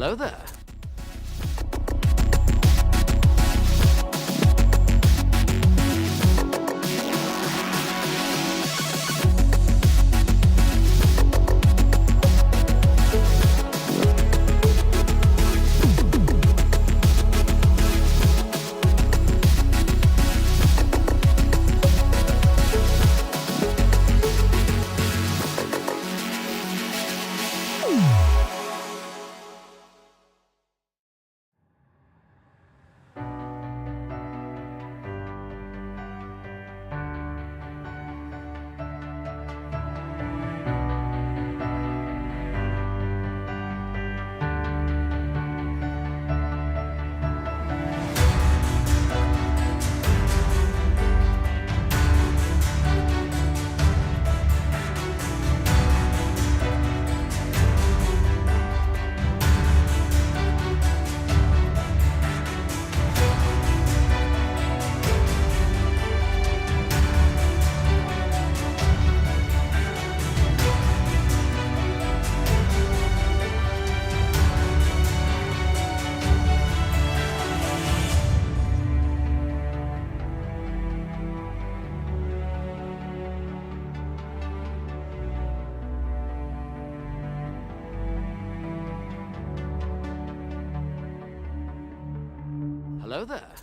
Hello there. Hello there.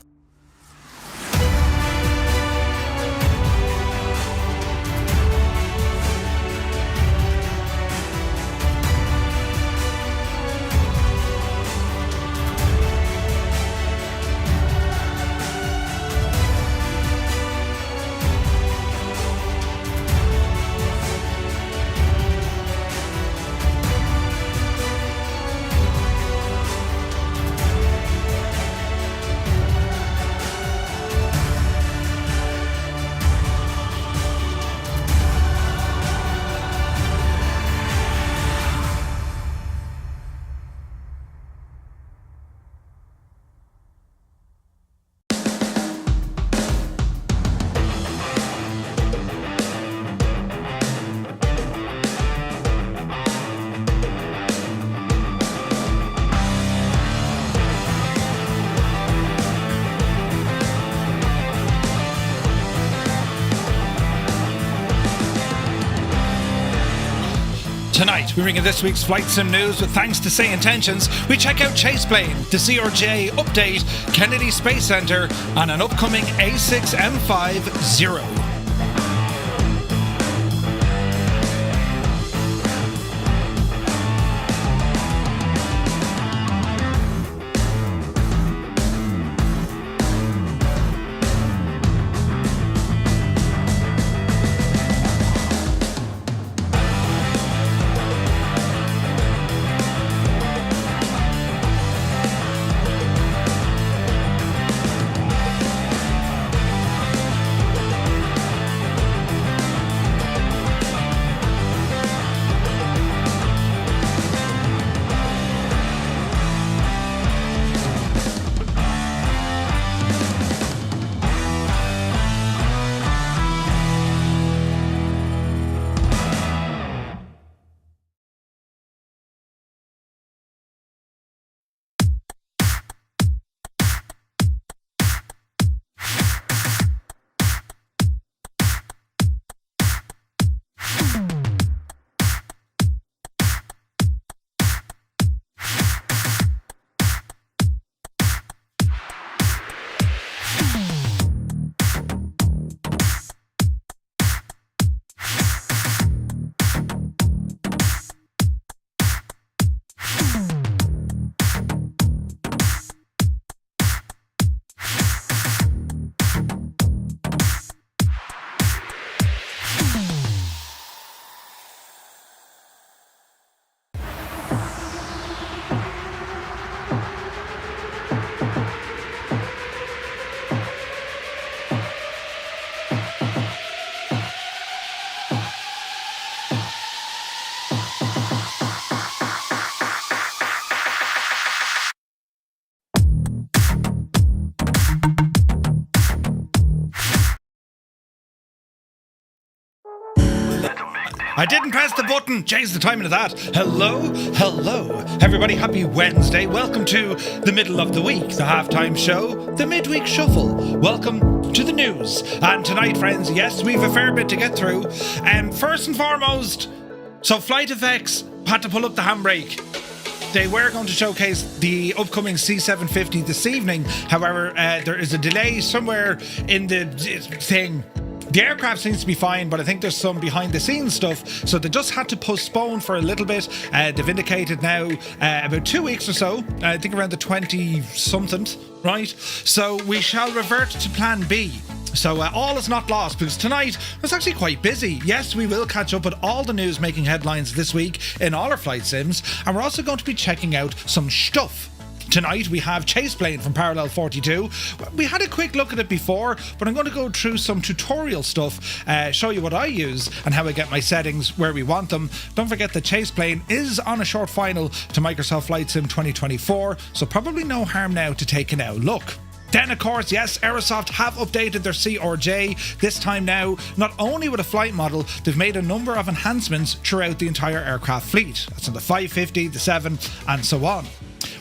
Tonight, we bring in this week's Flight Sim News with thanks to SayIntentions. We check out ChasePlane, the CRJ update, Kennedy Space Center, and an upcoming A6M5 Zero. I didn't press the button. Change the timing of that. Hello. Everybody, happy Wednesday. Welcome to the middle of the week, the halftime show, the midweek shuffle. Welcome to the news. And tonight, friends, yes, we've a fair bit to get through. First and foremost, so Flight Effects had to pull up the handbrake. They were going to showcase the upcoming C750 this evening. However, there is a delay somewhere in the thing. The aircraft seems to be fine, but I think there's some behind the scenes stuff, so they just had to postpone for a little bit. They've indicated now about 2 weeks or so, I think around the 20-something, right? So we shall revert to plan B. So all is not lost, because tonight was actually quite busy. Yes, we will catch up with all the news making headlines this week in all our flight sims, and we're also going to be checking out some stuff. Tonight we have ChasePlane from Parallel 42. We had a quick look at it before, but I'm going to go through some tutorial stuff, show you what I use and how I get my settings where we want them. Don't forget that ChasePlane is on a short final to Microsoft Flight Sim 2024, so probably no harm now to take an out look. Then, of course, yes, Aerosoft have updated their CRJ, this time now, not only with a flight model, they've made a number of enhancements throughout the entire aircraft fleet. That's on the 550, the 7, and so on.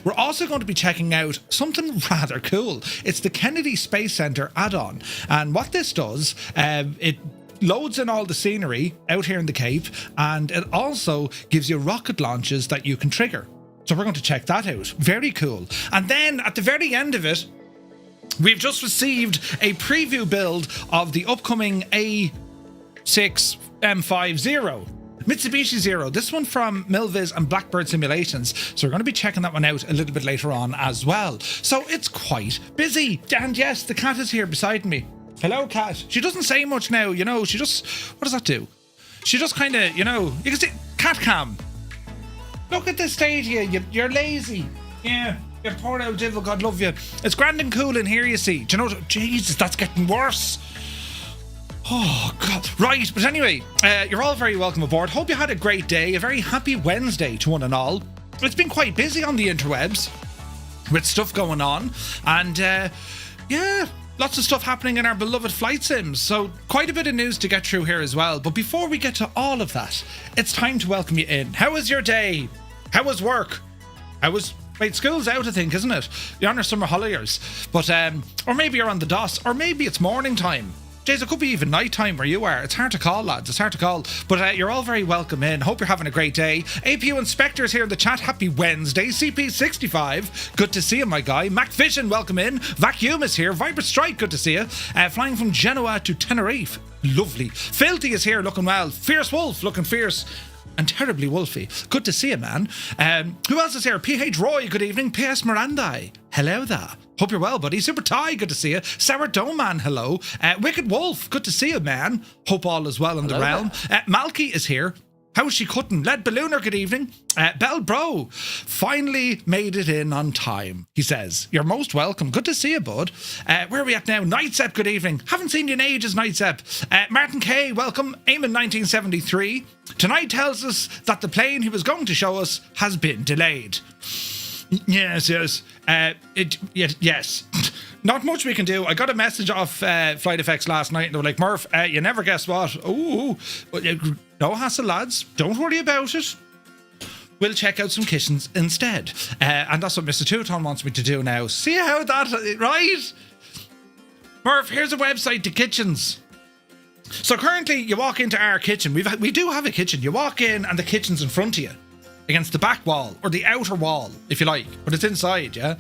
We're also going to be checking out something rather cool. It's the Kennedy Space Center add-on. And what this does, it loads in all the scenery out here in the Cape, and it also gives you rocket launches that you can trigger. So we're going to check that out. Very cool. And then at the very end of it, we've just received a preview build of the upcoming A6M5 Zero. Mitsubishi Zero, this one from Milviz and BlackBird Simulations. So we're going to be checking that one out a little bit later on as well. So it's quite busy. And yes, the cat is here beside me. Hello, cat. She doesn't say much now, you know, she just, what does that do? She just kind of, you know, you can see, cat cam. Look at this stage here, you're lazy. Yeah, you poor old devil, God love you. It's grand and cool in here, you see. Do you know what? Jesus, that's getting worse. Oh, God. Right, but anyway, you're all very welcome aboard. Hope you had a great day. A very happy Wednesday to one and all. It's been quite busy on the interwebs with stuff going on. And, yeah, lots of stuff happening in our beloved flight sims. So quite a bit of news to get through here as well. But before we get to all of that, it's time to welcome you in. How was your day? How was work? Wait, school's out, I think, isn't it? You're on your summer holidays. But, or maybe you're on the DOS, or maybe it's morning time. Jeez, it could be even night time where you are. It's hard to call, lads. It's hard to call. But you're all very welcome in. Hope you're having a great day. APU Inspector's here in the chat. Happy Wednesday. CP65. Good to see you, my guy. Mac Vision, welcome in. Vacuum is here. Viper Strike, good to see you. Flying from Genoa to Tenerife. Lovely. Filthy is here, looking well. Fierce Wolf, looking fierce. And terribly wolfy. Good to see you, man. Who else is here? PH Roy, good evening. PS Mirandai. Hello there. Hope you're well, buddy. Super Ty, good to see you. Sourdough Man, hello. Wicked Wolf, good to see you, man. Hope all is well in the realm. Malky is here. How's she cutting? Lead Ballooner, good evening. Bell Bro, finally made it in on time, he says. You're most welcome. Good to see you, bud. Where are we at now? Nightsep, good evening. Haven't seen you in ages, Nightsep. Martin K, welcome. Eamon 1973. Tonight tells us that the plane he was going to show us has been delayed. Yes. Yes. Not much we can do. I got a message off Flight Effects last night and they were like, Murph, you never guess what. Ooh. No hassle, lads. Don't worry about it. We'll check out some kitchens instead. And that's what Mr. Two-Tone wants me to do now. See how that... Right? Murph, here's a website to kitchens. So currently, you walk into our kitchen. We do have a kitchen. You walk in and the kitchen's in front of you. Against the back wall, or the outer wall, if you like. But it's inside, yeah?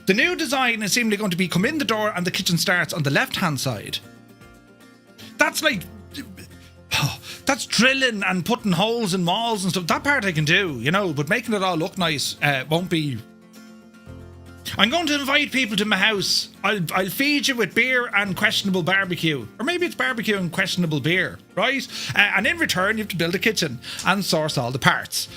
The new design is seemingly going to be come in the door and the kitchen starts on the left-hand side. That's like... that's drilling and putting holes in walls and stuff. That part I can do, you know, but making it all look nice won't be... I'm going to invite people to my house. I'll feed you with beer and questionable barbecue. Or maybe it's barbecue and questionable beer, right? And in return, you have to build a kitchen and source all the parts.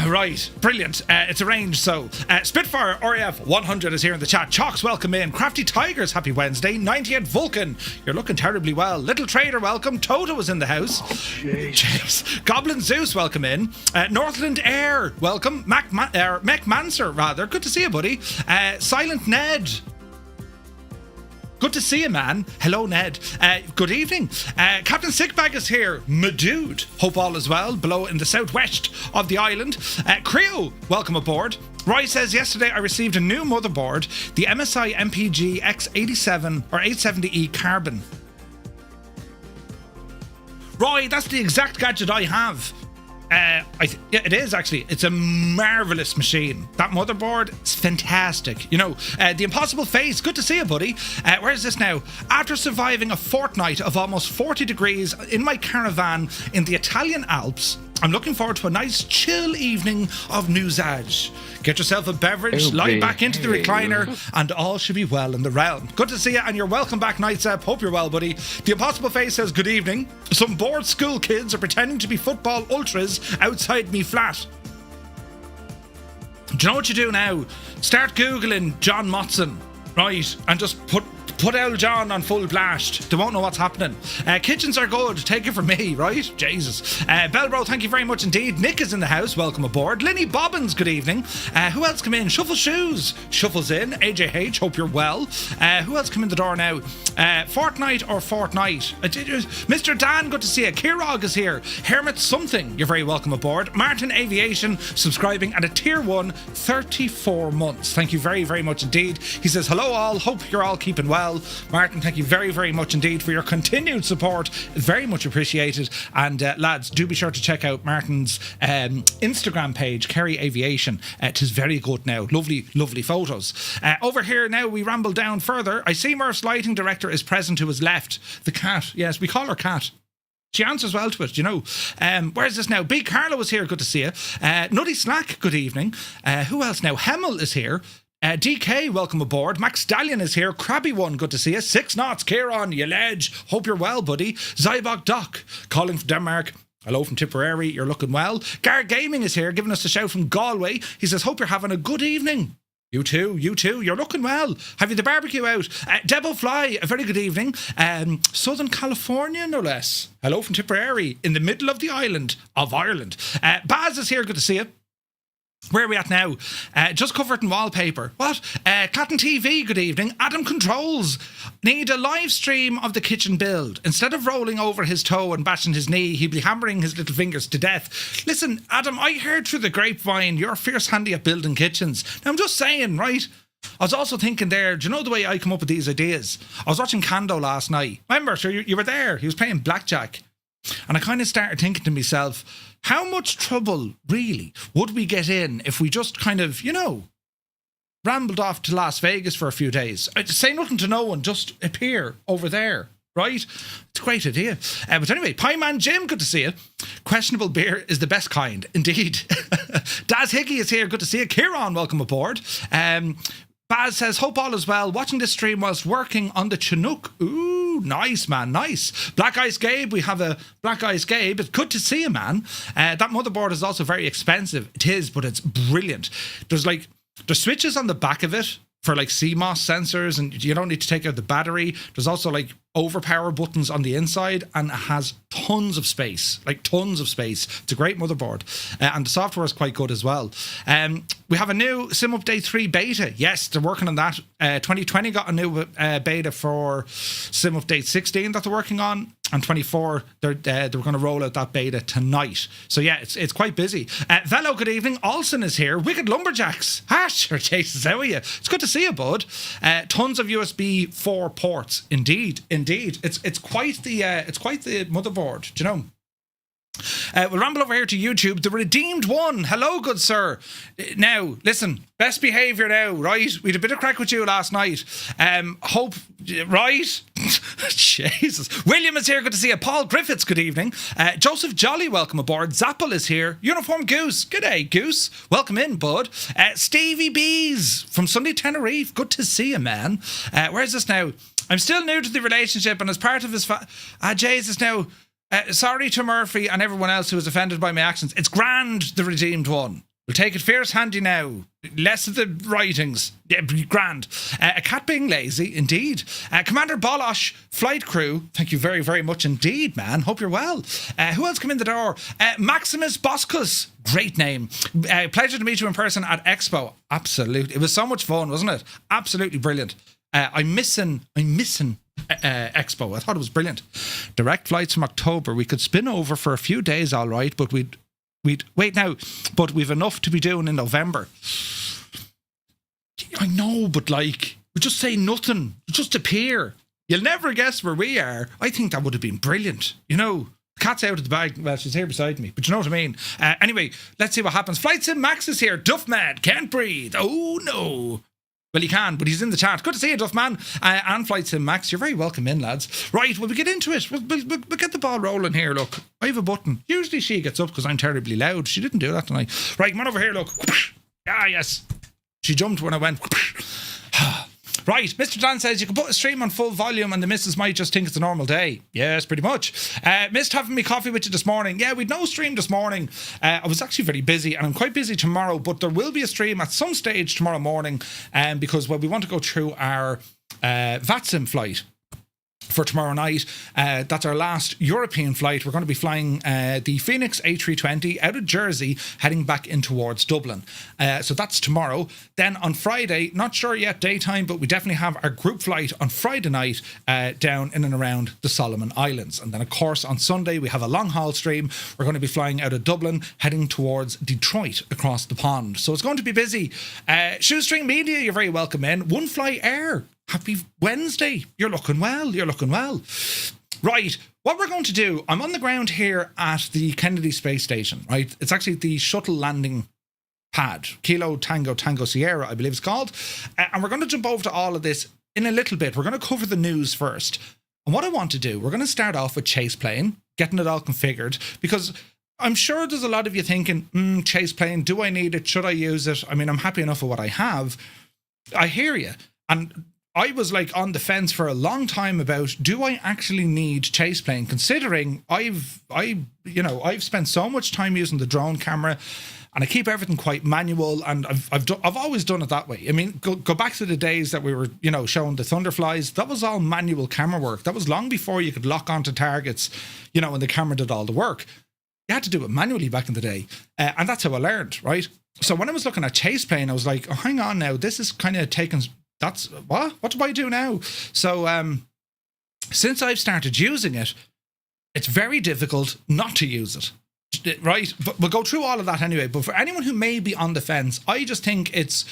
Right, brilliant. It's arranged so. Spitfire RAF 100 is here in the chat. Chalks, welcome in. Crafty Tigers, happy Wednesday. 98 Vulcan, you're looking terribly well. Little Trader, welcome. Toto is in the house. Jeez. Goblin Zeus, welcome in. Northland Air, welcome. Mech Manser, rather. Good to see you, buddy. Silent Ned. good to see you, man. Hello, Ned. Good evening. Captain Sickbag is here. My dude. Hope all is well below in the southwest of the island. Creo, welcome aboard. Roy says, yesterday I received a new motherboard, the MSI MPG X87 or 870E Carbon. Roy, that's the exact gadget I have. Yeah, it is actually. It's a marvelous machine. That motherboard is fantastic. You know, the Impossible Face. Good to see you, buddy. Where is this now? After surviving a fortnight of almost 40 degrees in my caravan in the Italian Alps, I'm looking forward to a nice chill evening of newsage. Get yourself a beverage, lie back into the recliner, and all should be well in the realm. Good to see you, and you're welcome back, Nightsep. Hope you're well, buddy. The Impossible Face says, good evening. Some bored school kids are pretending to be football ultras outside me flat. Do you know what you do now? Start Googling John Motson, right? And just put old John on full blast. They won't know what's happening. Kitchens are good. Take it from me, right? Jesus. Bellbro, thank you very much indeed. Nick is in the house. Welcome aboard. Linny Bobbins, good evening. Who else come in? Shuffle Shoes. Shuffles in. AJH, hope you're well. Who else come in the door now? Fortnight or Fortnite? Mr. Dan, good to see you. Kirog is here. Hermit Something, you're very welcome aboard. Martin Aviation, subscribing at a tier 1, 34 months. Thank you very, very much indeed. He says, hello all. Hope you're all keeping well. Martin, thank you very, very much indeed for your continued support. Very much appreciated. And lads, do be sure to check out Martin's Instagram page, Kerry Aviation. It is very good now. Lovely, lovely photos. Over here now, we ramble down further. I see Murph's lighting director is present to his left. The cat. Yes, we call her Cat. She answers well to it, you know. Where's this now? Big Carlo is here. Good to see you. Nutty Slack, good evening. Who else now? Hemmel is here. DK, welcome aboard. Max Stallion is here. Crabby One, good to see you. 6 knots, Kieran, you ledge. Hope you're well, buddy. Zybok Doc, calling from Denmark. Hello from Tipperary, you're looking well. Gar Gaming is here, giving us a shout from Galway. He says, hope you're having a good evening. You too, you're looking well. Have you the barbecue out? Debo Fly, a very good evening. Southern California, no less. Hello from Tipperary, in the middle of the island of Ireland. Baz is here, good to see you. Where are we at now? Just covered in wallpaper. What? Cotton TV, good evening. Adam Controls. Need a live stream of the kitchen build. Instead of rolling over his toe and bashing his knee, he'd be hammering his little fingers to death. Listen, Adam, I heard through the grapevine you're fierce handy at building kitchens. Now, I'm just saying, right? I was also thinking there, do you know the way I come up with these ideas? I was watching Kando last night. Remember, sure, you were there. He was playing blackjack. And I kind of started thinking to myself, how much trouble, really, would we get in if we just kind of, you know, rambled off to Las Vegas for a few days? I'd say nothing to no one, just appear over there, right? It's a great idea. But anyway, Pie Man Jim, good to see you. Questionable beer is the best kind, indeed. Daz Hickey is here, good to see you. Kieran, welcome aboard. Baz says, hope all is well. Watching this stream whilst working on the Chinook. Ooh, nice, man, nice. Black Ice Gabe, we have a Black Ice Gabe. It's good to see you, man. That motherboard is also very expensive. It is, but it's brilliant. There's switches on the back of it for like CMOS sensors, and you don't need to take out the battery. There's also like overpower buttons on the inside, and it has tons of space, like tons of space. It's a great motherboard, and the software is quite good as well. We have a new Sim Update 3 beta. Yes, they're working on that. 2020 got a new beta for Sim Update 16 that they're working on, and 24 they're going to roll out that beta tonight. So yeah, it's quite busy. Velo, good evening. Olsen is here. Wicked Lumberjacks. Sure, Chase, how are you? It's good to see you, bud. Tons of USB 4 ports. Indeed. It's quite the motherboard. Do you know? We'll ramble over here to YouTube. The Redeemed One. Hello, good sir. Now, listen, best behaviour now, right? We had a bit of crack with you last night. Hope, right? Jesus. William is here, good to see you. Paul Griffiths, good evening. Joseph Jolly, welcome aboard. Zappel is here. Uniform Goose. G'day, Goose. Welcome in, bud. Stevie Bees from Sunday Tenerife. Good to see you, man. Where's this now? I'm still new to the relationship, and as part of his Jesus now. Sorry to Murphy and everyone else who was offended by my actions. It's grand, the Redeemed One. We'll take it fierce handy now. Less of the writings. Yeah, grand. A cat being lazy, indeed. Commander Bolosh, flight crew. Thank you very, very much indeed, man. Hope you're well. Who else come in the door? Maximus Boscus. Great name. Pleasure to meet you in person at Expo. Absolutely. It was so much fun, wasn't it? Absolutely brilliant. I'm missing Expo. I thought it was brilliant. Direct flights from October. We could spin over for a few days, all right, but we'd wait now. But we've enough to be doing in November. I know, but like, we just say nothing. We just appear. You'll never guess where we are. I think that would have been brilliant. You know, cat's out of the bag. Well, she's here beside me, but you know what I mean. Anyway, let's see what happens. Flight Sim Max is here. Duff man can't breathe. Oh no. Well, he can, but he's in the chat. Good to see you, Duff man. And Flight Sim Max, you're very welcome in, lads. Right, well, we get into it. We'll get the ball rolling here. Look, I have a button. Usually she gets up because I'm terribly loud. She didn't do that tonight. Right, come on over here. Look. Ah, yes. She jumped when I went. Right, Mr. Dan says you can put a stream on full volume and the missus might just think it's a normal day. Yes, pretty much. Missed having me coffee with you this morning. Yeah, we'd no stream this morning. I was actually very busy and I'm quite busy tomorrow, but there will be a stream at some stage tomorrow morning because, well, we want to go through our VATSIM flight for tomorrow night. That's our last European flight. We're going to be flying the Phoenix A320 out of Jersey, heading back in towards Dublin. So that's tomorrow. Then on Friday, not sure yet daytime, but we definitely have our group flight on Friday night down in and around the Solomon Islands. And then, of course, on Sunday, we have a long haul stream. We're going to be flying out of Dublin, heading towards Detroit across the pond. So it's going to be busy. Shoestring Media, you're very welcome in. One Fly Air, happy Wednesday. You're looking well. You're looking well. Right. What we're going to do, I'm on the ground here at the Kennedy Space Station, right? It's actually the shuttle landing pad, Kilo Tango Tango Sierra, I believe it's called. And we're going to jump over to all of this in a little bit. We're going to cover the news first. And what I want to do, we're going to start off with ChasePlane, getting it all configured, because I'm sure there's a lot of you thinking, ChasePlane, do I need it? Should I use it? I mean, I'm happy enough with what I have. I hear you. And I was like on the fence for a long time about, do I actually need ChasePlane, considering I've spent so much time using the drone camera and I keep everything quite manual, and I've always done it that way. I mean, go back to the days that we were, showing the Thunderflies. That was all manual camera work. That was long before you could lock onto targets, and the camera did all the work. You had to do it manually back in the day. And that's how I learned, right? So when I was looking at ChasePlane, I was like, oh, hang on now, this is kind of taking... That's what do I do now? So since I've started using it, it's very difficult not to use it, right? But we'll go through all of that anyway. But for anyone who may be on the fence, I just think it's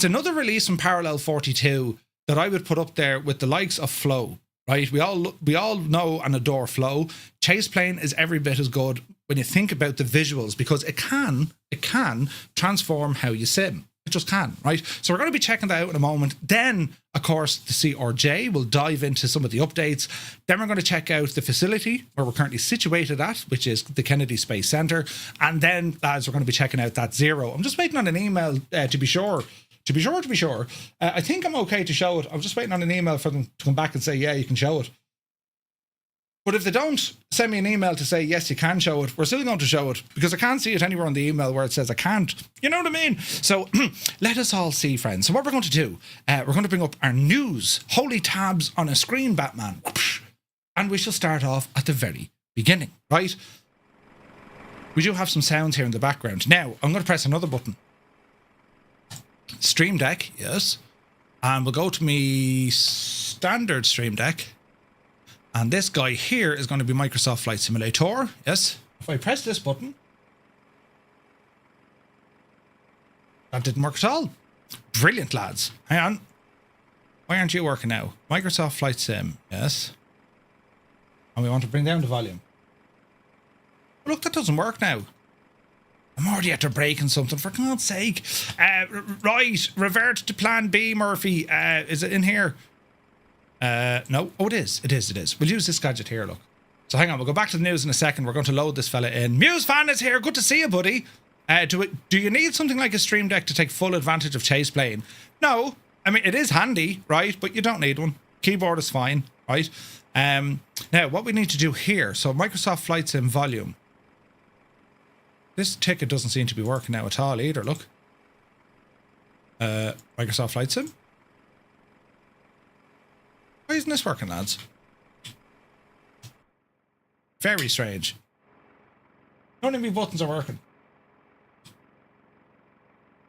another release from Parallel 42 that I would put up there with the likes of Flow, right? We all know and adore Flow. ChasePlane is every bit as good when you think about the visuals, because it can transform how you sim. It just can, right? So we're going to be checking that out in a moment. Then, of course, the CRJ will dive into some of the updates. Then we're going to check out the facility where we're currently situated at, which is the Kennedy Space Center. And then, lads, we're going to be checking out that Zero. I'm just waiting on an email to be sure. I think I'm okay to show it. I'm just waiting on an email for them to come back and say, yeah, you can show it. But if they don't send me an email to say, yes, you can show it, we're still going to show it, because I can't see it anywhere on the email where it says I can't. You know what I mean? So let us all see, friends. So what we're going to do, we're going to bring up our news, holy tabs on a screen, Batman. And we shall start off at the very beginning, right? We do have some sounds here in the background. Now, I'm going to press another button. Stream Deck, yes. And we'll go to me standard Stream Deck. And this guy here is going to be Microsoft Flight Simulator. Yes. If I press this button, that didn't work at all. Brilliant, lads. Hang on. Why aren't you working now? Microsoft Flight Sim. Yes. And we want to bring down the volume. Look, that doesn't work now. I'm already after breaking something, for God's sake. Right. Revert to plan B, Murphy. Is it in here? No. Oh, it is. We'll use this gadget here, look. So hang on, we'll go back to the news in a second. We're going to load this fella in. Muse fan is here. Good to see you, buddy. Do you need something like a Stream Deck to take full advantage of ChasePlane? No. I mean, it is handy, right? But you don't need one. Keyboard is fine, right? Now, what we need to do here, so Microsoft Flight Sim volume. This ticket doesn't seem to be working now at all either, look. Microsoft Flight Sim. Why isn't this working, lads? Very strange. None of my buttons are working.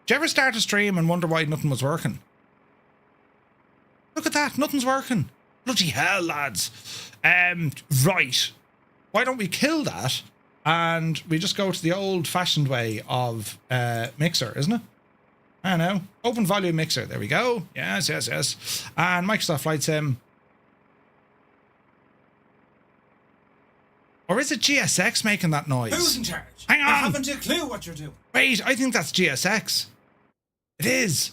Did you ever start a stream and wonder why nothing was working? Look at that. Nothing's working. Bloody hell, lads. Right. Why don't we kill that and we just go to the old-fashioned way of mixer, isn't it? I don't know. Open volume mixer. There we go. Yes. And Microsoft Flight Sim. Or is it GSX making that noise? Who's in charge? Hang on. I haven't a clue what you're doing. Wait, I think that's GSX. It is.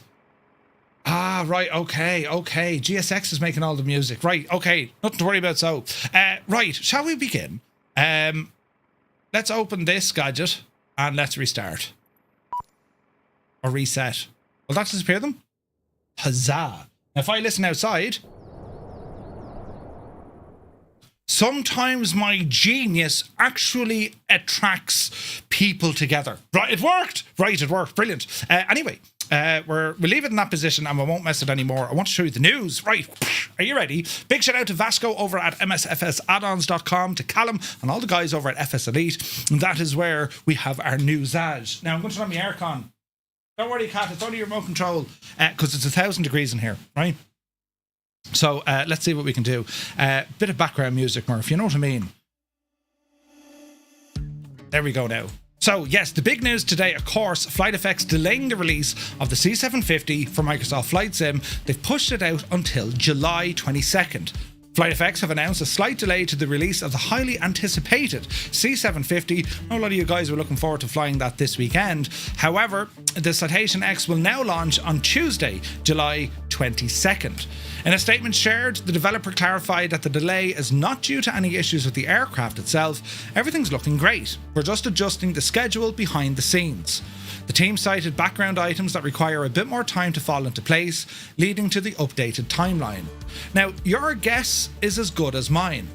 Ah, right, okay. GSX is making all the music. Right, okay. Nothing to worry about, so. Right, shall we begin? Let's open this gadget and let's restart. Or reset. Will that disappear them? Huzzah. Now, if I listen outside... Sometimes my genius actually attracts people together. Right, it worked. Right, it worked. Brilliant. Anyway, we'll leave it in that position and we won't mess it anymore. I want to show you the news. Right, are you ready? Big shout out to Vasco over at MSFSaddons.com, to Callum and all the guys over at FS Elite. And that is where we have our news ad. Now, I'm going to turn on my aircon. Don't worry, Kat, it's only your remote control because it's 1,000 degrees in here, right? So let's see what we can do. Bit of background music, Murph, you know what I mean? There we go now. So yes, the big news today, of course, FlightFX delaying the release of the C750 for Microsoft Flight Sim. They've pushed it out until July 22nd. FlightFX have announced a slight delay to the release of the highly anticipated C750. A lot of you guys were looking forward to flying that this weekend. However, the Citation X will now launch on Tuesday, July 22nd. In a statement shared, the developer clarified that the delay is not due to any issues with the aircraft itself. Everything's looking great. We're just adjusting the schedule behind the scenes. The team cited background items that require a bit more time to fall into place, leading to the updated timeline. Now, your guess is as good as mine.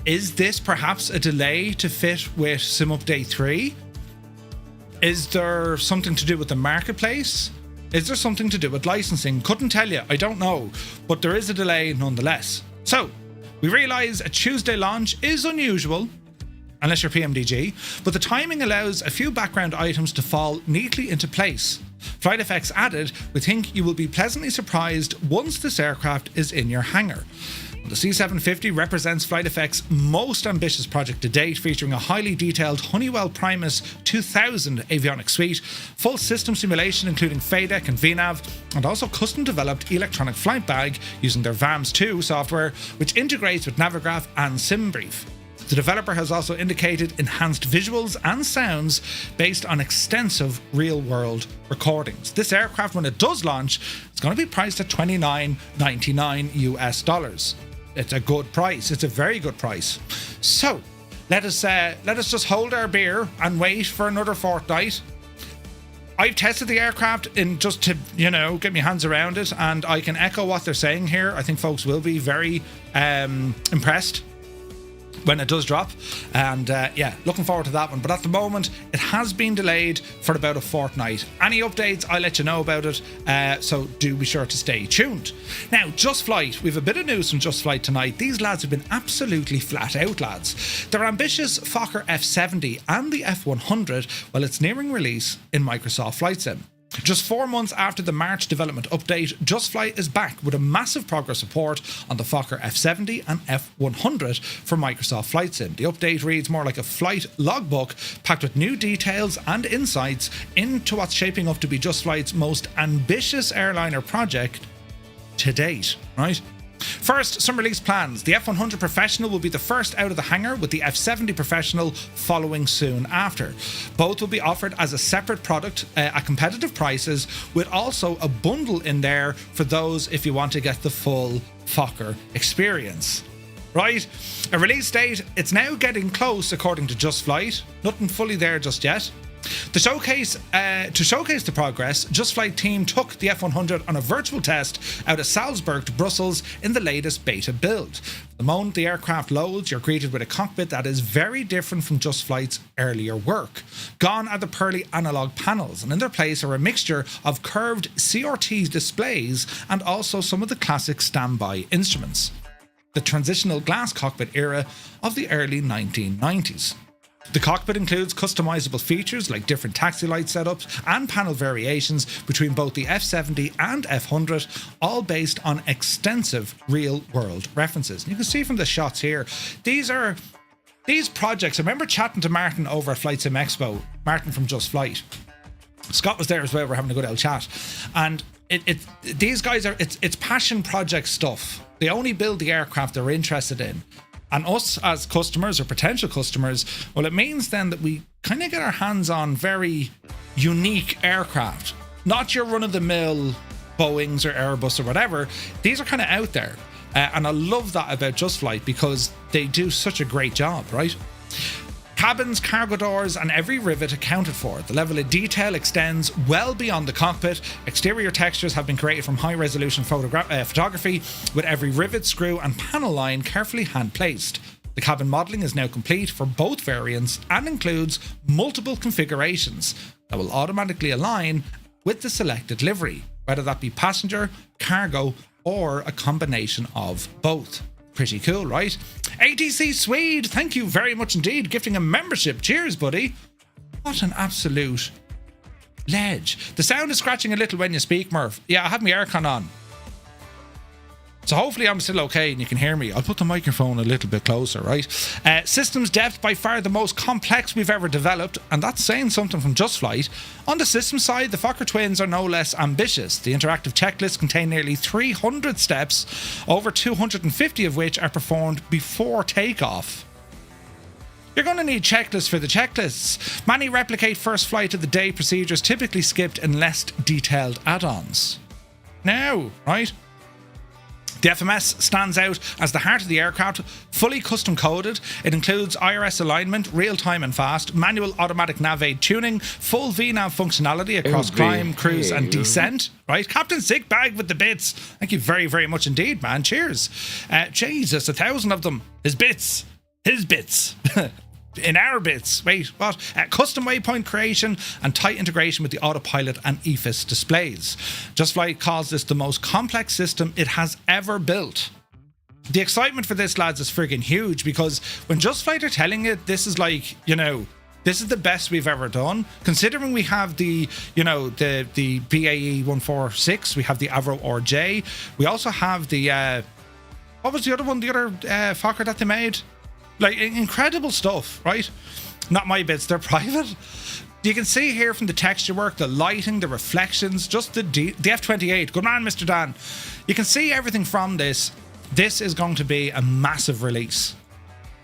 Is this perhaps a delay to fit with Sim Update 3? Is there something to do with the marketplace? Is there something to do with licensing? Couldn't tell you, I don't know, but there is a delay nonetheless. So, we realise a Tuesday launch is unusual, unless you're PMDG, but the timing allows a few background items to fall neatly into place. FlightFX added, "We think you will be pleasantly surprised once this aircraft is in your hangar." The C750 represents FlightFX's most ambitious project to date, featuring a highly detailed Honeywell Primus 2000 avionics suite, full system simulation including FADEC and VNAV, and also custom developed electronic flight bag using their VAMS 2 software, which integrates with Navigraph and SimBrief. The developer has also indicated enhanced visuals and sounds based on extensive real-world recordings. This aircraft, when it does launch, it's going to be priced at $29.99 US. It's a good price. It's a very good price. So let us just hold our beer and wait for another fortnight. I've tested the aircraft in just to, get my hands around it, and I can echo what they're saying here. I think folks will be very impressed when it does drop, and looking forward to that one. But at the moment, it has been delayed for about a fortnight. Any updates, I'll let you know about it, so do be sure to stay tuned. Now, Just Flight, we have a bit of news from Just Flight tonight. These lads have been absolutely flat out, lads. Their ambitious Fokker F70 and the F100, well, it's nearing release in Microsoft Flight Sim. Just 4 months after the March development update, Just Flight is back with a massive progress report on the Fokker F70 and F100 for Microsoft Flight Sim. The update reads more like a flight logbook, packed with new details and insights into what's shaping up to be Just Flight's most ambitious airliner project to date, right? First, some release plans. The F100 Professional will be the first out of the hangar, with the F70 Professional following soon after. Both will be offered as a separate product at competitive prices, with also a bundle in there for those if you want to get the full Fokker experience. Right? A release date, it's now getting close according to Just Flight. Nothing fully there just yet. To showcase the progress, Just Flight team took the F100 on a virtual test out of Salzburg to Brussels in the latest beta build. The moment the aircraft loads, you're greeted with a cockpit that is very different from Just Flight's earlier work. Gone are the pearly analog panels, and in their place are a mixture of curved CRT displays and also some of the classic standby instruments. The transitional glass cockpit era of the early 1990s. The cockpit includes customizable features like different taxi light setups and panel variations between both the F70 and F100, all based on extensive real-world references. And you can see from the shots here, these projects. I remember chatting to Martin over at Flight Sim Expo, Martin from Just Flight. Scott was there as well. We're having a good old chat, and these guys it's passion project stuff. They only build the aircraft they're interested in. And us as customers or potential customers, well, it means then that we kind of get our hands on very unique aircraft. Not your run-of-the-mill Boeings or Airbus or whatever. These are kind of out there. And I love that about Just Flight because they do such a great job, right? Cabins, cargo doors, and every rivet accounted for. The level of detail extends well beyond the cockpit. Exterior textures have been created from high-resolution photography, with every rivet, screw, and panel line carefully hand-placed. The cabin modelling is now complete for both variants and includes multiple configurations that will automatically align with the selected livery, whether that be passenger, cargo, or a combination of both. Pretty cool, right? ATC Swede, thank you very much indeed, gifting a membership. Cheers, buddy. What an absolute ledge. The sound is scratching a little when you speak, Murph. Yeah, I have my aircon on. So hopefully I'm still okay and you can hear me. I'll put the microphone a little bit closer, right? Systems depth, by far the most complex we've ever developed, and that's saying something from Just Flight. On the system side, the Fokker twins are no less ambitious. The interactive checklists contain nearly 300 steps, over 250 of which are performed before takeoff. You're going to need checklists for the checklists. Many replicate first flight of the day procedures typically skipped in less detailed add-ons. Now, right? The FMS stands out as the heart of the aircraft, fully custom coded. It includes IRS alignment, real-time and fast, manual automatic nav aid tuning, full VNAV functionality across climb, cruise and descent. Right? Captain Sick Bag with the bits. Thank you very, very much indeed, man. Cheers. Jesus, 1,000 of them. His bits. In our bits. Wait, what? Custom waypoint creation and tight integration with the autopilot and EFIS displays. Just Flight calls this the most complex system it has ever built. The excitement for this, lads, is friggin' huge, because when Just Flight are telling it, this is like, this is the best we've ever done. Considering we have the BAE 146, we have the Avro RJ, we also have the, what was the other one, the other Fokker that they made? Like, incredible stuff, right? Not my bits, they're private. You can see here from the texture work, the lighting, the reflections, just the F-28. Good man, Mr. Dan. You can see everything from this. This is going to be a massive release.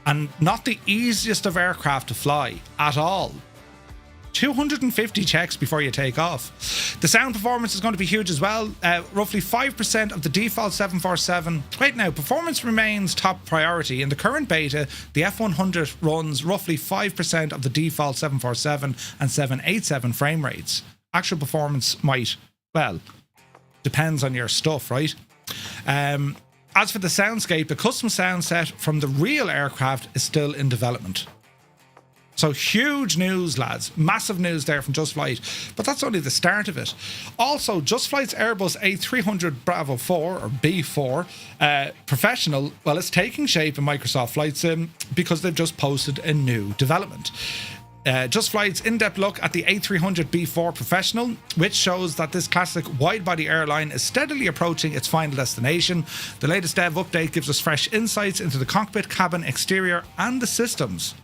And not the easiest of aircraft to fly at all. 250 checks before you take off. The sound performance is going to be huge as well. Roughly 5% of the default 747. Wait now, performance remains top priority. In the current beta, the F100 runs roughly 5% of the default 747 and 787 frame rates. Actual performance might, well, depends on your stuff, right? As for the soundscape, the custom sound set from the real aircraft is still in development. So huge news, lads. Massive news there from Just Flight. But that's only the start of it. Also, Just Flight's Airbus A300 Bravo 4, or B4, Professional, well, it's taking shape in Microsoft Flight Sim because they've just posted a new development. Just Flight's in-depth look at the A300 B4 Professional, which shows that this classic wide-body airline is steadily approaching its final destination. The latest dev update gives us fresh insights into the cockpit, cabin, exterior, and the systems.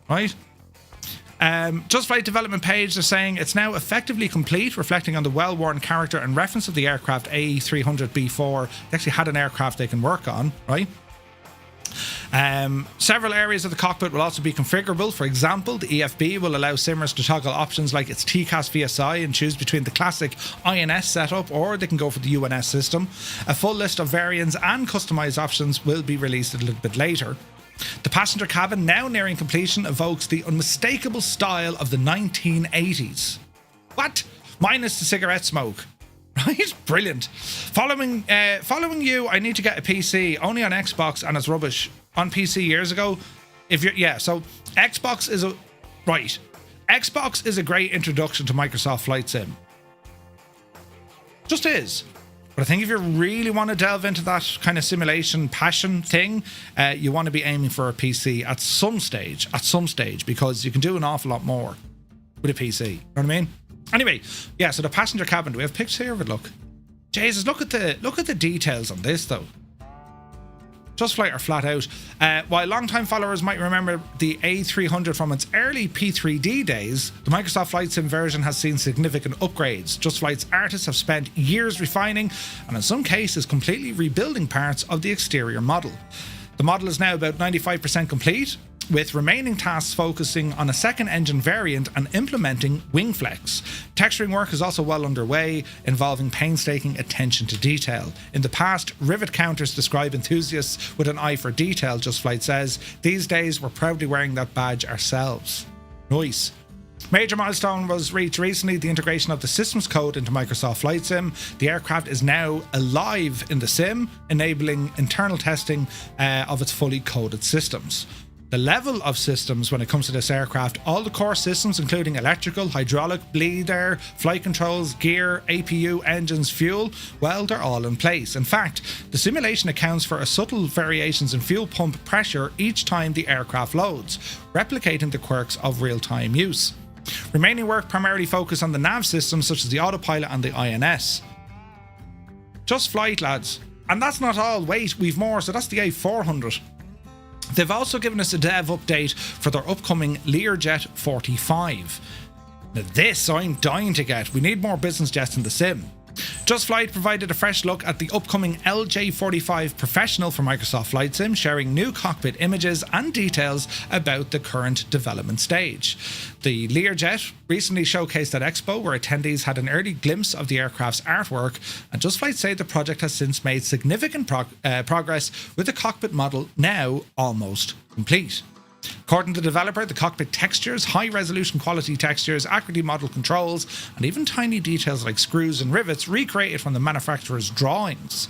Right? Just Flight development page, they're saying it's now effectively complete, reflecting on the well-worn character and reference of the aircraft A300B4. They actually had an aircraft they can work on, right? Several areas of the cockpit will also be configurable. For example, the EFB will allow simmers to toggle options like its TCAS VSI and choose between the classic INS setup, or they can go for the UNS system. A full list of variants and customized options will be released a little bit later. The passenger cabin, now nearing completion, evokes the unmistakable style of the 1980s. What? Minus the cigarette smoke. Right? Brilliant. Following you, I need to get a PC, only on Xbox, and it's rubbish. On PC years ago. So Xbox is Xbox is a great introduction to Microsoft Flight Sim. Just is. But I think if you really want to delve into that kind of simulation passion thing, you want to be aiming for a PC at some stage, because you can do an awful lot more with a PC. You know what I mean? Anyway, yeah, so the passenger cabin, do we have pictures here of it? Look. Jesus, look at the details on this though. Just Flight are flat out. While long-time followers might remember the A300 from its early P3D days, the Microsoft Flight Sim version has seen significant upgrades. Just Flight's artists have spent years refining, and in some cases completely rebuilding parts of the exterior model. The model is now about 95% complete, with remaining tasks focusing on a second engine variant and implementing wing flex. Texturing work is also well underway, involving painstaking attention to detail. In the past, rivet counters describe enthusiasts with an eye for detail, Just Flight says. These days, we're proudly wearing that badge ourselves. Nice. Major milestone was reached recently, the integration of the systems code into Microsoft Flight Sim. The aircraft is now alive in the sim, enabling internal testing of its fully coded systems. The level of systems when it comes to this aircraft, all the core systems including electrical, hydraulic, bleed air, flight controls, gear, APU, engines, fuel, well, they're all in place. In fact, the simulation accounts for subtle variations in fuel pump pressure each time the aircraft loads, replicating the quirks of real-time use. Remaining work primarily focused on the nav systems such as the autopilot and the INS. Just Flight, lads. And that's not all. Wait, we've more, so that's the A400. They've also given us a dev update for their upcoming Learjet 45. Now this I'm dying to get. We need more business jets in the sim. Just Flight provided a fresh look at the upcoming LJ45 Professional for Microsoft Flight Sim, sharing new cockpit images and details about the current development stage. The Learjet recently showcased at Expo, where attendees had an early glimpse of the aircraft's artwork, and Just Flight say the project has since made significant progress, with the cockpit model now almost complete. According to the developer, the cockpit textures, high-resolution quality textures, accurately modelled controls, and even tiny details like screws and rivets recreated from the manufacturer's drawings.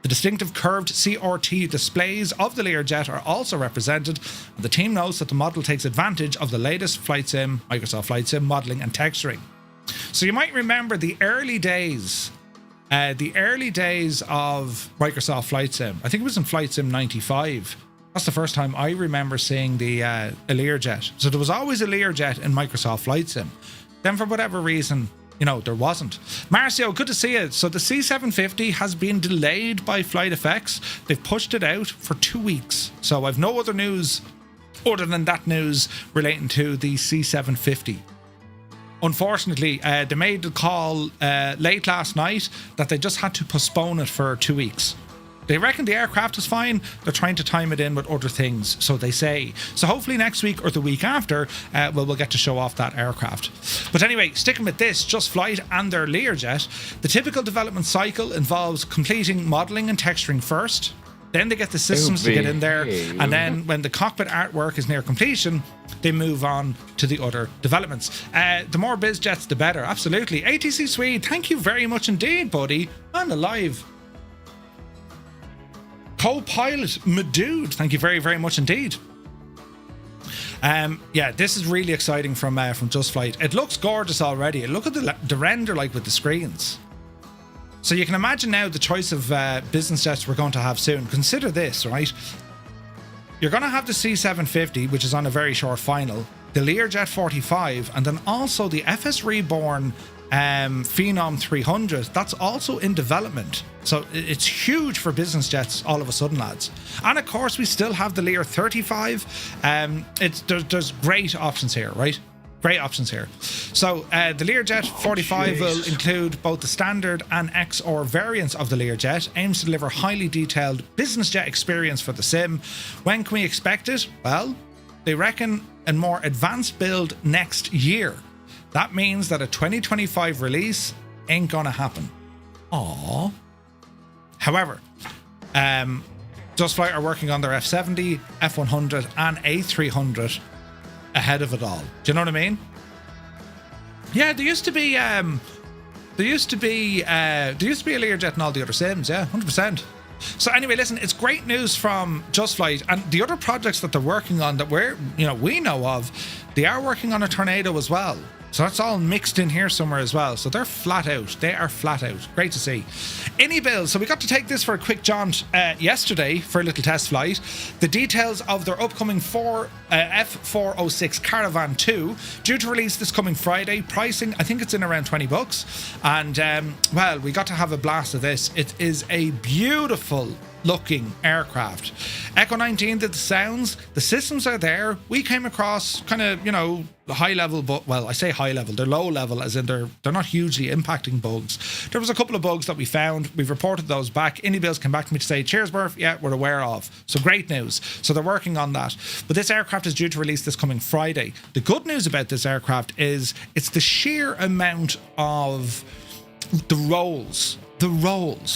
The distinctive curved CRT displays of the Learjet are also represented, and the team notes that the model takes advantage of the latest Flight Sim, Microsoft Flight Sim modelling and texturing. So you might remember the early days of Microsoft Flight Sim. I think it was in Flight Sim 95. That's the first time I remember seeing the Learjet. So there was always a Learjet in Microsoft Flight Sim. Then for whatever reason, there wasn't. Marcio, good to see you. So the C750 has been delayed by Flight Effects. They've pushed it out for 2 weeks. So I've no other news other than that news relating to the C750. Unfortunately, they made the call late last night that they just had to postpone it for 2 weeks. They reckon the aircraft is fine. They're trying to time it in with other things, so they say. So hopefully next week or the week after, we'll get to show off that aircraft. But anyway, sticking with this, Just Flight and their Learjet, the typical development cycle involves completing modelling and texturing first. Then they get the systems to get in there. And then when the cockpit artwork is near completion, they move on to the other developments. The more biz jets, the better. Absolutely. ATC Swede, thank you very much indeed, buddy. I'm alive. Co-pilot Madood, thank you very, very much indeed. Yeah, this is really exciting from Just Flight. It looks gorgeous already. Look at the render like with the screens. So you can imagine now the choice of business jets we're going to have soon. Consider this, right? You're going to have the C750, which is on a very short final, the Learjet 45, and then also the FS Reborn Phenom 300. That's also in development. So it's huge for business jets all of a sudden, lads. And of course, we still have the Lear 35. There's great options here, right? Great options here. So the Learjet 45 will include both the standard and XR variants of the Learjet, aims to deliver highly detailed business jet experience for the sim. When can we expect it? Well, they reckon a more advanced build next year. That means that a 2025 release ain't gonna happen. Aww. However, Just Flight are working on their F70, F100 and A300 ahead of it all. Do you know what I mean? Yeah, there used to be a Learjet in all the other sims, yeah, 100%. So anyway, listen, it's great news from Just Flight, and the other projects that they're working on that we know of, they are working on a Tornado as well. So that's all mixed in here somewhere as well. So they're flat out. They are flat out. Great to see. Any bills. So we got to take this for a quick jaunt yesterday for a little test flight. The details of their upcoming F406 Caravan II, due to release this coming Friday. Pricing, I think it's in around $20. And, well, we got to have a blast of this. It is a beautiful looking aircraft. Echo 19 did the sounds. The systems are there. We came across kind of, you know, high level, but, well, I say high level, they're low level, as in they're not hugely impacting bugs. There was a couple of bugs that we found. We've reported those back. Bills came back to me to say, cheers, Murph. Yeah, we're aware of. So great news. So they're working on that. But this aircraft is due to release this coming Friday. The good news about this aircraft is it's the sheer amount of the roles,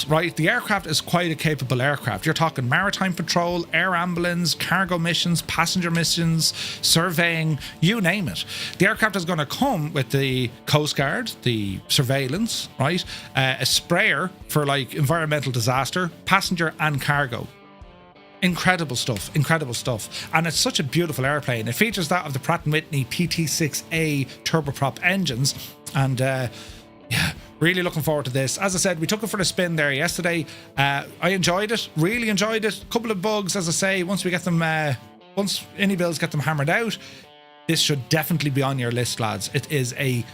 right? The aircraft is quite a capable aircraft. You're talking maritime patrol, air ambulance, cargo missions, passenger missions, surveying, you name it. The aircraft is going to come with the Coast Guard, the surveillance, right? A sprayer for like environmental disaster, passenger and cargo. Incredible stuff. And it's such a beautiful airplane. It features that of the Pratt & Whitney PT6A turboprop engines. And yeah, really looking forward to this. As I said, we took it for a spin there yesterday. I enjoyed it, really enjoyed it. Couple of bugs, as I say, once we get them, once any bills get them hammered out, this should definitely be on your list, lads. It is a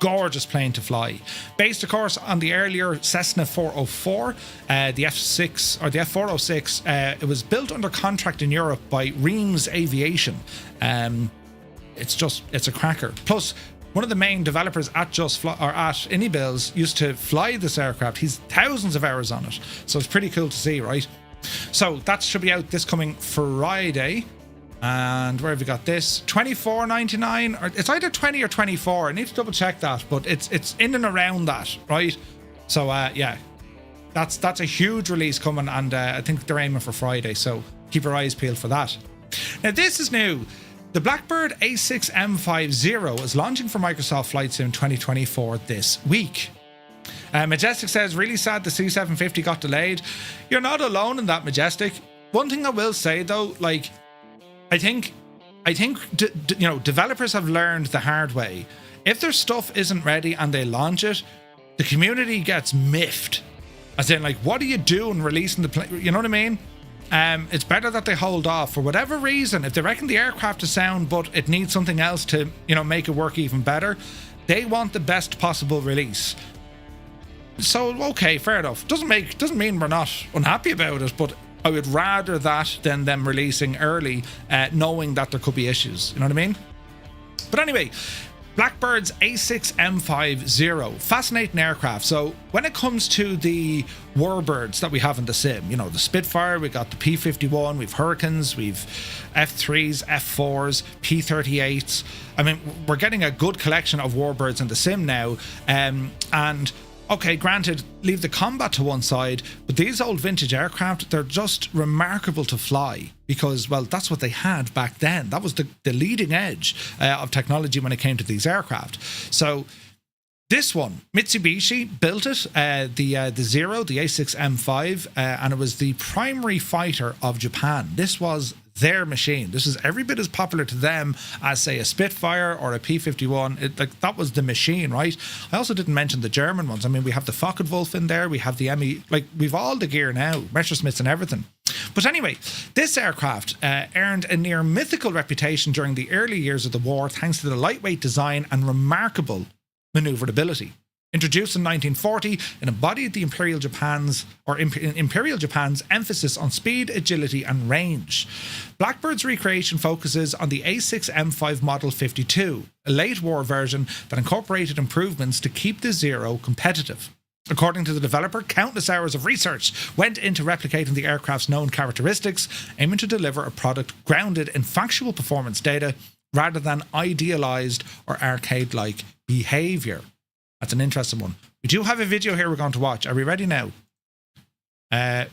gorgeous plane to fly. Based, of course, on the earlier Cessna 404, the F6 or the F406. It was built under contract in Europe by Reims Aviation. It's a cracker. Plus, one of the main developers at Anybills used to fly this aircraft. He's thousands of hours on it. So it's pretty cool to see, right? So that should be out this coming Friday. And where have we got this? $24.99, or it's either 20 or 24. I need to double check that, but it's in and around that, right? So yeah, that's a huge release coming, and I think they're aiming for Friday. So keep your eyes peeled for that. Now this is new. The BlackBird A6M5 Zero is launching for Microsoft Flight Sim 2024 this week. Majestic says, really sad the C750 got delayed. You're not alone in that, Majestic. One thing I will say though, like, I think you know, developers have learned the hard way. If their stuff isn't ready and they launch it, the community gets miffed. As in, like, what are you doing releasing the plane? You know what I mean? It's better that they hold off for whatever reason. If they reckon the aircraft is sound, but it needs something else to, you know, make it work even better, they want the best possible release. So okay, fair enough. Doesn't mean we're not unhappy about it, but I would rather that than them releasing early, knowing that there could be issues. You know what I mean? But anyway, BlackBird's A6M5 Zero, fascinating aircraft. So when it comes to the warbirds that we have in the sim, you know, the Spitfire, we got the P-51, we've Hurricanes, we've F3s, F4s, P-38s. I mean, we're getting a good collection of warbirds in the sim now, and okay, granted, leave the combat to one side, but these old vintage aircraft, they're just remarkable to fly because, well, that's what they had back then. That was the leading edge of technology when it came to these aircraft. So this one, Mitsubishi built it, the Zero, the A6M5, and it was the primary fighter of Japan. This was their machine. This is every bit as popular to them as, say, a Spitfire or a P-51. Like, that was the machine, right? I also didn't mention the German ones. I mean, we have the Focke-Wulf in there. We have the ME. Like, we've all the gear now, Messerschmitts and everything. But anyway, this aircraft earned a near mythical reputation during the early years of the war thanks to the lightweight design and remarkable maneuverability. Introduced in 1940, it embodied the Imperial Japan's emphasis on speed, agility, and range. BlackBird's recreation focuses on the A6M5 Model 52, a late war version that incorporated improvements to keep the Zero competitive. According to the developer, countless hours of research went into replicating the aircraft's known characteristics, aiming to deliver a product grounded in factual performance data rather than idealized or arcade-like behavior. That's an interesting one. We do have a video here we're going to watch. Are we ready now?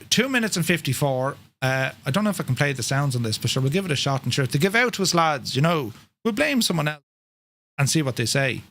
2 minutes and 54. I don't know if I can play the sounds on this, but sure, we'll give it a shot. And sure, if they give out to us, lads, you know, we'll blame someone else and see what they say.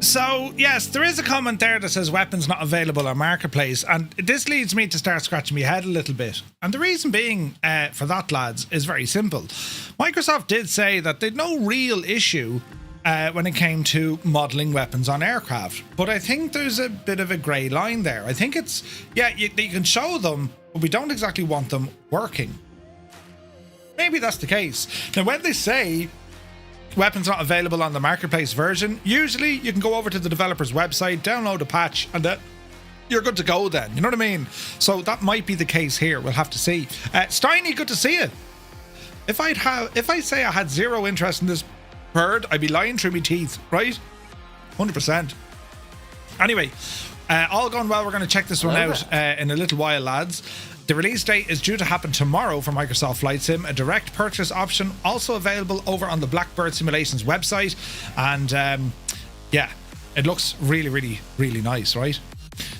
So, yes, there is a comment there that says weapons not available on Marketplace, and this leads me to start scratching my head a little bit. And the reason being for that, lads, is very simple. Microsoft did say that they'd no real issue when it came to modelling weapons on aircraft. But I think there's a bit of a grey line there. I think it's, yeah, you can show them, but we don't exactly want them working. Maybe that's the case. Now, when they say weapons not available on the Marketplace version, usually you can go over to the developer's website, download a patch, and you're good to go then. You know what I mean? So that might be the case here. We'll have to see. Steiny, good to see you. If I say I had zero interest in this bird, I'd be lying through my teeth, right? 100%. Anyway, all going well. We're going to check this one out in a little while, lads. The release date is due to happen tomorrow for Microsoft Flight Sim, a direct purchase option also available over on the BlackBird Simulations website. And yeah, it looks really, really, really nice, right?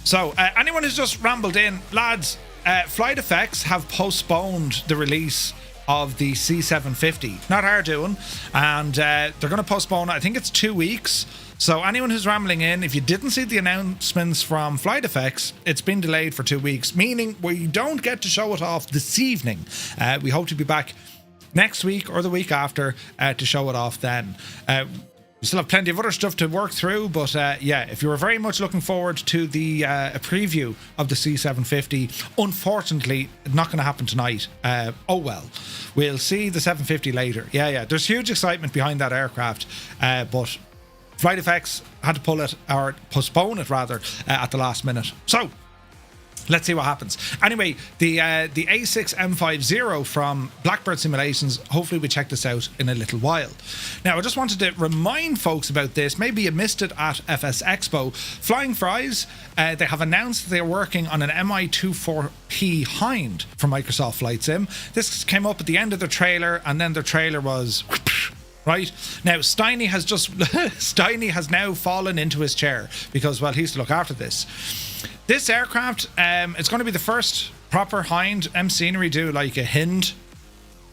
So anyone who's just rambled in, lads, Flight Effects have postponed the release of the C750. Not our doing. And they're going to postpone, I think it's 2 weeks. So anyone who's rambling in, if you didn't see the announcements from Flight Effects, it's been delayed for 2 weeks, meaning we don't get to show it off this evening. We hope to be back next week or the week after to show it off then. We still have plenty of other stuff to work through, but yeah, if you were very much looking forward to the a preview of the C750, unfortunately, not going to happen tonight. Oh well, we'll see the 750 later. Yeah, there's huge excitement behind that aircraft, but Flight Effects had to pull it, or postpone it rather, at the last minute. So let's see what happens. Anyway, the A6M5 Zero from BlackBird Simulations, hopefully we check this out in a little while. Now, I just wanted to remind folks about this. Maybe you missed it at FS Expo. Flying Fries, they have announced they're working on an Mi-24P Hind for Microsoft Flight Sim. This came up at the end of the trailer, and then the trailer was... right now, Steiny has now fallen into his chair because, well, he used to look after this. This aircraft, it's going to be the first proper Hind. Scenery do like a Hind.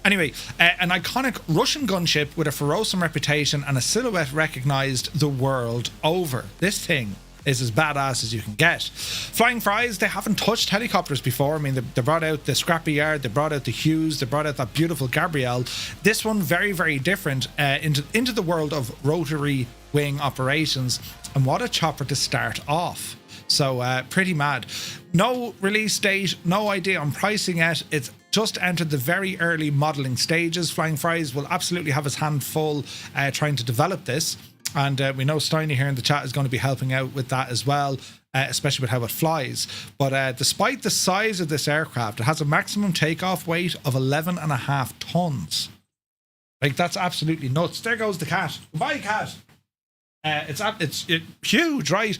Anyway, an iconic Russian gunship with a ferocious reputation and a silhouette recognized the world over. This thing is as badass as you can get. Flying Fries, they haven't touched helicopters before. I mean, they brought out the Scrappy Yard, they brought out the Hughes, they brought out that beautiful Gabrielle. This one, very, very different into the world of rotary wing operations. And what a chopper to start off. So pretty mad. No release date, no idea on pricing yet. It's just entered the very early modeling stages. Flying Fries will absolutely have his hand full trying to develop this. And we know Steiny here in the chat is going to be helping out with that as well, especially with how it flies. But despite the size of this aircraft, it has a maximum takeoff weight of 11.5 tons. Like, that's absolutely nuts. There goes the cat. Goodbye, cat. It's huge, right?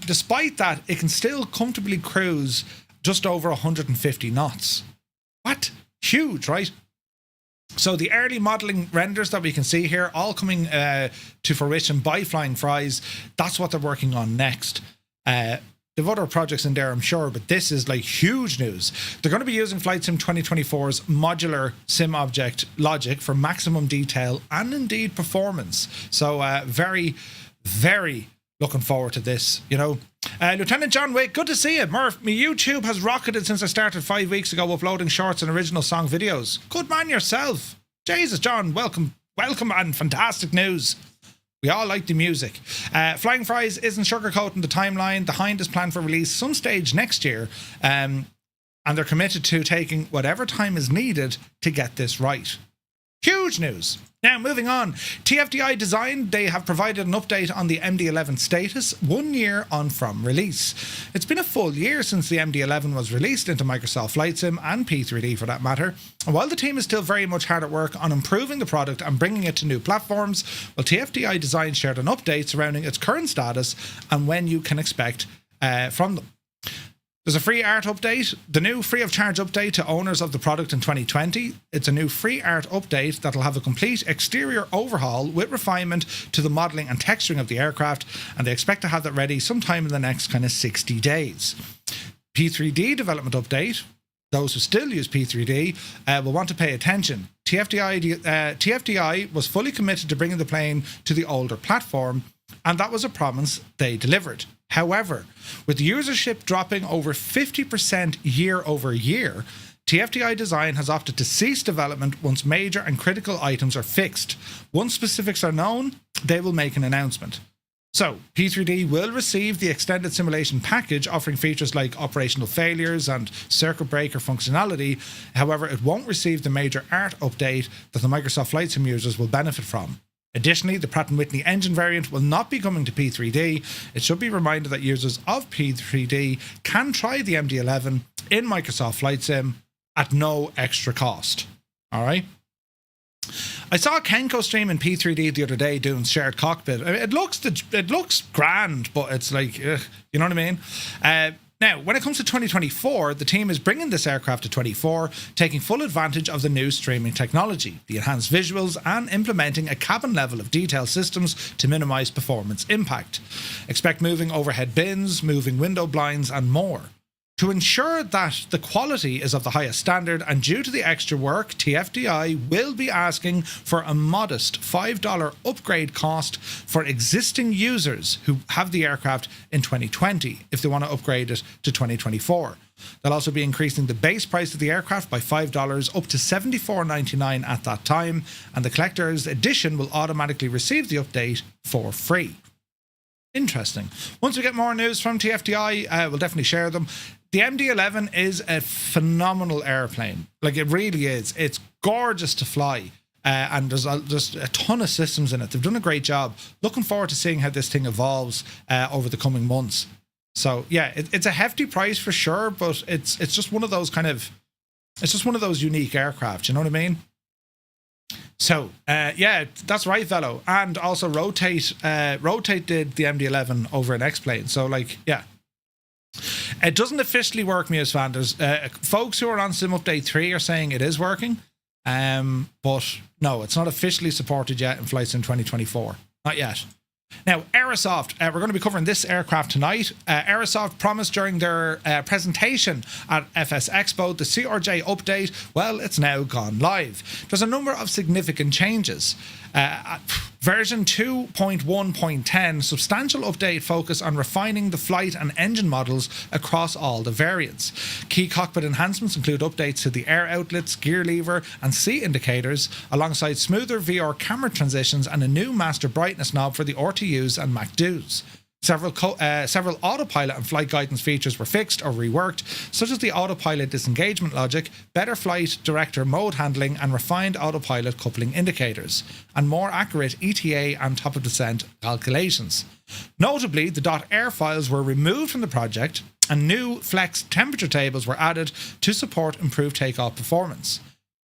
Despite that, it can still comfortably cruise just over 150 knots. What? Huge, right? So the early modelling renders that we can see here, all coming to fruition by Flying Fries. That's what they're working on next. They've other projects in there, I'm sure, but this is like huge news. They're going to be using Flight Sim 2024's modular sim object logic for maximum detail and indeed performance. So very, very looking forward to this, you know. Lieutenant John Wick, good to see you. Murph, my YouTube has rocketed since I started 5 weeks ago uploading shorts and original song videos. Good man yourself. Jesus, John, welcome and fantastic news. We all like the music. Flying Fries isn't sugarcoating the timeline. The Hind is planned for release some stage next year, and they're committed to taking whatever time is needed to get this right. Huge news. Now, moving on. TFDI Design, they have provided an update on the MD-11 status 1 year on from release. It's been a full year since the MD-11 was released into Microsoft Flight Sim and P3D for that matter. And while the team is still very much hard at work on improving the product and bringing it to new platforms, well, TFDI Design shared an update surrounding its current status and when you can expect from them. There's a free art update, the new free of charge update to owners of the product in 2020. It's a new free art update that'll have a complete exterior overhaul with refinement to the modelling and texturing of the aircraft, and they expect to have that ready sometime in the next kind of 60 days. P3D development update. Those who still use P3D will want to pay attention. TFDI was fully committed to bringing the plane to the older platform. and that was a promise they delivered. However, with usership dropping over 50% year over year, TFDI Design has opted to cease development once major and critical items are fixed. Once specifics are known, they will make an announcement. So, P3D will receive the extended simulation package offering features like operational failures and circuit breaker functionality. However, it won't receive the major art update that the Microsoft Flight Sim users will benefit from. Additionally, the Pratt & Whitney engine variant will not be coming to P3D. It should be reminded that users of P3D can try the MD-11 in Microsoft Flight Sim at no extra cost. All right. I saw Kenko stream in P3D the other day doing shared cockpit. I mean, it looks grand, but it's like, you know what I mean? Now, when it comes to 2024, the team is bringing this aircraft to 24, taking full advantage of the new streaming technology, the enhanced visuals, and implementing a cabin level of detail systems to minimize performance impact. Expect moving overhead bins, moving window blinds, and more. To ensure that the quality is of the highest standard and due to the extra work, TFDI will be asking for a modest $5 upgrade cost for existing users who have the aircraft in 2020 if they want to upgrade it to 2024. They'll also be increasing the base price of the aircraft by $5 up to $74.99 at that time, and the collector's edition will automatically receive the update for free. Interesting. Once we get more news from TFDI, we'll definitely share them. The MD-11 is a phenomenal airplane. Like, it really is. It's gorgeous to fly. And there's just a ton of systems in it. They've done a great job. Looking forward to seeing how this thing evolves over the coming months. So, yeah, it's a hefty price for sure, but it's just one of those it's just one of those unique aircraft. You know what I mean? So, yeah, that's right, Velo. And also Rotate did the MD-11 over in X-Plane. So, like, yeah. It doesn't officially work, Muse fan. There's folks who are on Sim Update 3 are saying it is working. But no, it's not officially supported yet in Flight Sim 2024. Not yet. Now, Aerosoft, we're going to be covering this aircraft tonight. Aerosoft promised during their presentation at FS Expo the CRJ update. Well, it's now gone live. There's a number of significant changes. Version 2.1.10, substantial update focus on refining the flight and engine models across all the variants. Key cockpit enhancements include updates to the air outlets, gear lever, and seat indicators, alongside smoother VR camera transitions and a new master brightness knob for the RTUs and MACDs. Several autopilot and flight guidance features were fixed or reworked, such as the autopilot disengagement logic, better flight director mode handling, and refined autopilot coupling indicators, and more accurate ETA and top of descent calculations. Notably, the .air files were removed from the project, and new flex temperature tables were added to support improved takeoff performance.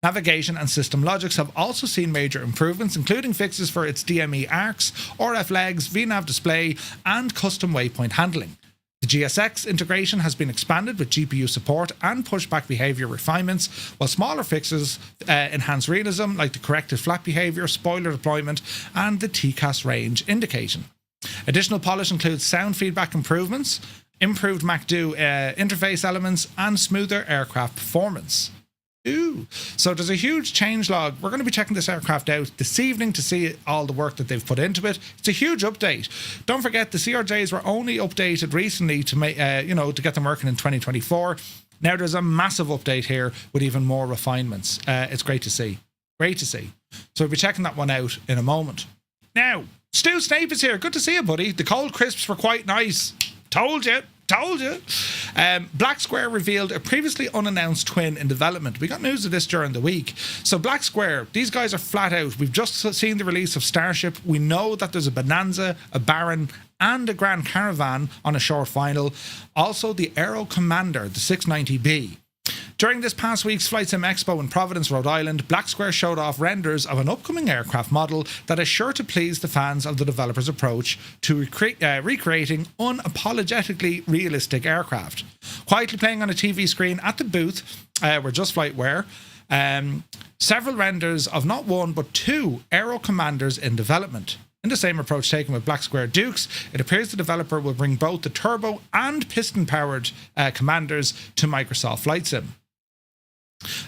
Navigation and system logics have also seen major improvements, including fixes for its DME arcs, RF legs, VNAV display, and custom waypoint handling. The GSX integration has been expanded with GPU support and pushback behavior refinements, while smaller fixes enhance realism, like the corrected flap behavior, spoiler deployment, and the TCAS range indication. Additional polish includes sound feedback improvements, improved MACD interface elements, and smoother aircraft performance. Ooh. So there's a huge changelog. We're going to be checking this aircraft out this evening to see all the work that they've put into it. It's a huge update. Don't forget, the CRJs were only updated recently to make, to get them working in 2024. Now there's a massive update here with even more refinements. It's great to see. Great to see. So we'll be checking that one out in a moment. Now, Stu Snape is here. Good to see you, buddy. The cold crisps were quite nice. Told you. Black Square revealed a previously unannounced twin in development. We got news of this during the week. So Black Square, these guys are flat out. We've just seen the release of Starship. We know that there's a Bonanza, a Baron, and a Grand Caravan on a short final. Also the Aero Commander, the 690B. During this past week's Flight Sim Expo in Providence, Rhode Island, Black Square showed off renders of an upcoming aircraft model that is sure to please the fans of the developer's approach to recreating unapologetically realistic aircraft. Quietly playing on a TV screen at the booth were Just Flightwear, several renders of not one but two Aero Commanders in development. In the same approach taken with Black Square Dukes, it appears the developer will bring both the turbo and piston-powered commanders to Microsoft Flight Sim.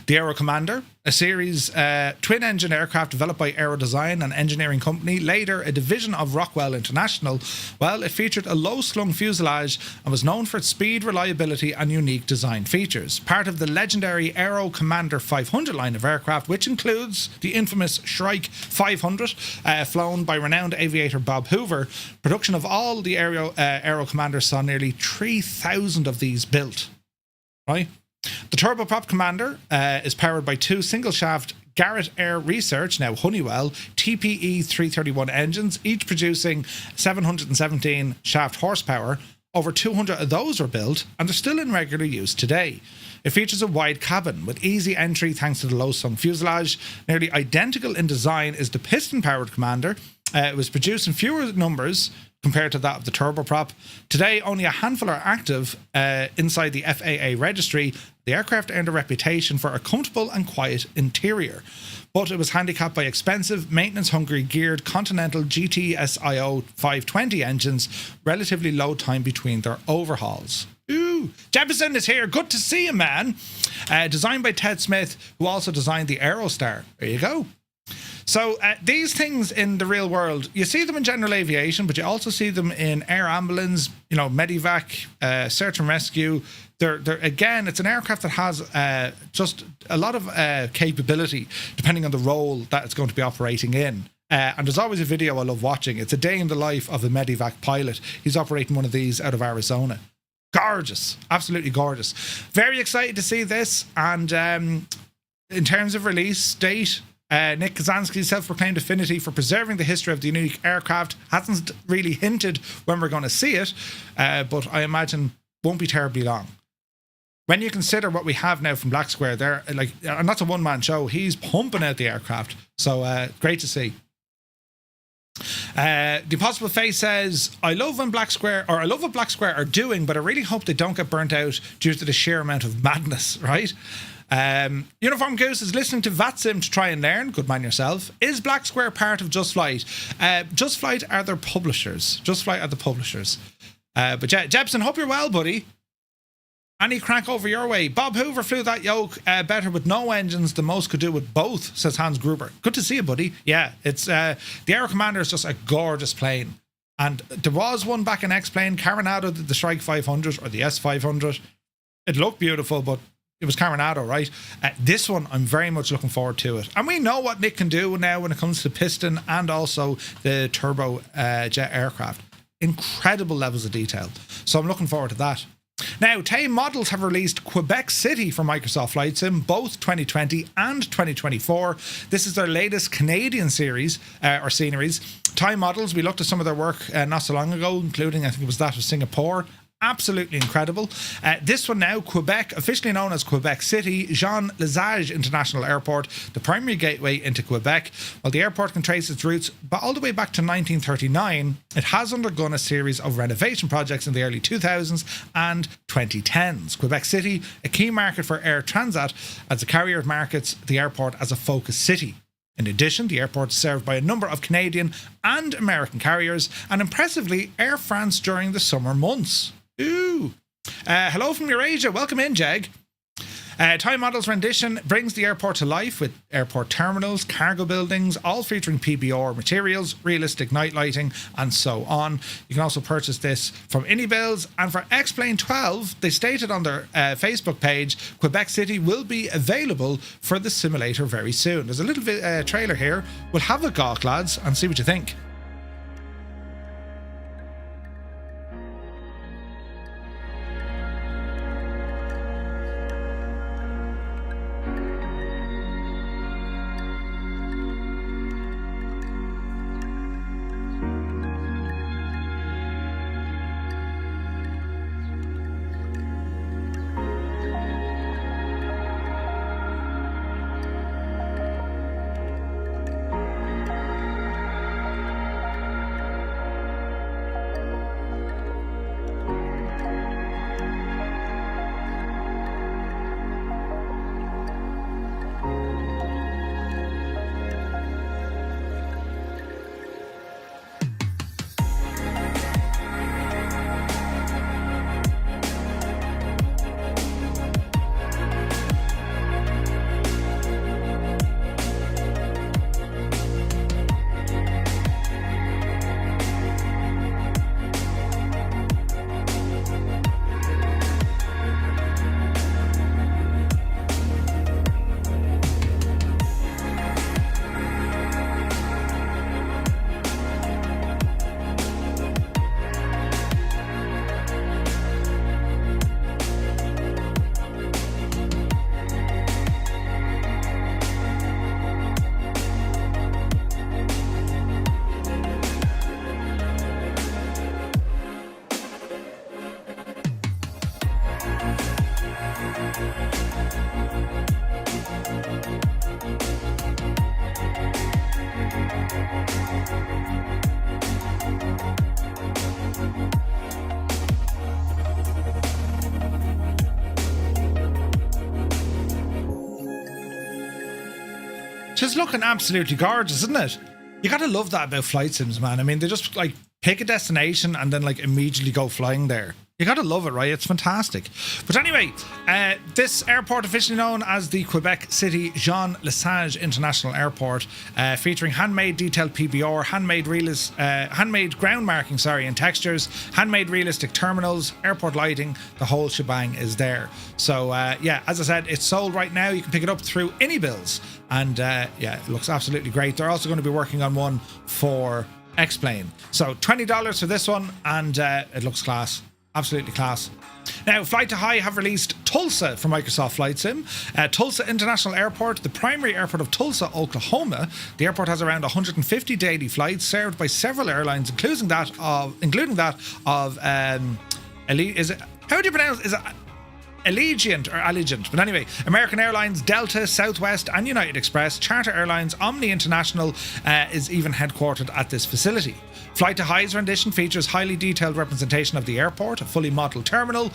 The Aero Commander, a series twin-engine aircraft developed by Aero Design, an engineering company, later a division of Rockwell International. Well, it featured a low-slung fuselage and was known for its speed, reliability and unique design features. Part of the legendary Aero Commander 500 line of aircraft, which includes the infamous Shrike 500, flown by renowned aviator Bob Hoover. Production of all the Aero Commanders saw nearly 3,000 of these built. Right? The turboprop Commander is powered by two single-shaft Garrett Air Research, now Honeywell, TPE 331 engines, each producing 717 shaft horsepower. Over 200 of those were built, and they're still in regular use today. It features a wide cabin with easy entry thanks to the low-slung fuselage. Nearly identical in design is the piston-powered Commander. It was produced in fewer numbers compared to that of the turboprop. Today, only a handful are active inside the FAA registry. The aircraft earned a reputation for a comfortable and quiet interior, but it was handicapped by expensive, maintenance-hungry, geared Continental GTSIO 520 engines, relatively low time between their overhauls. Ooh, Jefferson is here. Good to see you, man. Designed by Ted Smith, who also designed the Aerostar. There you go. So these things in the real world, you see them in general aviation, but you also see them in air ambulance, medevac, search and rescue. They're again, it's an aircraft that has just a lot of capability, depending on the role that it's going to be operating in. And there's always a video I love watching. It's a day in the life of a medevac pilot. He's operating one of these out of Arizona. Gorgeous, absolutely gorgeous. Very excited to see this. And in terms of release date, Nick Kazansky's self-proclaimed affinity for preserving the history of the unique aircraft hasn't really hinted when we're going to see it, but I imagine won't be terribly long. When you consider what we have now from Black Square, and that's a one-man show, he's pumping out the aircraft, so great to see. The Impossible Face says, I love what Black Square are doing, but I really hope they don't get burnt out due to the sheer amount of madness, right? Uniform Goose is listening to VATSIM to try and learn. Good man yourself. Is Black Square part of Just Flight? Just Flight are their publishers. Just Flight are the publishers. But Jepson, hope you're well, buddy. Any crack over your way? Bob Hoover flew that yoke better with no engines than most could do with both, says Hans Gruber. Good to see you, buddy. Yeah, it's the Aero Commander is just a gorgeous plane. And there was one back in X-Plane. Caranado did the Strike 500 or the S500. It looked beautiful, but it was Caranado, right? This one, I'm very much looking forward to it. And we know what Nick can do now when it comes to piston and also the turbo jet aircraft. Incredible levels of detail. So I'm looking forward to that. Now, TAE Models have released Quebec City for Microsoft Flight Sim, both 2020 and 2024. This is their latest Canadian series, or sceneries. TAE Models, we looked at some of their work not so long ago, including, I think it was that of Singapore. Absolutely incredible. This one now, Quebec, officially known as Quebec City, Jean Lesage International Airport, the primary gateway into Quebec. While the airport can trace its roots all the way back to 1939, it has undergone a series of renovation projects in the early 2000s and 2010s. Quebec City, a key market for Air Transat, as the carrier markets the airport as a focus city. In addition, the airport is served by a number of Canadian and American carriers, and impressively, Air France during the summer months. Ooh. Hello from Eurasia. Welcome in, Jeg. TAE Models rendition brings the airport to life with airport terminals, cargo buildings, all featuring PBR materials, realistic night lighting, and so on. You can also purchase this from Anybills. And for X-Plane 12, they stated on their Facebook page, Quebec City will be available for the simulator very soon. There's a little trailer here. We'll have a gawk, lads, and see what you think. Just looking absolutely gorgeous, isn't it? You gotta love that about flight sims, man. I mean, they just like pick a destination and then like immediately go flying there. You gotta love it, right? It's fantastic. But anyway, this airport, officially known as the Quebec City Jean Lesage International Airport, featuring handmade detailed PBR, handmade ground marking, and textures, handmade realistic terminals, airport lighting, the whole shebang is there. So yeah, as I said, it's sold right now. You can pick it up through AnyBills, and yeah, it looks absolutely great. They're also going to be working on one for X-Plane. So $20 for this one, and it looks class. Absolutely class. Now, Flight to High have released Tulsa for Microsoft Flight Sim. Tulsa International Airport, the primary airport of Tulsa, Oklahoma. The airport has around 150 daily flights served by several airlines, including that of Allegiant. But anyway, American Airlines, Delta, Southwest, and United Express, Charter Airlines, Omni International is even headquartered at this facility. Flight to High's rendition features highly detailed representation of the airport, a fully modelled terminal,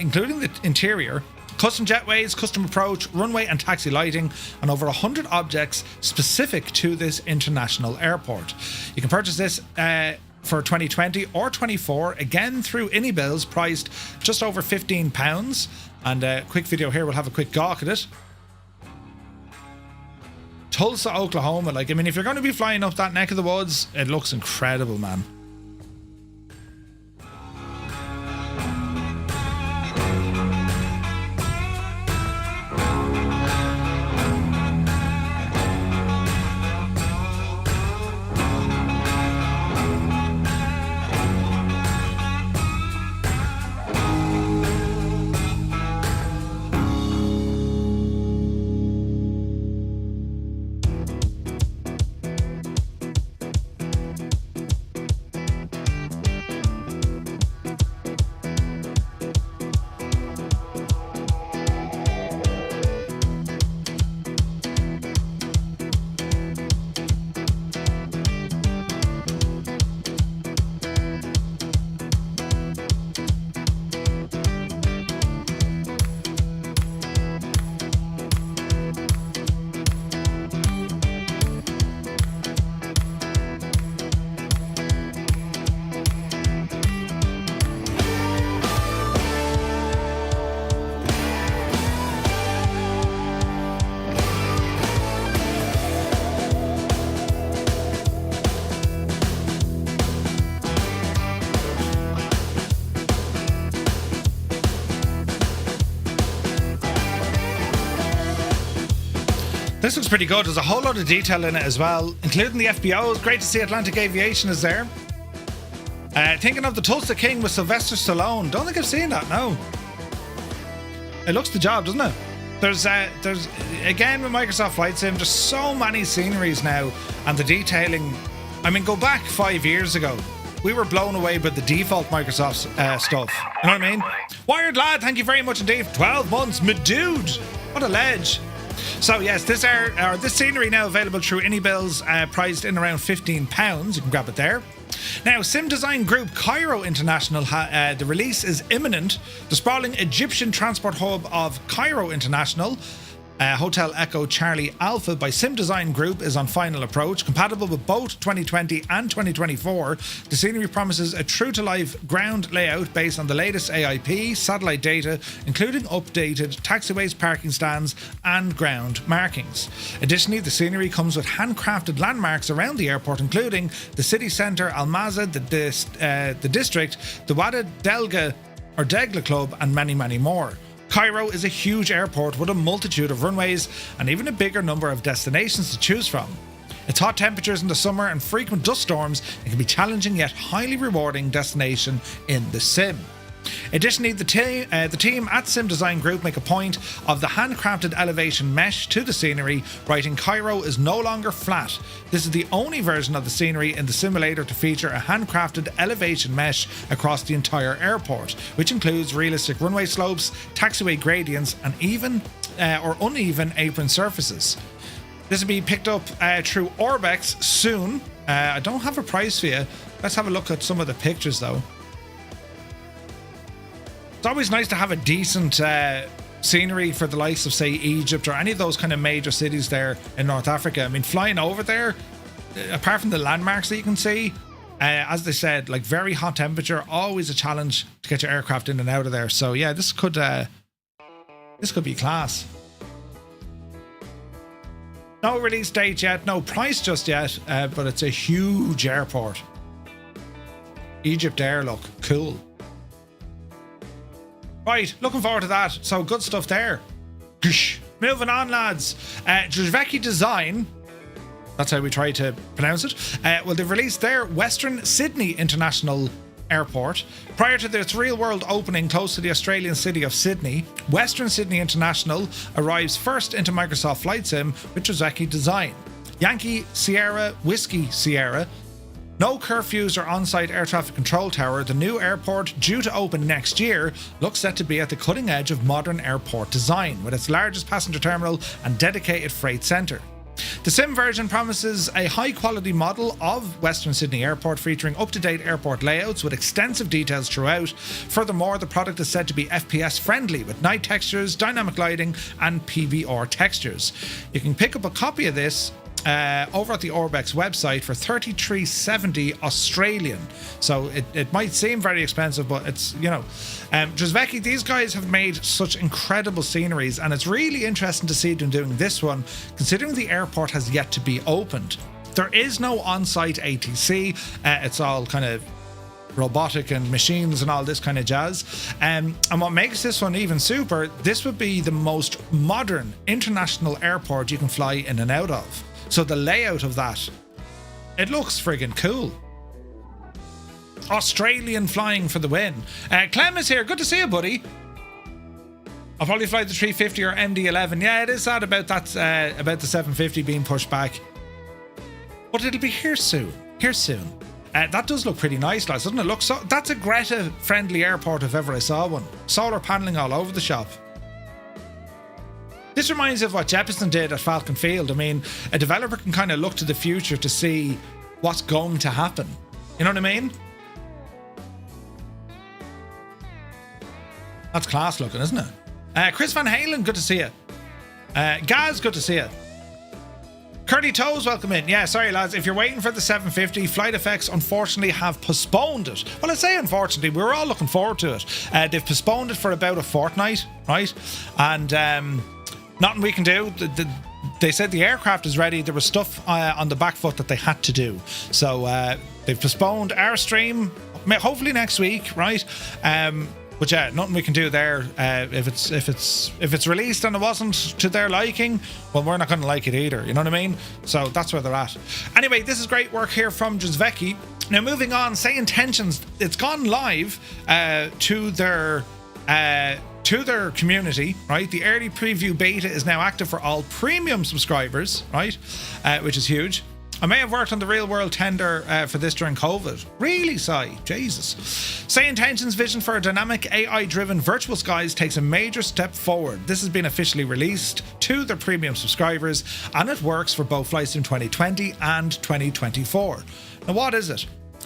including the interior, custom jetways, custom approach, runway and taxi lighting, and over 100 objects specific to this international airport. You can purchase this for 2020 or 24, again through AnyBills, priced just over £15. And a quick video here, we'll have a quick gawk at it. Tulsa, Oklahoma. Like, I mean, if you're going to be flying up that neck of the woods, it looks incredible, man. This looks pretty good. There's a whole lot of detail in it as well, including the FBO. It's great to see Atlantic Aviation is there. Thinking of the Tulsa King with Sylvester Stallone. Don't think I've seen that, no. It looks the job, doesn't it? There's again with Microsoft Flight Sim, just so many sceneries now, and the detailing. I mean, go back 5 years ago, we were blown away by the default Microsoft stuff. You know what I mean? Wired Lad, thank you very much indeed. 12 months, my dude. What a ledge. So yes, this scenery now available through AnyBills, priced in around £15. You can grab it there. Now, sim design group Cairo International, the release is imminent. The sprawling Egyptian transport hub of Cairo International, Hotel Echo Charlie Alpha by Sim Design Group, is on final approach. Compatible with both 2020 and 2024, the scenery promises a true-to-life ground layout based on the latest AIP, satellite data, including updated taxiways, parking stands, and ground markings. Additionally, the scenery comes with handcrafted landmarks around the airport, including the city centre, Al Mazza, the district, the Wada Degla Club, and many, many more. Cairo is a huge airport with a multitude of runways and even a bigger number of destinations to choose from. Its hot temperatures in the summer and frequent dust storms, it can be challenging yet highly rewarding destination in the sim. Additionally, the team at Sim Design Group make a point of the handcrafted elevation mesh to the scenery, writing Cairo is no longer flat. This is the only version of the scenery in the simulator to feature a handcrafted elevation mesh across the entire airport, which includes realistic runway slopes, taxiway gradients, and even or uneven apron surfaces. This will be picked up through Orbex soon. I don't have a price for you. Let's have a look at some of the pictures though. It's always nice to have a decent scenery for the likes of, say, Egypt or any of those kind of major cities there in North Africa. I mean, flying over there, apart from the landmarks that you can see, as they said, like very hot temperature, always a challenge to get your aircraft in and out of there. So yeah, this could be class. No release date yet, no price just yet, but it's a huge airport. Egypt Air, look, cool. Right, looking forward to that. So good stuff there. Moving on, lads. CRJ Design, that's how we try to pronounce it. Well, they've released their Western Sydney International Airport. Prior to its real-world opening close to the Australian city of Sydney, Western Sydney International arrives first into Microsoft Flight Sim with CRJ Design. Yankee Sierra Whiskey Sierra. No curfews or on-site air traffic control tower, the new airport, due to open next year, looks set to be at the cutting edge of modern airport design, with its largest passenger terminal and dedicated freight centre. The sim version promises a high-quality model of Western Sydney Airport, featuring up-to-date airport layouts with extensive details throughout. Furthermore, the product is said to be FPS-friendly, with night textures, dynamic lighting, and PBR textures. You can pick up a copy of this over at the Orbex website for $33.70 Australian. So it might seem very expensive, but it's, you know, CRJ, these guys have made such incredible sceneries, and it's really interesting to see them doing this one, considering the airport has yet to be opened. There is no on-site ATC. It's all kind of robotic and machines and all this kind of jazz. And what makes this one even super, this would be the most modern international airport you can fly in and out of. So the layout of that, it looks friggin' cool. Australian flying for the win. Clem is here. Good to see you, buddy. I'll probably fly the 350 or MD-11. Yeah, it is sad about that, about the 750 being pushed back. But it'll be here soon. Here soon. That does look pretty nice, lads, doesn't it? Look, so that's a Greta-friendly airport if ever I saw one. Solar paneling all over the shop. This reminds me of what Jeppesen did at Falcon Field. I mean, a developer can kind of look to the future to see what's going to happen. You know what I mean? That's class looking, isn't it? Chris Van Halen, good to see you. Gaz, good to see you. Curly Toes, welcome in. Yeah, sorry lads, if you're waiting for the 750, Flight Effects unfortunately have postponed it. Well, I say unfortunately, we were all looking forward to it. They've postponed it for about a fortnight, right? And nothing we can do. They said the aircraft is ready. There was stuff on the back foot that they had to do. So they've postponed our stream, hopefully next week, right? But yeah, nothing we can do there. If it's released and it wasn't to their liking, well, we're not going to like it either. You know what I mean? So that's where they're at. Anyway, this is great work here from CRJ. Now moving on, SayIntentions. It's gone live to their community, right? The early preview beta is now active for all premium subscribers, right? Which is huge. I may have worked on the real world tender for this during COVID. Really, Sai? Jesus. SayIntentions' vision for a dynamic AI-driven virtual skies takes a major step forward. This has been officially released to the premium subscribers, and it works for both Flight Sim 2020 and 2024. Now, what is it?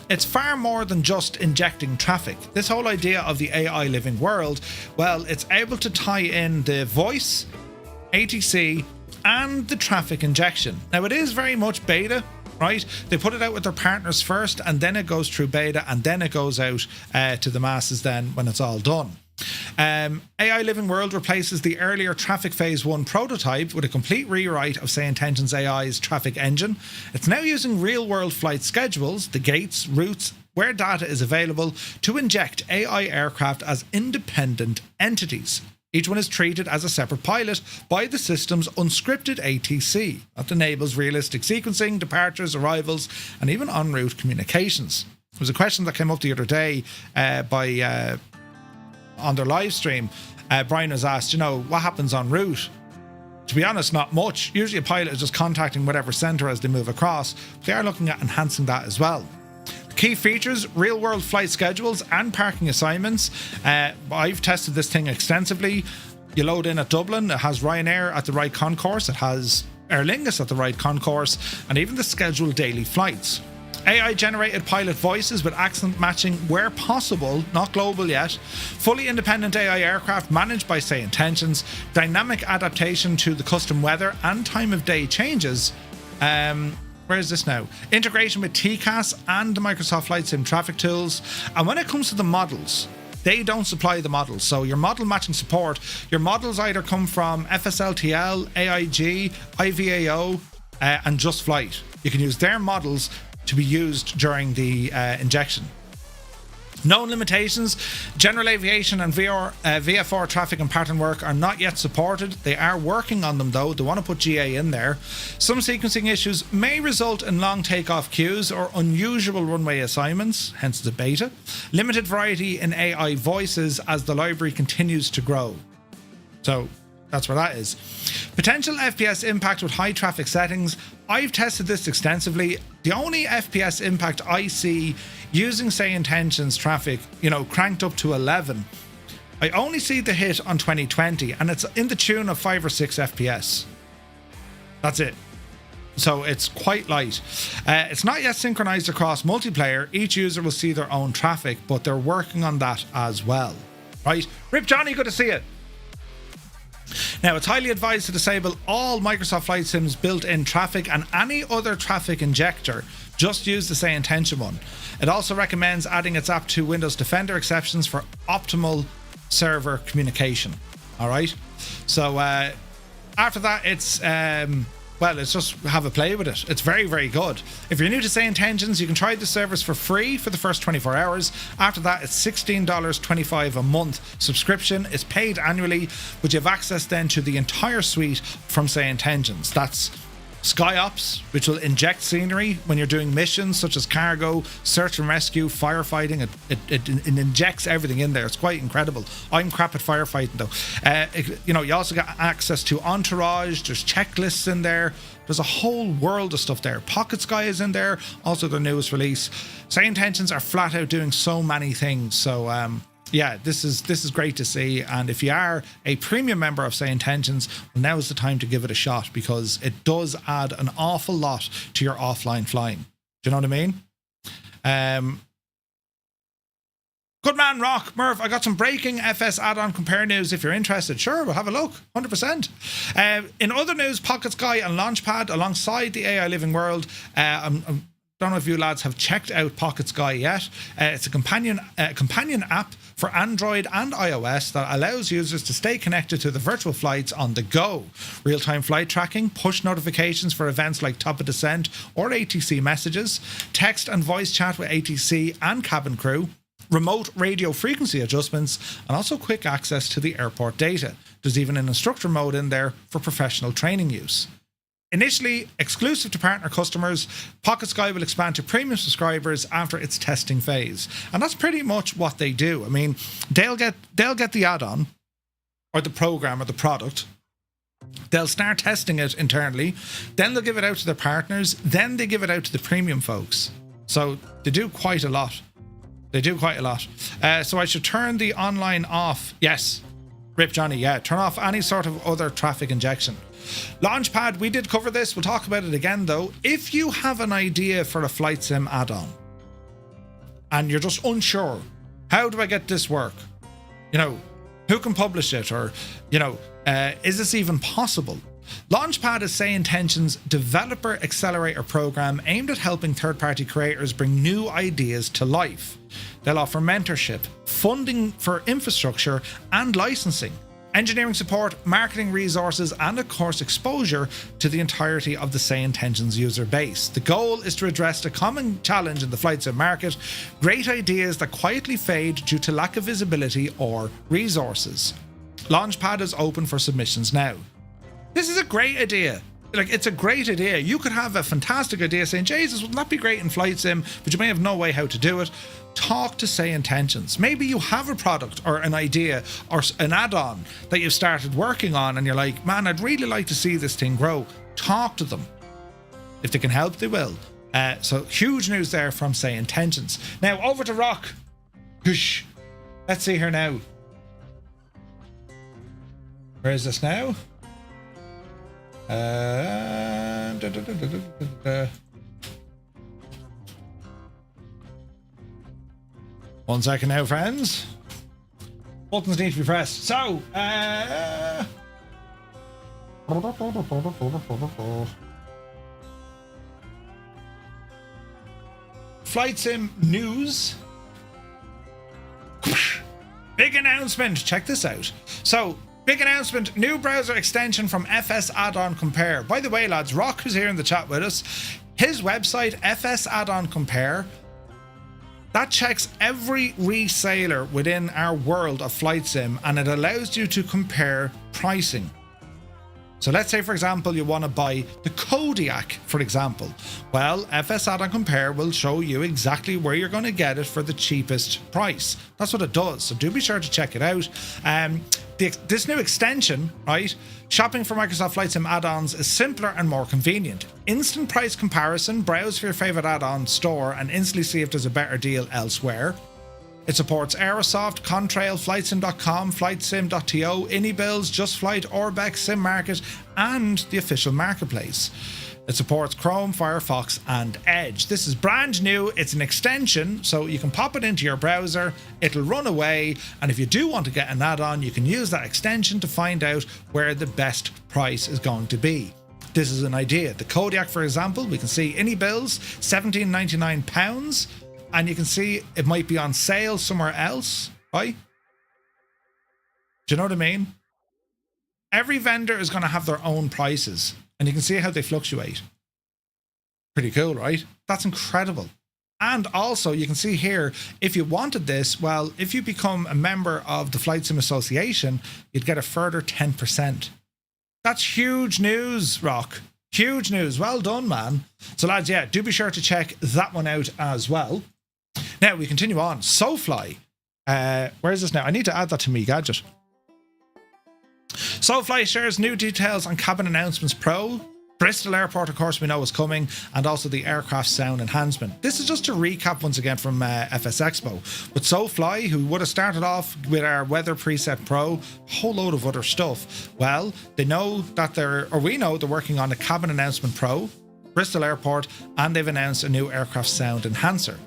It's far more than just injecting traffic. This whole idea of the AI living world, well, it's able to tie in the voice, ATC, and the traffic injection. Now, it is very much beta, right? They put it out with their partners first, and then it goes through beta, and then it goes out to the masses then when it's all done. AI Living World replaces the earlier Traffic Phase 1 prototype with a complete rewrite of SayIntentions AI's traffic engine. It's now using real-world flight schedules, the gates, routes, where data is available, to inject AI aircraft as independent entities. Each one is treated as a separate pilot by the system's unscripted ATC. That enables realistic sequencing, departures, arrivals, and even en route communications. There was a question that came up the other day on their live stream. Brian was asked, you know, what happens en route? To be honest, not much. Usually a pilot is just contacting whatever centre as they move across. They are looking at enhancing that as well. Key features, real-world flight schedules and parking assignments. I've tested this thing extensively. You load in at Dublin, it has Ryanair at the right concourse, it has Aer Lingus at the right concourse, and even the scheduled daily flights. AI generated pilot voices with accent matching where possible, not global yet. Fully independent AI aircraft managed by SayIntentions. Dynamic adaptation to the custom weather and time of day changes. Where is this now? Integration with TCAS and the Microsoft Flight Sim traffic tools. And when it comes to the models, they don't supply the models. So your model matching support, your models either come from FSLTL, AIG, IVAO, and Just Flight. You can use their models to be used during the injection. Known limitations: general aviation and VFR traffic and pattern work are not yet supported. They are working on them though. They want to put GA in there. Some sequencing issues may result in long takeoff queues or unusual runway assignments, hence the beta. Limited variety in AI voices as the library continues to grow. So that's where that is. Potential FPS impact with high traffic settings. I've tested this extensively. The only FPS impact I see using SayIntentions traffic, cranked up to 11, I only see the hit on 2020, and it's in the tune of 5 or 6 FPS. That's it. So it's quite light. It's not yet synchronized across multiplayer. Each user will see their own traffic, but they're working on that as well. Right? Rip Johnny, good to see you. Now, it's highly advised to disable all Microsoft Flight Sim's built-in traffic and any other traffic injector. Just use the SayIntention one. It also recommends adding its app to Windows Defender exceptions for optimal server communication. All right. So after that, it's let's just have a play with it. It's very, very good. If you're new to SayIntentions, you can try the service for free for the first 24 hours. After that, it's $16.25 a month. Subscription is paid annually, but you have access then to the entire suite from SayIntentions. That's SkyOps, which will inject scenery when you're doing missions such as cargo, search and rescue, firefighting. It injects everything in there. It's quite incredible. I'm crap at firefighting though. You also got access to Entourage. There's checklists in there. There's a whole world of stuff there. Pocket Sky is in there. Also their newest release. SayIntentions are flat out doing so many things. So yeah, this is great to see. And if you are a premium member of SayIntentions, well, now is the time to give it a shot, because it does add an awful lot to your offline flying. Do you know what I mean? Good man, Rock. Murph, I got some breaking FS add-on compare news if you're interested. Sure, we'll have a look. 100%. In other news, Pocket Sky and Launchpad alongside the AI Living World. Don't know if you lads have checked out Pocket Sky yet. It's a companion app for Android and iOS that allows users to stay connected to the virtual flights on the go. Real-time flight tracking, push notifications for events like Top of Descent or ATC messages, text and voice chat with ATC and cabin crew, remote radio frequency adjustments, and also quick access to the airport data. There's even an instructor mode in there for professional training use. Initially exclusive to partner customers, Pocket Sky will expand to premium subscribers after its testing phase. And that's pretty much what they do. I mean, they'll get the add-on or the program or the product. They'll start testing it internally. Then they'll give it out to their partners. Then they give it out to the premium folks. So they do quite a lot. So I should turn the online off. Yes. Rip Johnny, yeah. Turn off any sort of other traffic injection. Launchpad, we did cover this. We'll talk about it again though. If you have an idea for a flight sim add-on and you're just unsure, how do I get this work? Who can publish it? Or, is this even possible? Launchpad is SayIntentions' developer accelerator program aimed at helping third-party creators bring new ideas to life. They'll offer mentorship, funding for infrastructure and licensing, engineering support, marketing resources, and of course exposure to the entirety of the SayIntentions user base. The goal is to address the common challenge in the flight sim market: great ideas that quietly fade due to lack of visibility or resources. Launchpad is open for submissions now. This is a great idea. It's a great idea. You could have a fantastic idea saying, Jesus, wouldn't that be great in flight sim, but you may have no way how to do it. Talk to SayIntentions. Maybe you have a product or an idea or an add-on that you've started working on and you're like, man, I'd really like to see this thing grow. Talk to them. If they can help, they will. So huge news there from SayIntentions. Now over to Rock. Whoosh. Let's see her now. Where is this now? 1 second now, friends. Buttons need to be pressed. So, Flight Sim News. Big announcement. Check this out. So, big announcement. New browser extension from FS Add-on Compare. By the way, lads, Rock is here in the chat with us. His website, FS Add-on Compare, that checks every reseller within our world of flight sim, and it allows you to compare pricing. So let's say, for example, you want to buy the Kodiak, for example. Well, FS Add-on Compare will show you exactly where you're going to get it for the cheapest price. That's what it does. So do be sure to check it out. This new extension, right? Shopping for Microsoft Flight Sim add-ons is simpler and more convenient. Instant price comparison, browse for your favorite add-on store and instantly see if there's a better deal elsewhere. It supports Aerosoft, Contrail, FlightSim.com, FlightSim.to, AnyBills, JustFlight, Orbex, SimMarket, and the official marketplace. It supports Chrome, Firefox, and Edge. This is brand new. It's an extension, so you can pop it into your browser. It'll run away, and if you do want to get an add-on, you can use that extension to find out where the best price is going to be. This is an idea. The Kodiak, for example, we can see AnyBills, £17.99. And you can see it might be on sale somewhere else, right? Do you know what I mean? Every vendor is going to have their own prices, and you can see how they fluctuate. Pretty cool, right? That's incredible. And also, you can see here, if you wanted this, well, if you become a member of the Flight Sim Association, you'd get a further 10%. That's huge news, Rock. Huge news. Well done, man. So, lads, yeah, do be sure to check that one out as well. Now, we continue on. Sofly. Where is this now? I need to add that to me gadget. Sofly shares new details on Cabin Announcements Pro. Bristol Airport, of course, we know is coming, and also the aircraft sound enhancement. This is just a recap once again from FS Expo. But Sofly, who would have started off with our Weather Preset Pro, a whole load of other stuff. Well, they know that we know they're working on a Cabin Announcement Pro, Bristol Airport, and they've announced a new aircraft sound enhancer.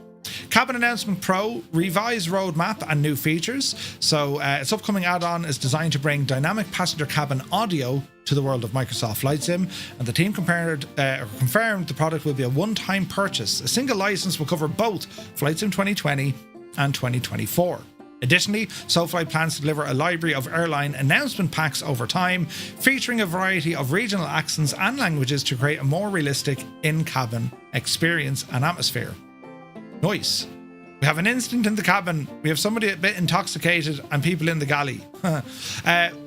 Cabin Announcement Pro, revised roadmap and new features. So its upcoming add-on is designed to bring dynamic passenger cabin audio to the world of Microsoft Flight Sim, and the team confirmed the product will be a one-time purchase. A single license will cover both Flight Sim 2020 and 2024. Additionally, Sofly plans to deliver a library of airline announcement packs over time, featuring a variety of regional accents and languages to create a more realistic in-cabin experience and atmosphere. Nice. We have an incident in the cabin. We have somebody a bit intoxicated and people in the galley.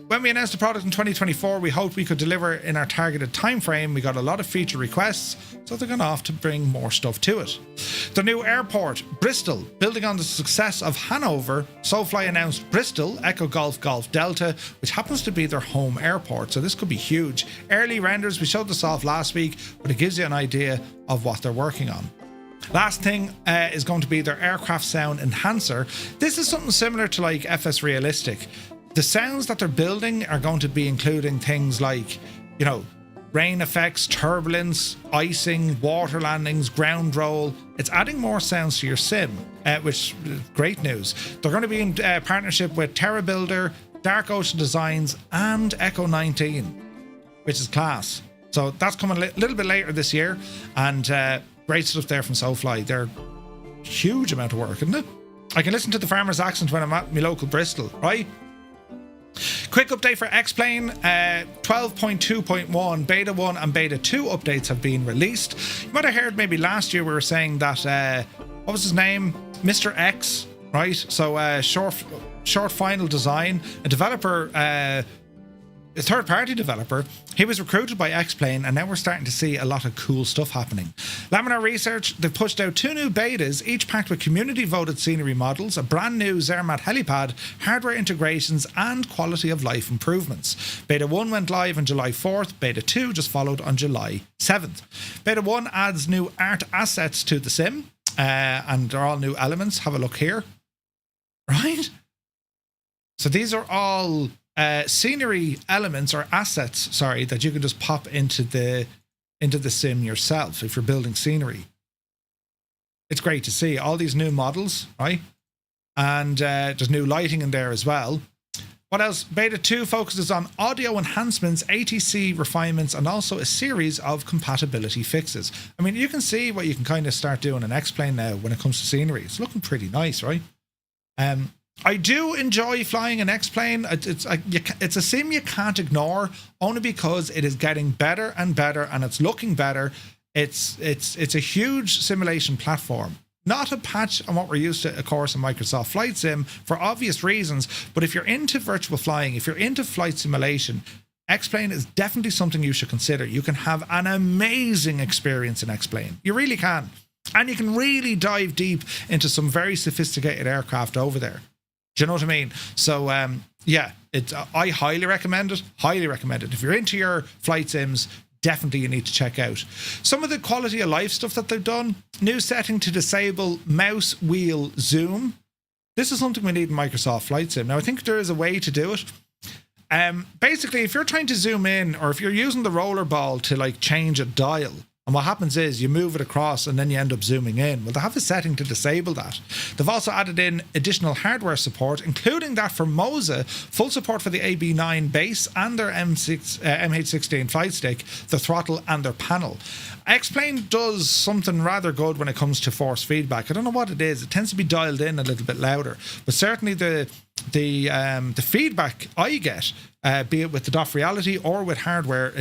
When we announced the product in 2024, we hoped we could deliver in our targeted time frame. We got a lot of feature requests, so they're going to have to bring more stuff to it. The new airport, Bristol. Building on the success of Hanover, Sofly announced Bristol, Echo Golf Golf Delta, which happens to be their home airport, so this could be huge. Early renders, we showed this off last week, but it gives you an idea of what they're working on. Last thing is going to be their aircraft sound enhancer. This is something similar to like FS Realistic. The sounds that they're building are going to be including things like, you know, rain effects, turbulence, icing, water landings, ground roll. It's adding more sounds to your sim, which is great news. They're going to be in partnership with TerraBuilder, Dark Ocean Designs, and Echo 19, which is class. So that's coming a little bit later this year, and great stuff there from Sofly. They're huge amount of work, isn't it? I can listen to the farmer's accent when I'm at my local Bristol, right? Quick update for X-Plane. 12.2.1 Beta 1 and Beta 2 updates have been released. You might have heard maybe last year we were saying that, what was his name? Mr. X, right? So short final design, a developer, a third-party developer, he was recruited by X-Plane, and now we're starting to see a lot of cool stuff happening. Laminar Research, they've pushed out 2 new betas, each packed with community-voted scenery models, a brand new Zermatt helipad, hardware integrations, and quality of life improvements. Beta 1 went live on July 4th, Beta 2 just followed on July 7th. Beta 1 adds new art assets to the sim, and they're all new elements. Have a look here. Right? So these are all scenery elements or assets, that you can just pop into the sim yourself if you're building scenery. It's great to see all these new models, right? And there's new lighting in there as well. What else? Beta 2 focuses on audio enhancements, ATC refinements, and also a series of compatibility fixes. I mean, you can see what you can kind of start doing in X-Plane now when it comes to scenery. It's looking pretty nice, right? I do enjoy flying an X-Plane. It's a sim you can't ignore, only because it is getting better and better, and it's looking better. It's a huge simulation platform. Not a patch on what we're used to, of course, in Microsoft Flight Sim for obvious reasons. But if you're into virtual flying, if you're into flight simulation, X-Plane is definitely something you should consider. You can have an amazing experience in X-Plane. You really can. And you can really dive deep into some very sophisticated aircraft over there. Do you know what I mean? So, yeah, I highly recommend it. Highly recommend it. If you're into your flight sims, definitely you need to check out. Some of the quality of life stuff that they've done. New setting to disable mouse wheel zoom. This is something we need in Microsoft Flight Sim. Now, I think there is a way to do it. Basically, if you're trying to zoom in, or if you're using the rollerball to like change a dial, and what happens is you move it across and then you end up zooming in. Well, they have a setting to disable that. They've also added in additional hardware support, including that for Moza, full support for the AB9 base and their MH16 flight stick, the throttle and their panel. X-Plane does something rather good when it comes to force feedback. I don't know what it is. It tends to be dialed in a little bit louder, but certainly the feedback I get, be it with the DOF Reality or with hardware,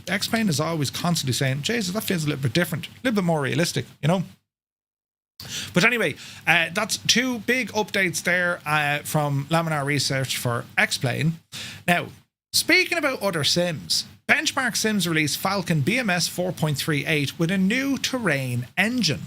X-Plane is always constantly saying, Jesus, that feels a little bit different, a little bit more realistic, you know? But anyway, that's two big updates there from Laminar Research for X-Plane. Now, speaking about other sims, Benchmark Sims released Falcon BMS 4.38 with a new terrain engine.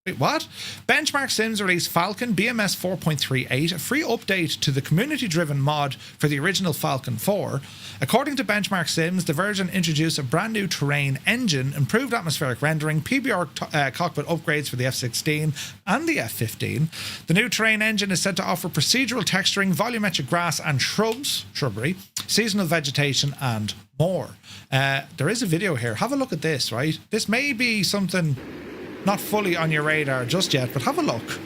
Wait, what? Benchmark Sims released Falcon BMS 4.38, a free update to the community-driven mod for the original Falcon 4. According to Benchmark Sims, the version introduced a brand new terrain engine, improved atmospheric rendering, PBR cockpit upgrades for the F-16 and the F-15. The new terrain engine is said to offer procedural texturing, volumetric grass and shrubbery, seasonal vegetation, and more. There is a video here. Have a look at this, right? This may be something not fully on your radar just yet, but have a look.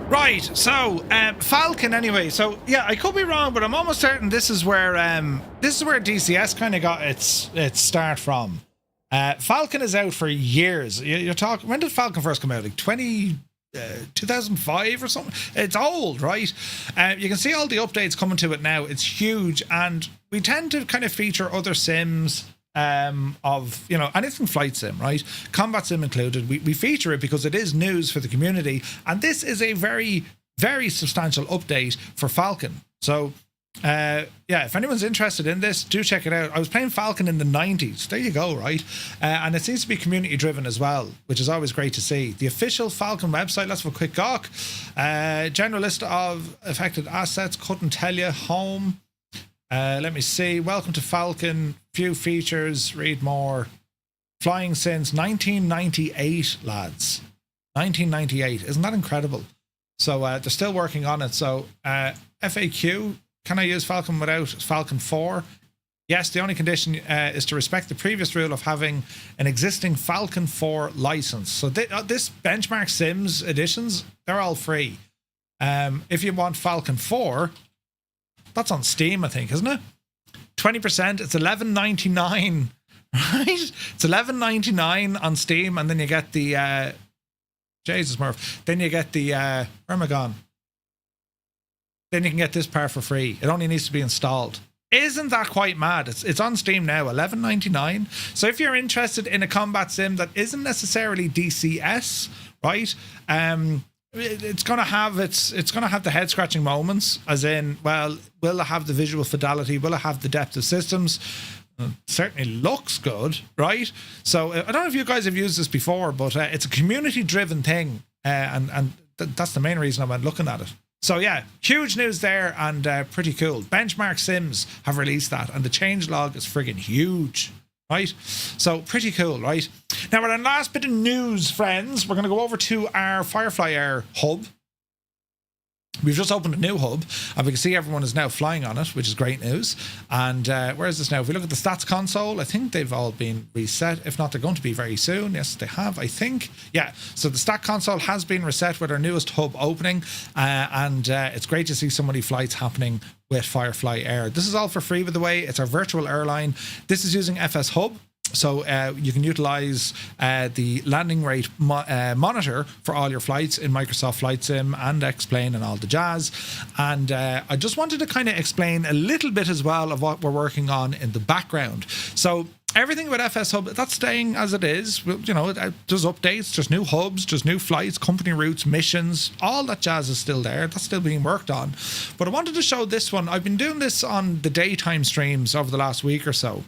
Right, so Falcon anyway. So yeah, I could be wrong, but I'm almost certain this is where DCS kind of got its start from. Falcon is out for years. You're talking, when did Falcon first come out? Like 2005 or something. It's old, right? You can see all the updates coming to it now. It's huge, and we tend to kind of feature other sims of, you know, anything flight sim, right? Combat sim included. We feature it because it is news for the community, and this is a very, very substantial update for Falcon. So yeah, if anyone's interested in this, do check it out. I was playing Falcon in the 90s. There you go, right? And it seems to be community driven as well, which is always great to see. The official Falcon website, let's have a quick gawk. General list of affected assets, couldn't tell you. Home. Let me see. Welcome to Falcon. Few features. Read more. Flying since 1998, lads. 1998. Isn't that incredible? So they're still working on it. So FAQ. Can I use Falcon without Falcon 4? Yes, the only condition is to respect the previous rule of having an existing Falcon 4 license. So this Benchmark Sims editions, they're all free. If you want Falcon 4, that's on Steam, I think, isn't it? 20%, it's $11.99, right? It's $11.99 on Steam, and then you get the Jesus Murph. Then you get the where am I gone? Then you can get this part for free. It only needs to be installed. Isn't that quite mad? It's on Steam now, $11.99. So if you're interested in a combat sim that isn't necessarily DCS, right? It's gonna have the head scratching moments, as in, well, will it have the visual fidelity? Will it have the depth of systems? Certainly looks good, right? So I don't know if you guys have used this before, but it's a community driven thing, and that's the main reason I went looking at it. So yeah, huge news there, and pretty cool. Benchmark Sims have released that, and the changelog is friggin' huge, right? So pretty cool, right? Now, with our last bit of news, friends, we're going to go over to our Firefly Air hub. We've just opened a new hub, and we can see everyone is now flying on it, which is great news. And where is this now? If we look at the stats console, I think they've all been reset. If not, they're going to be very soon. Yes, they have, I think. Yeah, so the stat console has been reset with our newest hub opening, and it's great to see so many flights happening with Firefly Air. This is all for free, by the way. It's our virtual airline. This is using FS Hub. So you can utilize the landing rate monitor for all your flights in Microsoft Flight Sim and X-Plane and all the jazz. And I just wanted to kind of explain a little bit as well of what we're working on in the background. So everything with FS Hub, that's staying as it is. You know, there's updates, there's new hubs, there's new flights, company routes, missions, all that jazz is still there. That's still being worked on. But I wanted to show this one. I've been doing this on the daytime streams over the last week or so.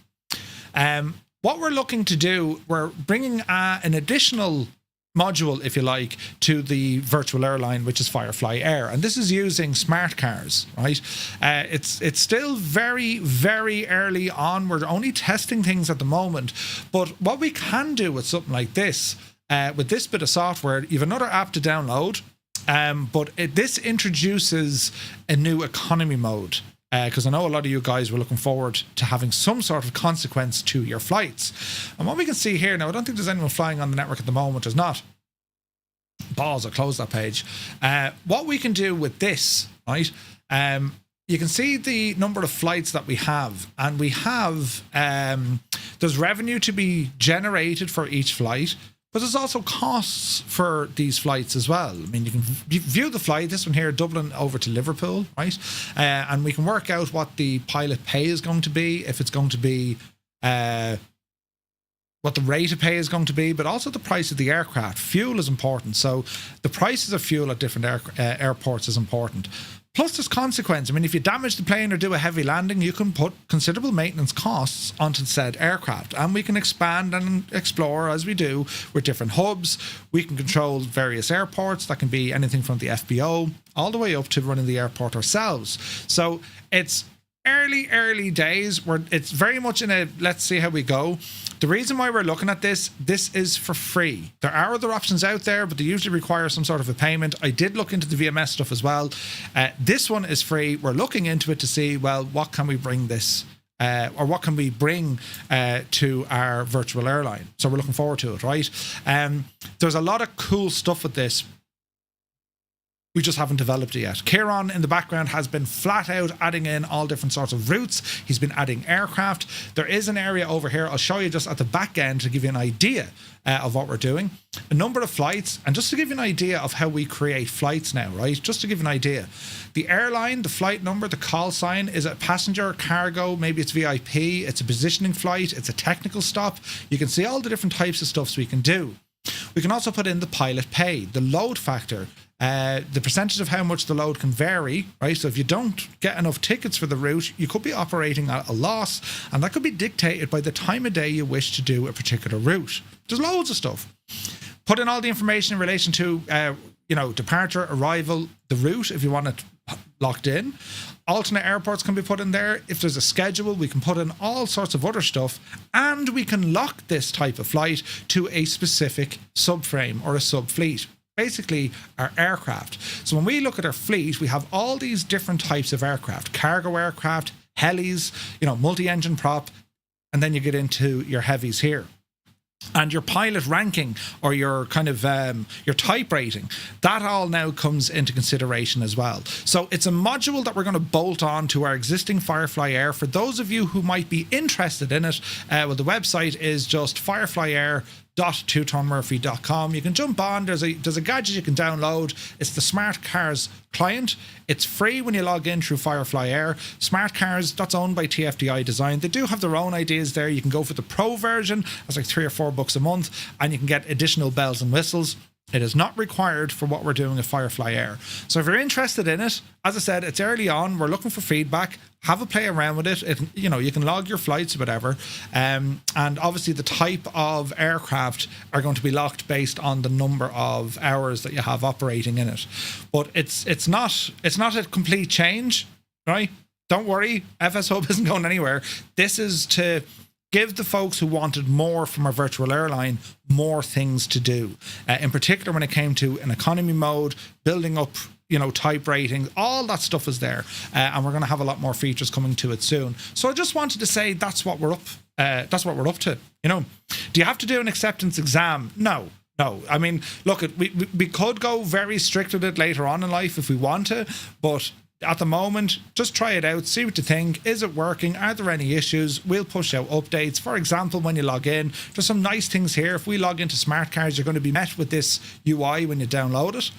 What we're looking to do, we're bringing an additional module, if you like, to the virtual airline, which is Firefly Air, and this is using smart cars, right? It's still very, very early on. We're only testing things at the moment, but what we can do with something like this, with this bit of software, you have another app to download, but this introduces a new economy mode. Because I know a lot of you guys were looking forward to having some sort of consequence to your flights. And what we can see here now, I don't think there's anyone flying on the network at the moment. There's not. Balls, I'll close that page. What we can do with this, right? You can see the number of flights that we have. And we have, there's revenue to be generated for each flight. But there's also costs for these flights as well. I mean, you can view the flight, this one here, Dublin over to Liverpool, right? And we can work out what the pilot pay is going to be, if it's going to be, what the rate of pay is going to be, but also the price of the aircraft. Fuel is important. So the prices of fuel at different airports is important. Plus, there's consequence. I mean, if you damage the plane or do a heavy landing, you can put considerable maintenance costs onto said aircraft. And we can expand and explore, as we do, with different hubs. We can control various airports. That can be anything from the FBO all the way up to running the airport ourselves. So it's early days. It's very much in a let's see how we go. The reason why we're looking at this is for free. There are other options out there, but they usually require some sort of a payment. I did look into the VMS stuff as well. This one is free. We're looking into it to see, well, what can we bring this or what can we bring to our virtual airline. So we're looking forward to it, right? There's a lot of cool stuff with this. We just haven't developed it yet. Kieran in the background has been flat out adding in all different sorts of routes. He's been adding aircraft. There is an area over here I'll show you just at the back end to give you an idea of what we're doing. A number of flights, and just to give you an idea of how we create flights now, right? Just to give you an idea. The airline, the flight number, the call sign, is it passenger, cargo, maybe it's VIP, it's a positioning flight, it's a technical stop. You can see all the different types of stuffs we can do. We can also put in the pilot pay, the load factor, the percentage of how much the load can vary, right? So if you don't get enough tickets for the route, you could be operating at a loss, and that could be dictated by the time of day you wish to do a particular route. There's loads of stuff. Put in all the information in relation to, departure, arrival, the route, if you want it locked in. Alternate airports can be put in there. If there's a schedule, we can put in all sorts of other stuff, and we can lock this type of flight to a specific subframe or a subfleet. Basically, our aircraft. So when we look at our fleet, we have all these different types of aircraft: cargo aircraft, helis, multi-engine prop, and then you get into your heavies here. And your pilot ranking, or your kind of your type rating, that all now comes into consideration as well. So it's a module that we're going to bolt on to our existing Firefly Air. For those of you who might be interested in it, the website is just fireflyair.TwoToneMurphy.com. You can jump on. There's a gadget you can download. It's the Smart Cars client. It's free when you log in through Firefly Air. Smart Cars, that's owned by TFDI Design. They do have their own ideas there. You can go for the pro version. That's like $3 or $4 a month, and you can get additional bells and whistles. It is not required for what we're doing at Firefly Air. So if you're interested in it, as I said, it's early on. We're looking for feedback. Have a play around with it. You can log your flights or whatever. And obviously the type of aircraft are going to be locked based on the number of hours that you have operating in it. But it's not a complete change, right? Don't worry. FS Hub isn't going anywhere. This is to give the folks who wanted more from our virtual airline more things to do. In particular, when it came to an economy mode, building up, type ratings, all that stuff is there. And we're going to have a lot more features coming to it soon. So I just wanted to say that's what we're up. That's what we're up to. Do you have to do an acceptance exam? No. I mean, look, we could go very strict with it later on in life if we want to, but at the moment, just try it out, see what you think. Is it working? Are there any issues? We'll push out updates. For example, when you log in, there's some nice things here. If we log into Smart Cars, you're going to be met with this UI when you download it.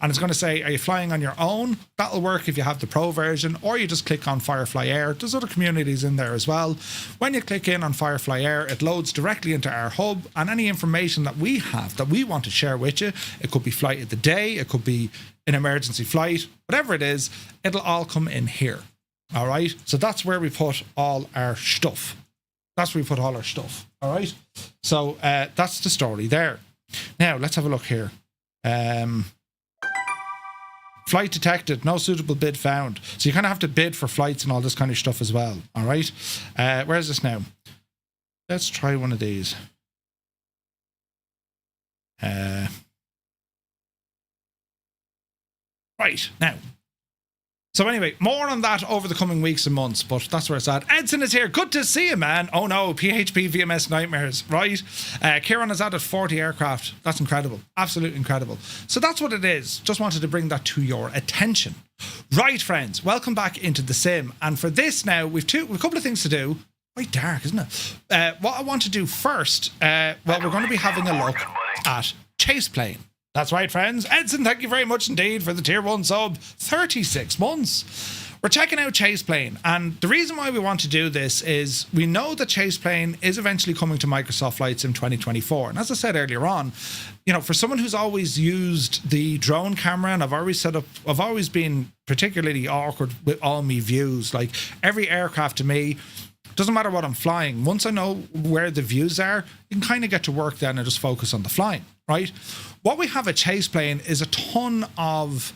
And it's going to say, are you flying on your own? That'll work if you have the pro version, or you just click on Firefly Air. There's other communities in there as well. When you click in on Firefly Air, it loads directly into our hub, and any information that we have that we want to share with you, it could be flight of the day, it could be an emergency flight, whatever it is, it'll all come in here. All right. So that's where we put all our stuff. All right. So that's the story there. Now let's have a look here. Flight detected, no suitable bid found. So you kind of have to bid for flights and all this kind of stuff as well. All right. Where's this now? Let's try one of these. Right, now. So anyway, more on that over the coming weeks and months, but that's where it's at. Edson is here. Good to see you, man. Oh no, PHP VMS nightmares, right? Kieran has added 40 aircraft. That's incredible. Absolutely incredible. So that's what it is. Just wanted to bring that to your attention. Right, friends, welcome back into the sim. And for this now, we've a couple of things to do. Quite dark, isn't it? What I want to do first, we're going to be having a look at ChasePlane. That's right, friends. Edson, thank you very much indeed for the tier 1 sub. 36 months. We're checking out ChasePlane. And the reason why we want to do this is we know that ChasePlane is eventually coming to Microsoft Flight Sim 2024. And as I said earlier on, for someone who's always used the drone camera, and I've always been particularly awkward with all my views. Like every aircraft to me, doesn't matter what I'm flying. Once I know where the views are, you can kind of get to work then and just focus on the flying, right? What we have at ChasePlane is a ton of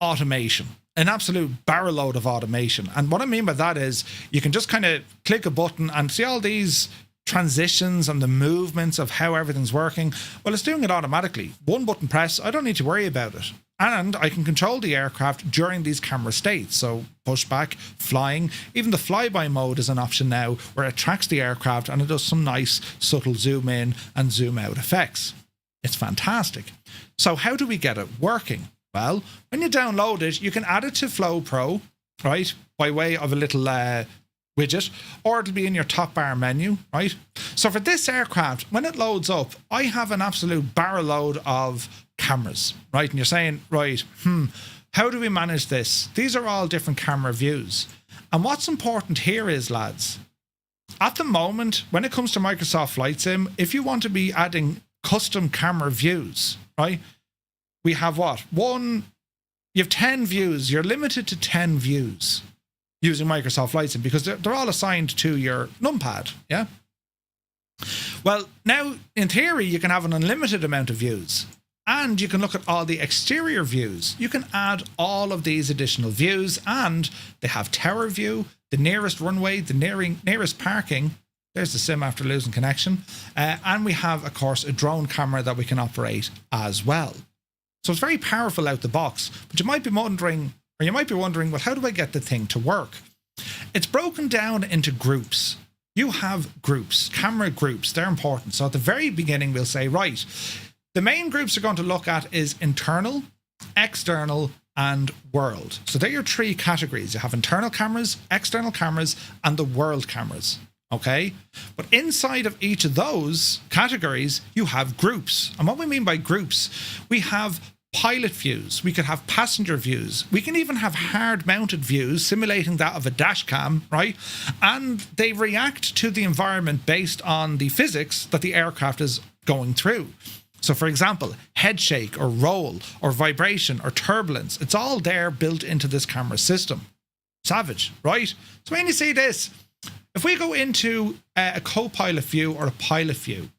automation, an absolute barrel load of automation. And what I mean by that is you can just kind of click a button and see all these transitions and the movements of how everything's working. Well, it's doing it automatically. One button press, I don't need to worry about it. And I can control the aircraft during these camera states. So pushback, flying, even the flyby mode is an option now where it tracks the aircraft and it does some nice subtle zoom in and zoom out effects. It's fantastic. So how do we get it working? Well, when you download it, you can add it to Flow Pro, right, by way of a little widget, or it'll be in your top bar menu, right? So for this aircraft, when it loads up, I have an absolute barrel load of cameras, right? And you're saying, right, how do we manage this? These are all different camera views. And what's important here is, lads, at the moment, when it comes to Microsoft Flight Sim, if you want to be adding custom camera views, right, we have what? You have 10 views. You're limited to 10 views using Microsoft Flight Sim because they're all assigned to your numpad, yeah? Well, now, in theory, you can have an unlimited amount of views, and you can look at all the exterior views. You can add all of these additional views, and they have tower view, the nearest runway, the nearest parking. There's the sim after losing connection. And we have, of course, a drone camera that we can operate as well. So it's very powerful out the box, but you might be wondering, well, how do I get the thing to work? It's broken down into groups. You have groups, camera groups, they're important. So at the very beginning, we'll say, right, the main groups you're going to look at is internal, external, and world. So they're your three categories. You have internal cameras, external cameras, and the world cameras. Okay, but inside of each of those categories, you have groups. And what we mean by groups, we have pilot views, we could have passenger views, we can even have hard-mounted views simulating that of a dash cam, right? And they react to the environment based on the physics that the aircraft is going through. So for example, head shake or roll or vibration or turbulence, it's all there built into this camera system. Savage, right? So when you see this, if we go into a co-pilot view or a pilot view,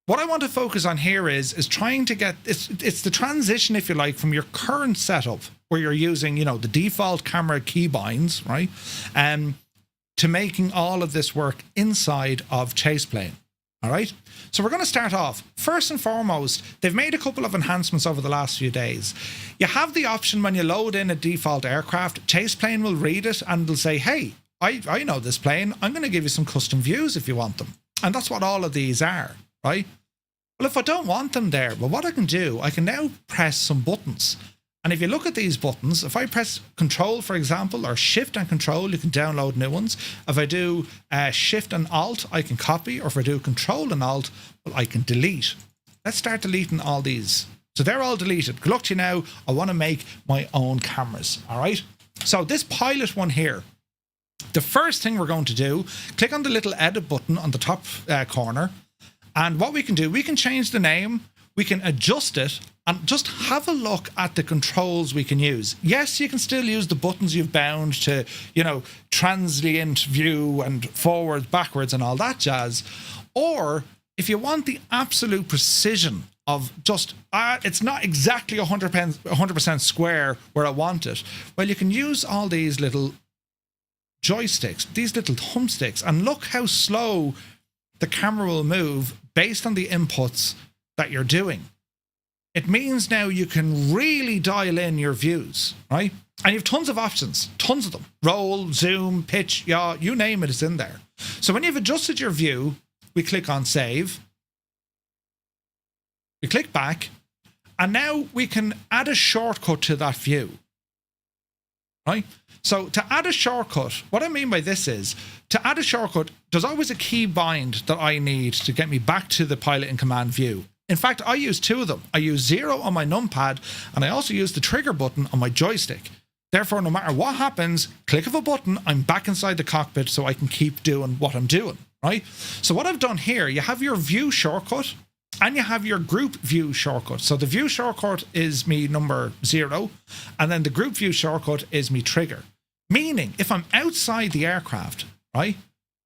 what I want to focus on here is trying to get, it's the transition, if you like, from your current setup where you're using, the default camera keybinds, right? To making all of this work inside of ChasePlane. All right. So we're going to start off. First and foremost, they've made a couple of enhancements over the last few days. You have the option when you load in a default aircraft, ChasePlane will read it and it'll say, hey, I know this plane. I'm going to give you some custom views if you want them. And that's what all of these are, right? Well, if I don't want them there, well, what I can do, I can now press some buttons. And if you look at these buttons, if I press Control, for example, or Shift and Control, you can download new ones. If I do Shift and Alt, I can copy. Or if I do Control and Alt, well, I can delete. Let's start deleting all these. So they're all deleted. Good luck to you now. I want to make my own cameras, all right? So this pilot one here, the first thing we're going to do, click on the little edit button on the top corner. And what we can do, we can change the name, we can adjust it, and just have a look at the controls we can use. Yes, you can still use the buttons you've bound to, transient view and forwards, backwards, and all that jazz. Or if you want the absolute precision of just, it's not exactly 100% square where I want it, well, you can use all these little joysticks, these little thumbsticks, and look how slow the camera will move based on the inputs that you're doing. It means now you can really dial in your views, right? And you have tons of options, tons of them. Roll, zoom, pitch, yaw, you name it, it's in there. So when you've adjusted your view, we click on Save. We click back, and now we can add a shortcut to that view, right? So to add a shortcut, what I mean by this is, to add a shortcut, there's always a key bind that I need to get me back to the pilot in command view. In fact, I use two of them. I use 0 on my numpad, and I also use the trigger button on my joystick. Therefore, no matter what happens, click of a button, I'm back inside the cockpit so I can keep doing what I'm doing, right? So what I've done here, you have your view shortcut, and you have your group view shortcut. So the view shortcut is me number 0, and then the group view shortcut is me trigger. Meaning, if I'm outside the aircraft, right?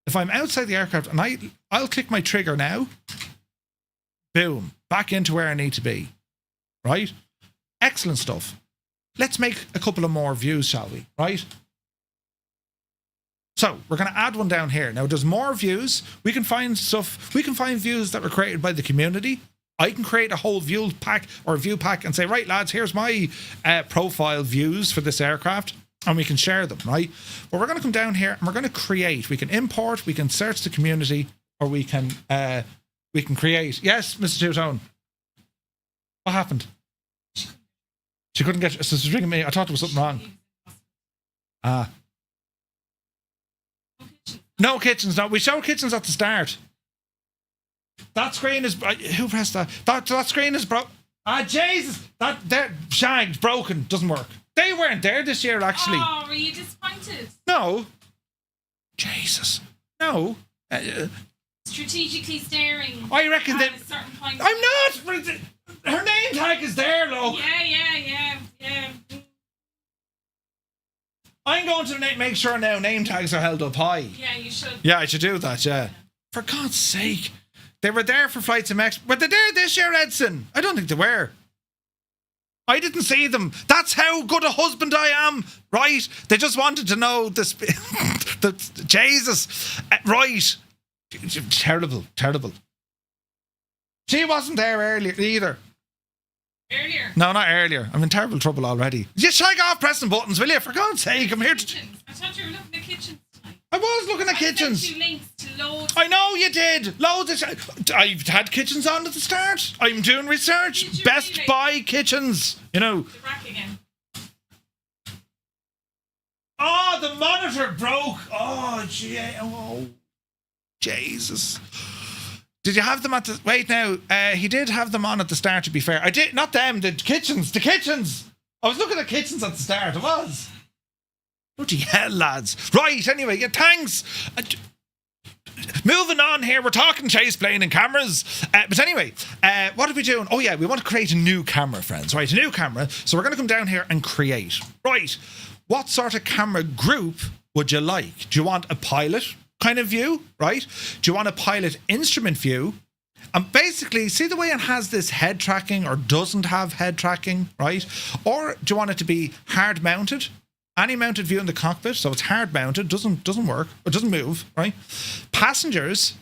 If I'm outside the aircraft and I'll click my trigger now, boom, back into where I need to be, right? Excellent stuff. Let's make a couple of more views, shall we, right? So we're going to add one down here. Now there's more views. We can find views that were created by the community. I can create a whole view pack and say, right, lads, here's my profile views for this aircraft. And we can share them, right? But we're going to come down here and we're going to create. We can import, we can search the community, or we can create. Yes, Mr. Two-Tone. What happened? She couldn't get, so she's ringing me. I thought there was something wrong. No kitchens, no. We showed kitchens at the start. That screen is, who pressed that? That screen is broke. Jesus, that shagged, broken, doesn't work. They weren't there this year, actually. Oh, were you disappointed? No. Jesus. No. Strategically staring. I reckon that. At a certain point. I'm not! Her name tag is there, look. Yeah. I'm going to make sure now name tags are held up high. Yeah, you should. Yeah, I should do that, yeah. For God's sake. They were there for Flight Sim X. Were they there this year, Edson? I don't think they were. I didn't see them. That's how good a husband I am, right? They just wanted to know this. Jesus. Right. Terrible. She wasn't there earlier either. Earlier? No, not earlier. I'm in terrible trouble already. Just shake off pressing buttons, will you? For God's sake, I'm here to... I thought you were looking at kitchens tonight. I was looking at kitchens. I sent you links to loads. I know you did. Loads of... I've had kitchens on at the start. I'm doing research. Best really? Buy kitchens. You know. The rack again. Oh, the monitor broke. Oh, Jesus. Did you have them at the... Wait now. He did have them on at the start, to be fair. I did... Not them. The kitchens. I was looking at kitchens at the start. I was. Bloody hell, lads. Right, anyway. Yeah, thanks. Moving on here. We're talking ChasePlane and cameras. But anyway, what are we doing? Oh, yeah. We want to create a new camera, friends. Right, a new camera. So we're going to come down here and create. Right. What sort of camera group would you like? Do you want a pilot kind of view, right? Do you want a pilot instrument view? And basically, see the way it has this head tracking or doesn't have head tracking, right? Or do you want it to be hard mounted? Any mounted view in the cockpit, so it's hard mounted, doesn't work, or doesn't move, right? Passengers,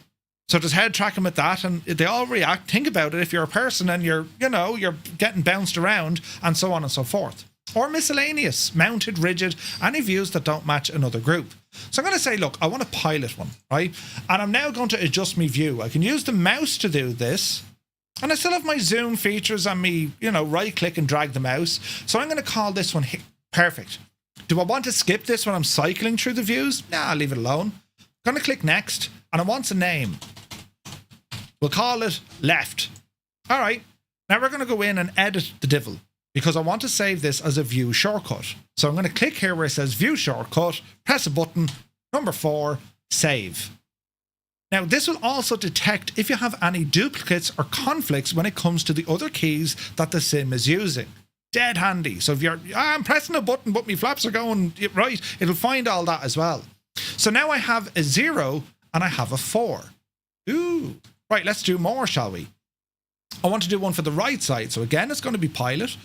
so there's head tracking with that, and they all react. Think about it if you're a person and you're getting bounced around and so on and so forth. Or miscellaneous, mounted, rigid, any views that don't match another group. So I'm going to say, look, I want a pilot one, right? And I'm now going to adjust my view. I can use the mouse to do this. And I still have my zoom features and me, right click and drag the mouse. So I'm going to call this one perfect. Do I want to skip this when I'm cycling through the views? Nah, I'll leave it alone. I'm going to click next and I want a name. We'll call it left. All right. Now we're going to go in and edit the divil, because I want to save this as a view shortcut. So I'm going to click here where it says view shortcut, press a button, number 4, save. Now this will also detect if you have any duplicates or conflicts when it comes to the other keys that the sim is using. Dead handy. So if I'm pressing a button but my flaps are going right, it'll find all that as well. So now I have a 0 and I have a 4. Ooh. Right, let's do more, shall we? I want to do one for the right side. So again, it's going to be pilot.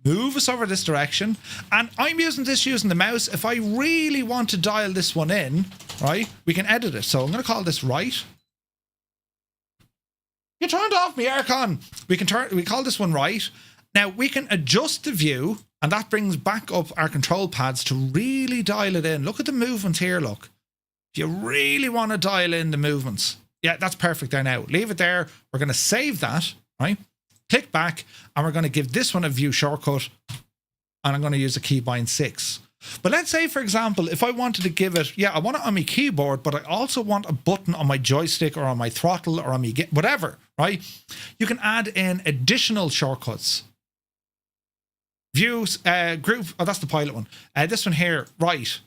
Move us over this direction. And I'm using the mouse. If I really want to dial this one in, right, we can edit it. So I'm going to call this right. You turned off me aircon. We call this one right. Now we can adjust the view, and that brings back up our control pads to really dial it in. Look at the movements here, look. If you really want to dial in the movements. Yeah, that's perfect there now. Leave it there. We're going to save that. Right, click back, and we're going to give this one a view shortcut, and I'm going to use a keybind 6. But let's say, for example, if I wanted to give it, I want it on my keyboard, but I also want a button on my joystick or on my throttle or on my whatever, right? You can add in additional shortcuts. Views, group, that's the pilot one. This one here, right.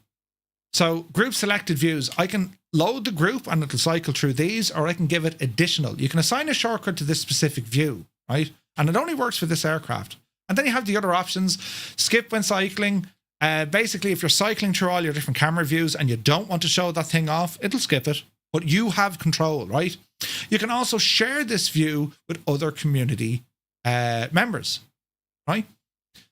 So group selected views, I can load the group and it'll cycle through these, or I can give it additional. You can assign a shortcut to this specific view, right? And it only works for this aircraft. And then you have the other options. Skip when cycling. Basically, if you're cycling through all your different camera views and you don't want to show that thing off, it'll skip it. But you have control, right? You can also share this view with other community members, right?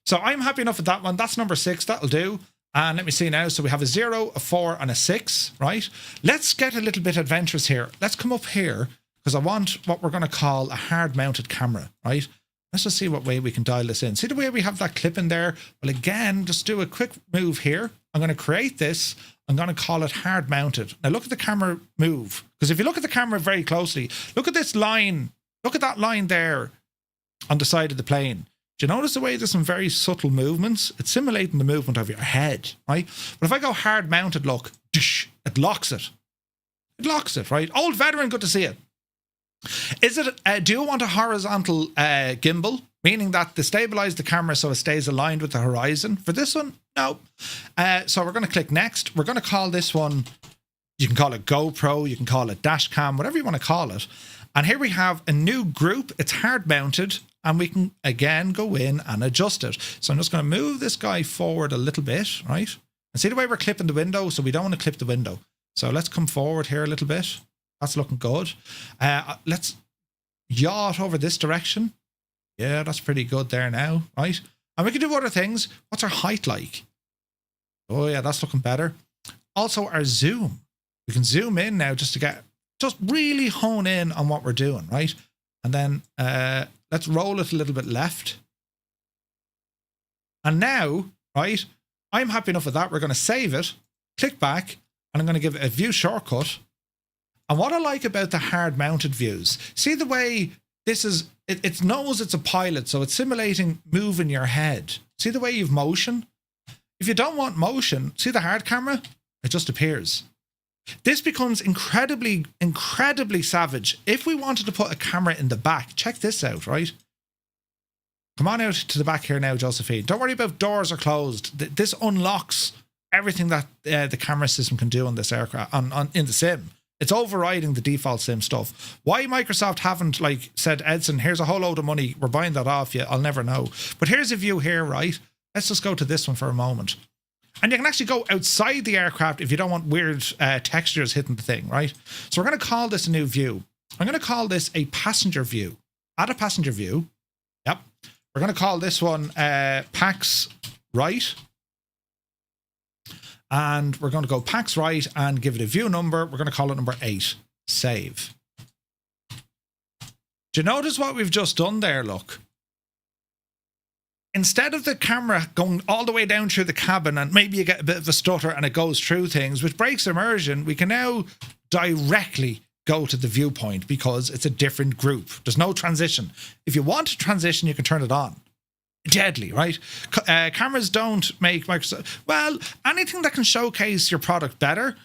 So I'm happy enough with that one. That's number 6. That'll do. And let me see now. So we have a 0, a 4, and a 6, right? Let's get a little bit adventurous here. Let's come up here, because I want what we're going to call a hard-mounted camera, right? Let's just see what way we can dial this in. See the way we have that clip in there? Well, again, just do a quick move here. I'm going to create this. I'm going to call it hard-mounted. Now, look at the camera move. Because if you look at the camera very closely, look at this line. Look at that line there on the side of the plane. Do you notice the way there's some very subtle movements? It's simulating the movement of your head, right? But if I go hard mounted, look, it locks it. It locks it, right? Old veteran, good to see it. Is it? Do you want a horizontal gimbal, meaning that they stabilize the camera so it stays aligned with the horizon? For this one, no. So we're going to click next. We're going to call this one, you can call it GoPro, you can call it dash cam, whatever you want to call it. And here we have a new group. It's hard mounted, and we can again go in and adjust it. So I'm just going to move this guy forward a little bit, right? And see the way we're clipping the window? So we don't want to clip the window. So let's come forward here a little bit. That's looking good. Let's yaw it over this direction. Yeah, that's pretty good there now, right? And we can do other things. What's our height like? Oh yeah, that's looking better. Also our zoom. We can zoom in now just really hone in on what we're doing, right? And then let's roll it a little bit left. And now, right, I'm happy enough with that. We're going to save it, click back, and I'm going to give it a view shortcut. And what I like about the hard mounted views, see the way this is, it knows it's a pilot, so it's simulating moving your head. See the way you've motion? If you don't want motion, see the hard camera? It just appears. This becomes incredibly, incredibly savage. If we wanted to put a camera in the back, check this out, right? Come on out to the back here now, Josephine. Don't worry about doors are closed. This unlocks everything that the camera system can do on this aircraft, in the sim. It's overriding the default sim stuff. Why Microsoft haven't said, Edson, here's a whole load of money, we're buying that off you, I'll never know. But here's a view here, right? Let's just go to this one for a moment. And you can actually go outside the aircraft if you don't want weird textures hitting the thing, right? So we're going to call this a new view. I'm going to call this a passenger view. Add a passenger view. Yep. We're going to call this one PAX right. And we're going to go PAX right and give it a view number. We're going to call it number 8. Save. Do you notice what we've just done there? Look. Instead of the camera going all the way down through the cabin and maybe you get a bit of a stutter and it goes through things, which breaks immersion, we can now directly go to the viewpoint because it's a different group. There's no transition. If you want to transition, you can turn it on. Deadly, right? Cameras don't make Microsoft... Well, anything that can showcase your product better,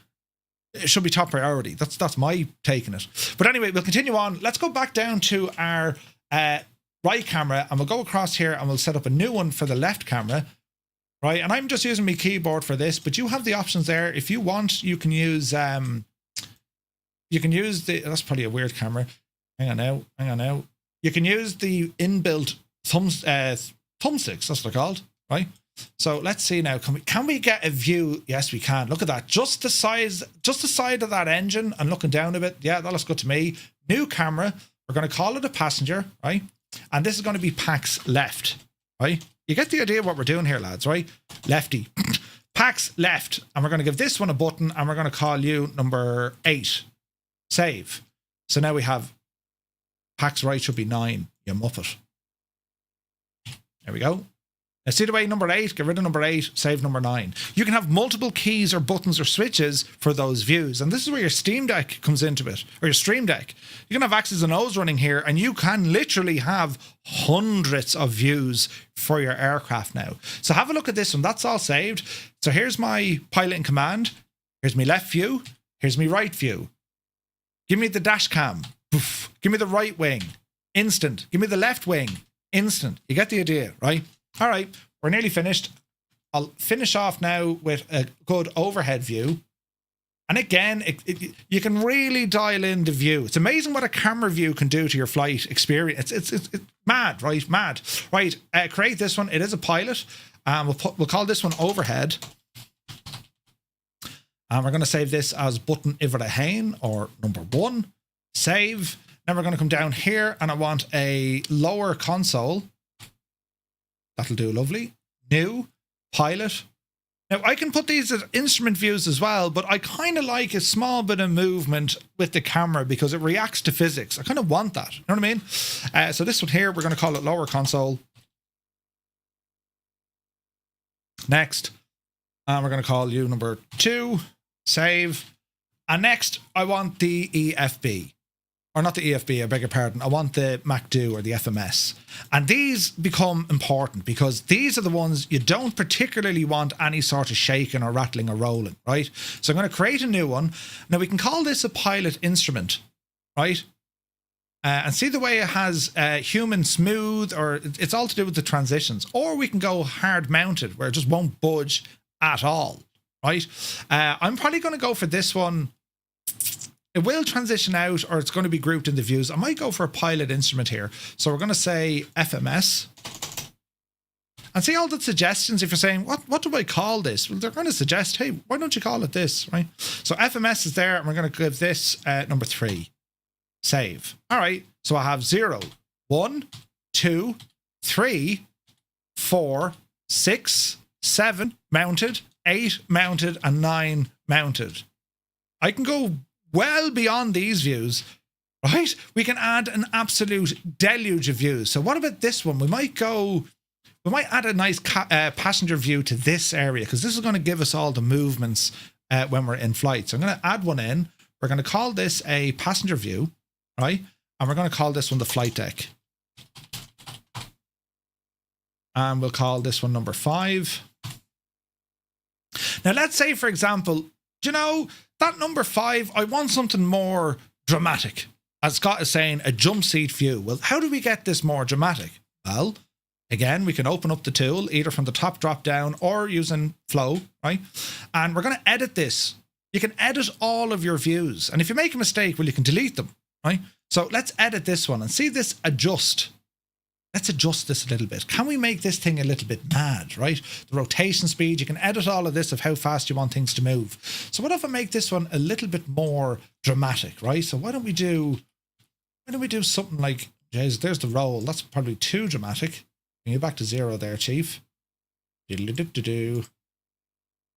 it should be top priority. That's my take on it. But anyway, we'll continue on. Let's go back down to our right camera and we'll go across here and we'll set up a new one for the left camera, right? And I'm just using my keyboard for this, but you have the options there. If you want, you can use the... That's probably a weird camera. Hang on now. You can use the inbuilt thumbsticks, that's what they're called, right? So let's see now. Can we get a view? Yes, we can. Look at that. Just the side of that engine and looking down a bit. Yeah, that looks good to me. New camera. We're going to call it a passenger, right? And this is going to be PAX left, right? You get the idea of what we're doing here, lads, right? Lefty. PAX left. And we're going to give this one a button and we're going to call you number 8. Save. So now we have PAX right should be 9. You muppet. There we go. Now see the way number 8, get rid of number 8, save number 9. You can have multiple keys or buttons or switches for those views. And this is where your Steam Deck comes into it, or your Stream Deck. You can have Axis and O's running here, and you can literally have hundreds of views for your aircraft now. So have a look at this one. That's all saved. So here's my pilot in command. Here's my left view. Here's my right view. Give me the dash cam. Poof. Give me the right wing. Instant. Give me the left wing. Instant. You get the idea, right? All right, we're nearly finished. I'll finish off now with a good overhead view. And again, you can really dial in the view. It's amazing what a camera view can do to your flight experience. It's mad, right? Mad. Right, create this one. It is a pilot. We'll call this one overhead. And we're going to save this as button Iverahane or number 1. Save. Then we're going to come down here and I want a lower console. That'll do, lovely. New, pilot. Now, I can put these as instrument views as well, but I kind of like a small bit of movement with the camera because it reacts to physics. I kind of want that. You know what I mean? So this one here, we're going to call it lower console. Next. And we're going to call you number 2. Save. And next, I want the EFB. or not the EFB, I beg your pardon. I want the MacDo or the FMS. And these become important because these are the ones you don't particularly want any sort of shaking or rattling or rolling, right? So I'm going to create a new one. Now we can call this a pilot instrument, right? And see the way it has human smooth, or it's all to do with the transitions. Or we can go hard mounted where it just won't budge at all, right? I'm probably going to go for this one. It will transition out, or it's going to be grouped into views. I might go for a pilot instrument here. So we're going to say FMS. And see all the suggestions. If you're saying, what do I call this? Well, they're going to suggest, hey, why don't you call it this, right? So FMS is there, and we're going to give this number 3. Save. All right. So I have 0, 1, 2, 3, 4, 6, 7 mounted, 8 mounted, and 9 mounted. I can go well beyond these views, right? We can add an absolute deluge of views. So what about this one? We might add a nice passenger view to this area because this is going to give us all the movements when we're in flight. So I'm going to add one in. We're going to call this a passenger view, right? And we're going to call this one the flight deck. And we'll call this one number 5. Now, let's say, for example, that number 5, I want something more dramatic. As Scott is saying, a jump seat view. Well, how do we get this more dramatic? Well, again, we can open up the tool either from the top drop down or using flow, right? And we're going to edit this. You can edit all of your views. And if you make a mistake, well, you can delete them, right? So let's edit this one and see this adjust. Let's adjust this a little bit. Can we make this thing a little bit mad, right? The rotation speed, you can edit all of this of how fast you want things to move. So what if I make this one a little bit more dramatic, right? So why don't we do something like, there's the roll. That's probably too dramatic. Bring you back to 0 there, Chief.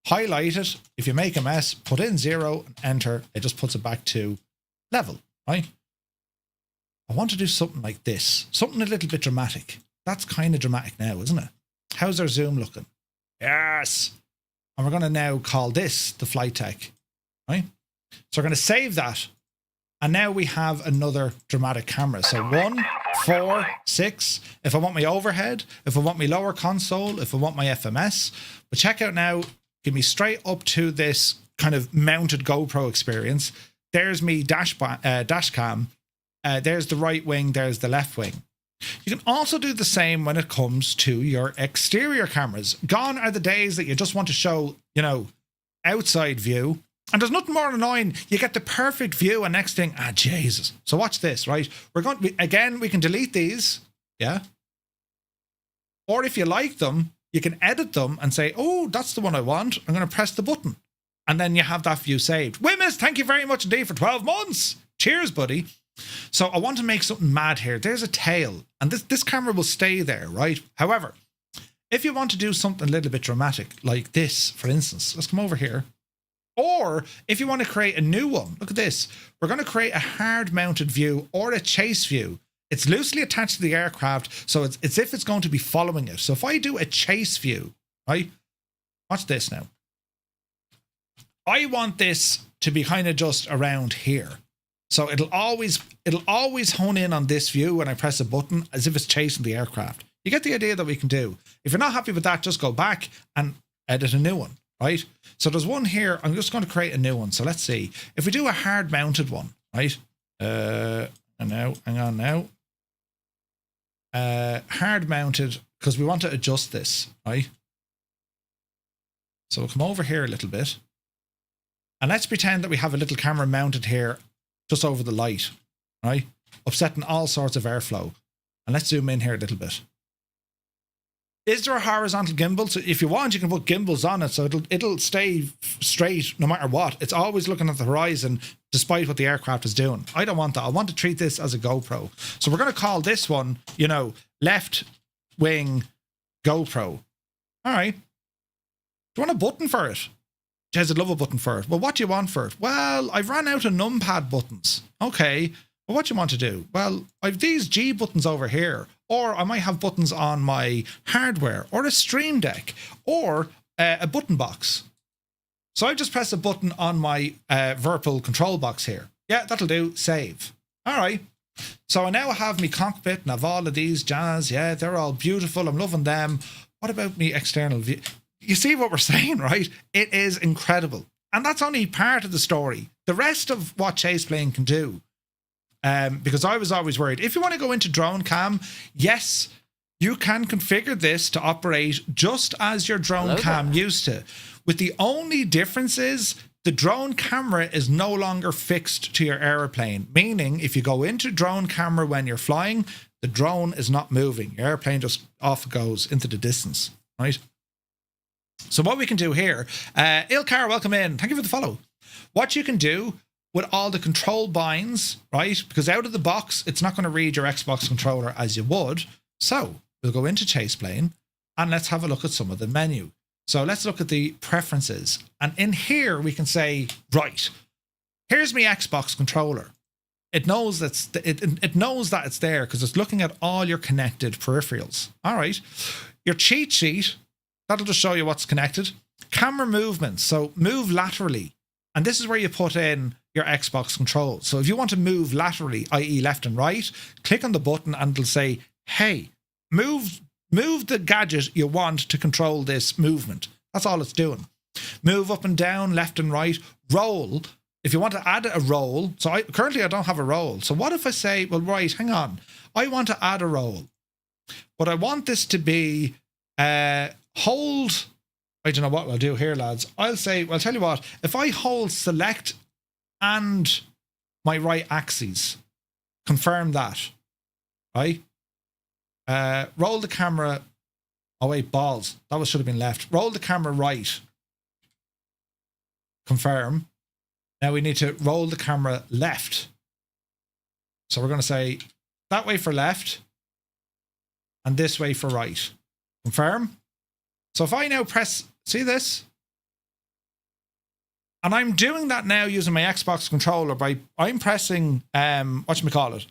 Highlight it. If you make a mess, put in 0 and enter. It just puts it back to level, right? I want to do something like this. Something a little bit dramatic. That's kind of dramatic now, isn't it? How's our zoom looking? Yes. And we're going to now call this the flight deck, right? So we're going to save that. And now we have another dramatic camera. So 1, 4, 6. If I want my overhead, if I want my lower console, if I want my FMS. But check out now, give me straight up to this kind of mounted GoPro experience. There's me dash cam. There's the right wing, there's the left wing. You can also do the same when it comes to your exterior cameras. Gone are the days that you just want to show, outside view. And there's nothing more annoying. You get the perfect view and next thing, Jesus. So watch this, right? We can delete these, yeah? Or if you like them, you can edit them and say, oh, that's the one I want. I'm going to press the button. And then you have that view saved. Wimmis, thank you very much indeed for 12 months. Cheers, buddy. So I want to make something mad here. There's a tail, and this camera will stay there, right? However, if you want to do something a little bit dramatic, like this, for instance, let's come over here. Or if you want to create a new one, look at this. We're going to create a hard-mounted view or a chase view. It's loosely attached to the aircraft, so it's as if it's going to be following it. So if I do a chase view, right? Watch this now. I want this to be kind of just around here. So it'll always hone in on this view when I press a button as if it's chasing the aircraft. You get the idea that we can do. If you're not happy with that, just go back and edit a new one, right? So there's one here. I'm just going to create a new one. So let's see. If we do a hard mounted one, right? And now, hang on now. Hard mounted, because we want to adjust this, right? So we'll come over here a little bit. And let's pretend that we have a little camera mounted here just over the light, right? Upsetting all sorts of airflow. And let's zoom in here a little bit. Is there a horizontal gimbal? So if you want, you can put gimbals on it, so it'll stay straight no matter what. It's always looking at the horizon, despite what the aircraft is doing. I don't want that. I want to treat this as a GoPro. So we're going to call this one, left wing GoPro. All right. Do you want a button for it? Jez would love a button for it. Well, what do you want for it? Well, I've run out of numpad buttons. Okay. Well, what do you want to do? Well, I've these G buttons over here. Or I might have buttons on my hardware. Or a Stream Deck. Or a button box. So I just press a button on my Virtual control box here. Yeah, that'll do. Save. All right. So I now have me cockpit and have all of these jazz. Yeah, they're all beautiful. I'm loving them. What about me external view? You see what we're saying, right? It is incredible. And that's only part of the story. The rest of what ChasePlane can do, because I was always worried. If you want to go into drone cam, yes, you can configure this to operate just as your drone cam used to. With the only difference is the drone camera is no longer fixed to your airplane, meaning if you go into drone camera when you're flying, the drone is not moving. Your airplane just off goes into the distance, right? So what we can do here, Ilkar, welcome in. Thank you for the follow. What you can do with all the control binds, right? Because out of the box, it's not going to read your Xbox controller as you would. So we'll go into ChasePlane and let's have a look at some of the menu. So let's look at the preferences. And in here, we can say, right, here's my Xbox controller. It knows that's it knows that it's there because it's looking at all your connected peripherals. All right. Your cheat sheet, that'll just show you what's connected. Camera movements. So move laterally. And this is where you put in your Xbox control. So if you want to move laterally, i.e. left and right, click on the button and it'll say, hey, move the gadget you want to control this movement. That's all it's doing. Move up and down, left and right. Roll. If you want to add a roll. So currently I don't have a roll. So what if I say, well, right, hang on. I want to add a roll. But I want this to be hold. I don't know what I'll do here, lads. I'll say, well, I'll tell you what. If I hold select and my right axis, confirm that, right? Roll the camera. Oh wait, balls. That should have been left. Roll the camera right. Confirm. Now we need to roll the camera left. So we're going to say that way for left and this way for right. Confirm. So if I now press, see this? And I'm doing that now using my Xbox controller by, I'm pressing,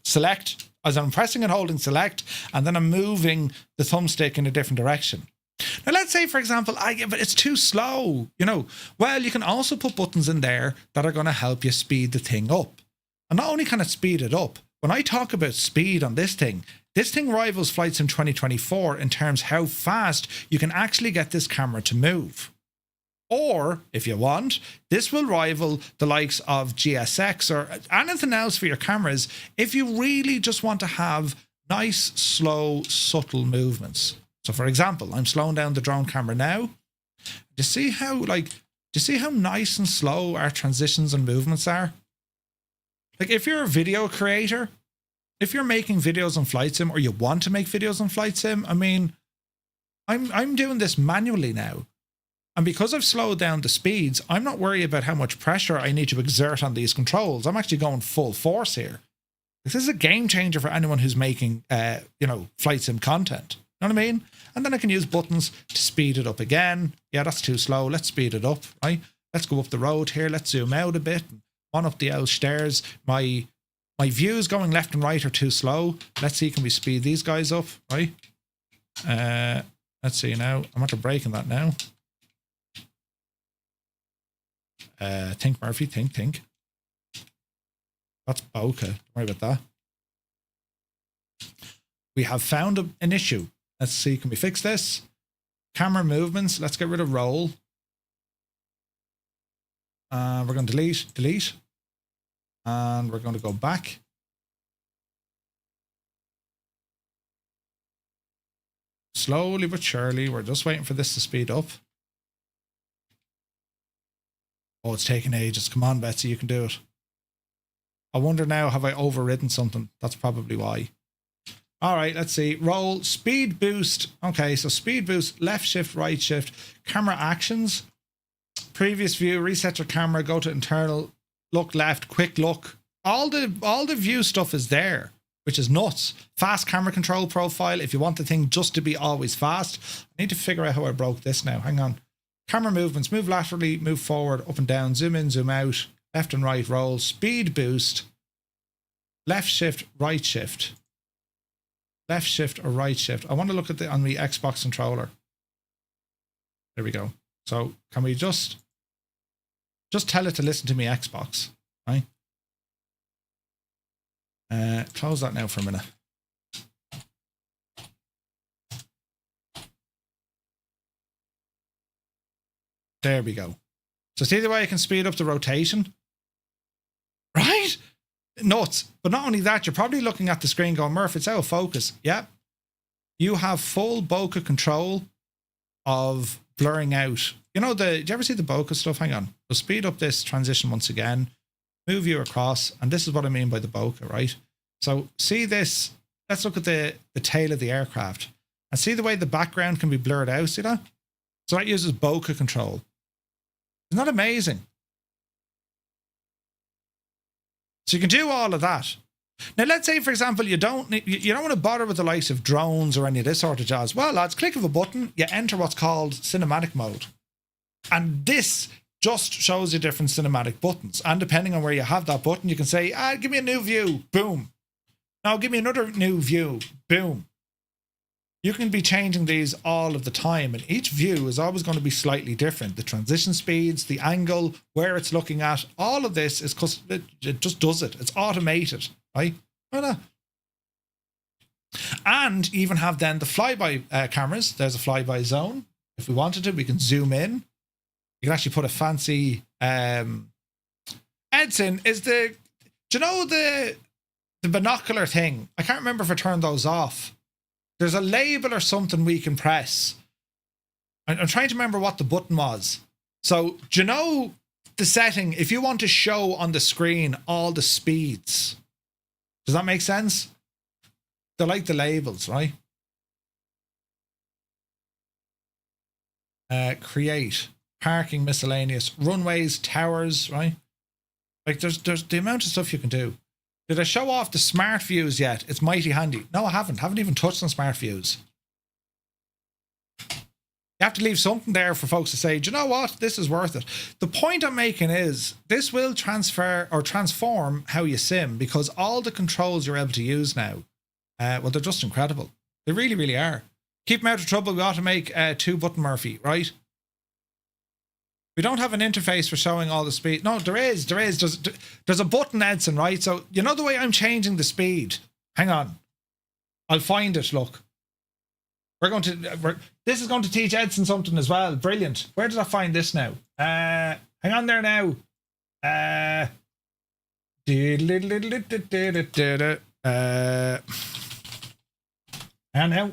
select. As I'm pressing and holding select, and then I'm moving the thumbstick in a different direction. Now, let's say, for example, but it's too slow, Well, you can also put buttons in there that are going to help you speed the thing up. And not only can it speed it up, when I talk about speed on this thing rivals Flight Sim 2024 in terms how fast you can actually get this camera to move. Or, if you want, this will rival the likes of GSX or anything else for your cameras if you really just want to have nice, slow, subtle movements. So, for example, I'm slowing down the drone camera now. Do you see how nice and slow our transitions and movements are? Like, if you're a video creator, if you're making videos on Flight Sim or you want to make videos on Flight Sim, I mean, I'm doing this manually now. And because I've slowed down the speeds, I'm not worried about how much pressure I need to exert on these controls. I'm actually going full force here. This is a game changer for anyone who's making, Flight Sim content. You know what I mean? And then I can use buttons to speed it up again. Yeah, that's too slow. Let's speed it up, right? Let's go up the road here. Let's zoom out a bit. On up the old stairs. My views going left and right are too slow. Let's see, can we speed these guys up, right? Let's see now. I'm after breaking that now. Think, Murphy, think. That's okay. Don't worry about that. We have found an issue. Let's see, can we fix this? Camera movements. Let's get rid of roll. We're going to delete. And we're going to go back. Slowly but surely, we're just waiting for this to speed up. Oh, it's taking ages. Come on, Betsy, you can do it. I wonder now, have I overridden something? That's probably why. All right, let's see. Roll, speed boost. Okay, so speed boost, left shift, right shift. Camera actions. Previous view, reset your camera, go to internal, look left, quick look. All the view stuff is there, which is nuts. Fast camera control profile, if you want the thing just to be always fast. I need to figure out how I broke this now. Hang on. Camera movements, move laterally, move forward, up and down, zoom in, zoom out, left and right roll, speed boost, left shift, right shift. Left shift or right shift. I want to look at on the Xbox controller. There we go. So can we just tell it to listen to me Xbox, right? Close that now for a minute. There we go. So see the way I can speed up the rotation? Right? Nuts. But not only that, you're probably looking at the screen going, Murph, it's out of focus. Yep. You have full bokeh control of blurring out. You know, do you ever see the bokeh stuff? Hang on. We'll speed up this transition once again. Move you across. And this is what I mean by the bokeh, right? So see this. Let's look at the tail of the aircraft. And see the way the background can be blurred out? See that? So that uses bokeh control. Isn't that amazing? So you can do all of that. Now, let's say, for example, you don't want to bother with the likes of drones or any of this sort of jazz. Well, lads, click of a button, you enter what's called cinematic mode. And this just shows you different cinematic buttons. And depending on where you have that button, you can say, give me a new view. Boom. Now, give me another new view. Boom. You can be changing these all of the time, and each view is always going to be slightly different. The transition speeds, the angle, where it's looking at, all of this is because it just does it. It's automated, right? And even have then the flyby cameras. There's a flyby zone. If we wanted to, we can zoom in. You can actually put a fancy Edson is do you know the binocular thing? I can't remember if I turned those off. There's a label or something we can press. I'm trying to remember what the button was. So, do you know the setting? If you want to show on the screen all the speeds, does that make sense? They're like the labels, right? Create, parking, miscellaneous, runways, towers, right? Like there's the amount of stuff you can do. Did I show off the smart views yet? It's mighty handy. No, I haven't. Haven't even touched on smart views. You have to leave something there for folks to say, do you know what? This is worth it. The point I'm making is this will transfer or transform how you sim, because all the controls you're able to use now, well, they're just incredible. They really, really are. Keep them out of trouble. We ought to make TwoToneMurphy, right? We don't have an interface for showing all the speed. No, there is. There's a button, Edson, right? So, you know the way I'm changing the speed? Hang on. I'll find it, look. This is going to teach Edson something as well. Brilliant. Where did I find this now? Hang on there now. And now.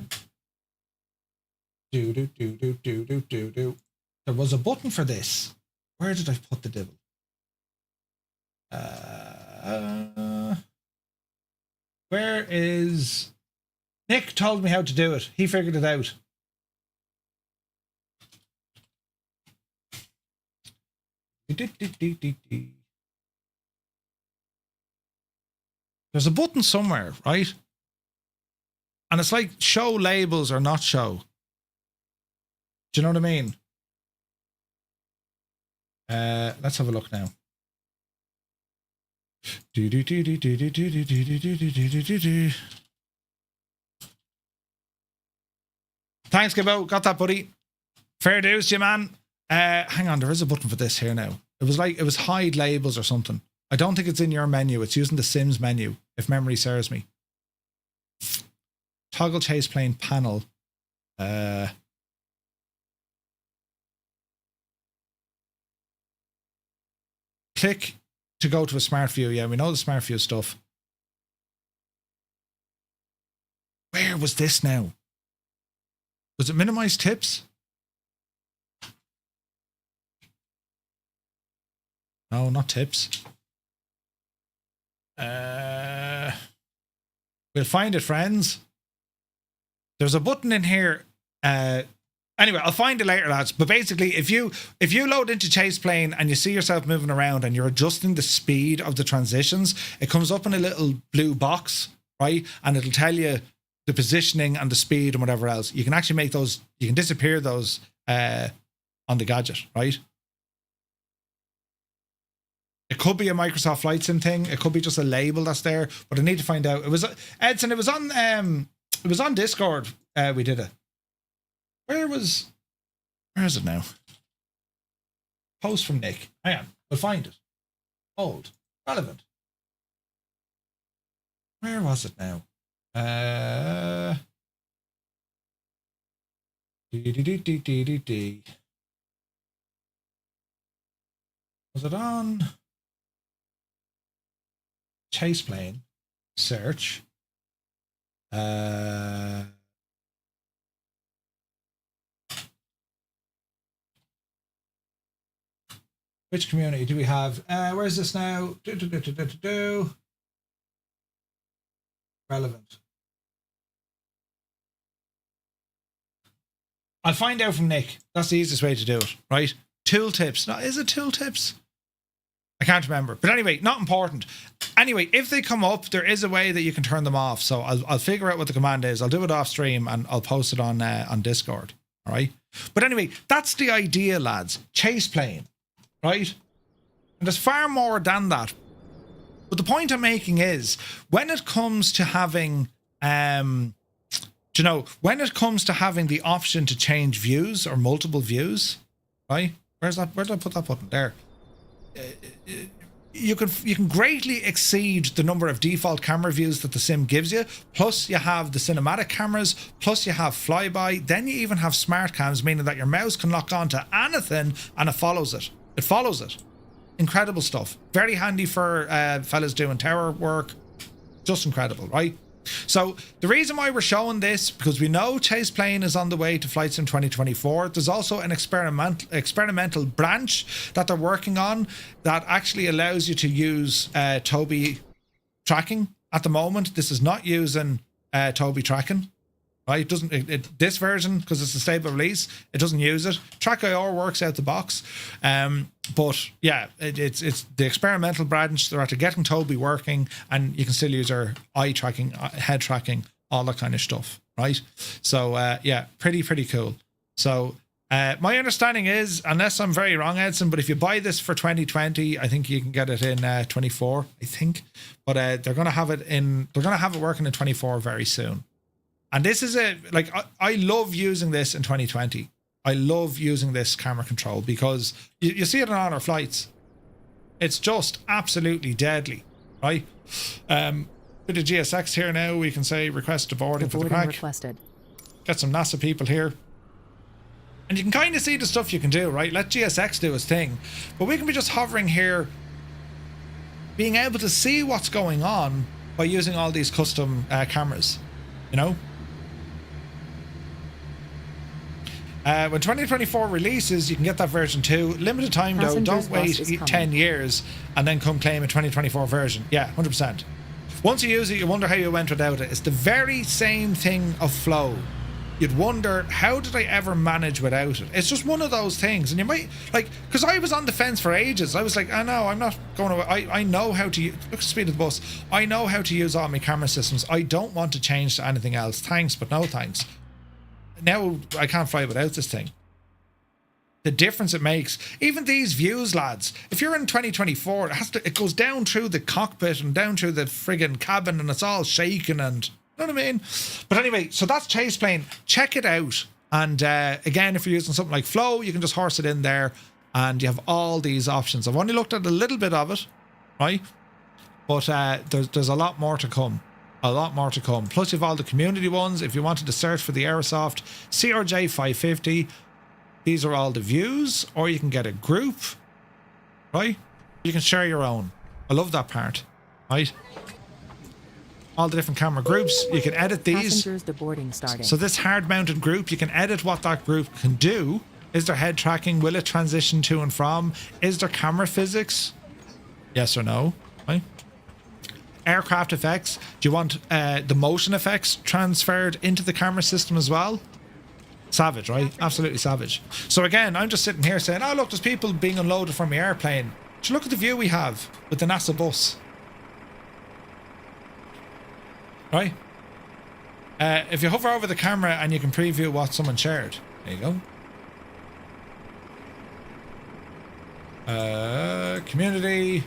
There was a button for this. Where did I put the dibble? Where is... Nick told me how to do it. He figured it out. There's a button somewhere, right? And it's like show labels or not show. Do you know what I mean? Let's have a look now. Thanks, Gibbo. Got that, buddy. Fair dues to you, man. Hang on, there is a button for this here now. It was hide labels or something. I don't think it's in your menu. It's using the Sims menu, if memory serves me. Toggle ChasePlane panel. Click to go to a smart view. Yeah, we know the smart view stuff. Where was this now? Was it minimize tips? No, not tips. We'll find it, friends. There's a button in here. Anyway, I'll find it later, lads. But basically, if you load into ChasePlane and you see yourself moving around and you're adjusting the speed of the transitions, it comes up in a little blue box, right? And it'll tell you the positioning and the speed and whatever else. You can actually make those, you can disappear those on the gadget, right? It could be a Microsoft Flight Sim thing. It could be just a label that's there, but I need to find out. It was Edson. It was on Discord. We did it. Where is it now? Post from Nick. Hang on, we'll find it. Old, relevant. Where was it now? Was it on ChasePlane? Search. Which community do we have? Where's this now? Relevant. I'll find out from Nick. That's the easiest way to do it, right? Tooltips. No, is it tooltips? I can't remember. But anyway, not important. Anyway, if they come up, there is a way that you can turn them off. So I'll figure out what the command is. I'll do it off stream and I'll post it on Discord. All right. But anyway, that's the idea, lads. ChasePlane, right? And there's far more than that. But the point I'm making is when it comes to having, when it comes to having the option to change views or multiple views, right? Where's that? Where did I put that button? There. You can greatly exceed the number of default camera views that the sim gives you. Plus you have the cinematic cameras, plus you have flyby, then you even have smart cams, meaning that your mouse can lock on to anything and it follows it. It follows it. Incredible stuff. Very handy for fellas doing tower work. Just incredible, right? So the reason why we're showing this, because we know ChasePlane is on the way to Flight Sim 2024. There's also an experimental branch that they're working on that actually allows you to use Toby tracking. At the moment, this is not using Toby tracking. Right? It doesn't. This version, because it's a stable release, it doesn't use it. TrackIR works out the box, but yeah, it's the experimental branch. They're after getting Toby working, and you can still use our eye tracking, head tracking, all that kind of stuff. Right? So yeah, pretty cool. So my understanding is, unless I'm very wrong, Edson, but if you buy this for 2020, I think you can get it in 24. I think, but they're gonna have it in. They're gonna have it working in 24 very soon. And this is I love using this in 2020. I love using this camera control because you see it on all our flights. It's just absolutely deadly, right? Bit of GSX here now. We can say request to boarding for the crack. Requested. Get some NASA people here. And you can kind of see the stuff you can do, right? Let GSX do its thing. But we can be just hovering here, being able to see what's going on by using all these custom cameras, you know? When 2024 releases, you can get that version 2. Limited time though, don't wait 10 years and then come claim a 2024 version. Yeah, 100%. Once you use it, you wonder how you went without it. It's the very same thing of flow. You'd wonder, how did I ever manage without it? It's just one of those things. And you might, like, because I was on the fence for ages. I was like, oh no, I'm not going to, I know how to, look at the speed of the bus. I know how to use all my camera systems. I don't want to change to anything else. Thanks, but no thanks. Now I can't fly without this thing. The difference it makes, even these views, lads, if you're in 2024, it goes down through the cockpit and down through the friggin' cabin and it's all shaking and, you know what I mean? But anyway, so that's ChasePlane. Check it out. And again, if you're using something like Flow, you can just horse it in there and you have all these options. I've only looked at a little bit of it, right? But there's a lot more to come. A lot more to come. Plus, you have all the community ones. If you wanted to search for the Aerosoft CRJ 550, these are all the views, or you can get a group, right? You can share your own. I love that part, right? All the different camera groups. You can edit these. Passengers deboarding starting. So this hard-mounted group, you can edit what that group can do. Is there head tracking? Will it transition to and from? Is there camera physics? Yes or no, right? Aircraft effects. Do you want the motion effects transferred into the camera system as well? Savage, right? Absolutely savage. So again, I'm just sitting here saying, oh look, there's people being unloaded from the airplane. So look at the view we have with the NASA bus. Right? If you hover over the camera and you can preview what someone shared. There you go. Community.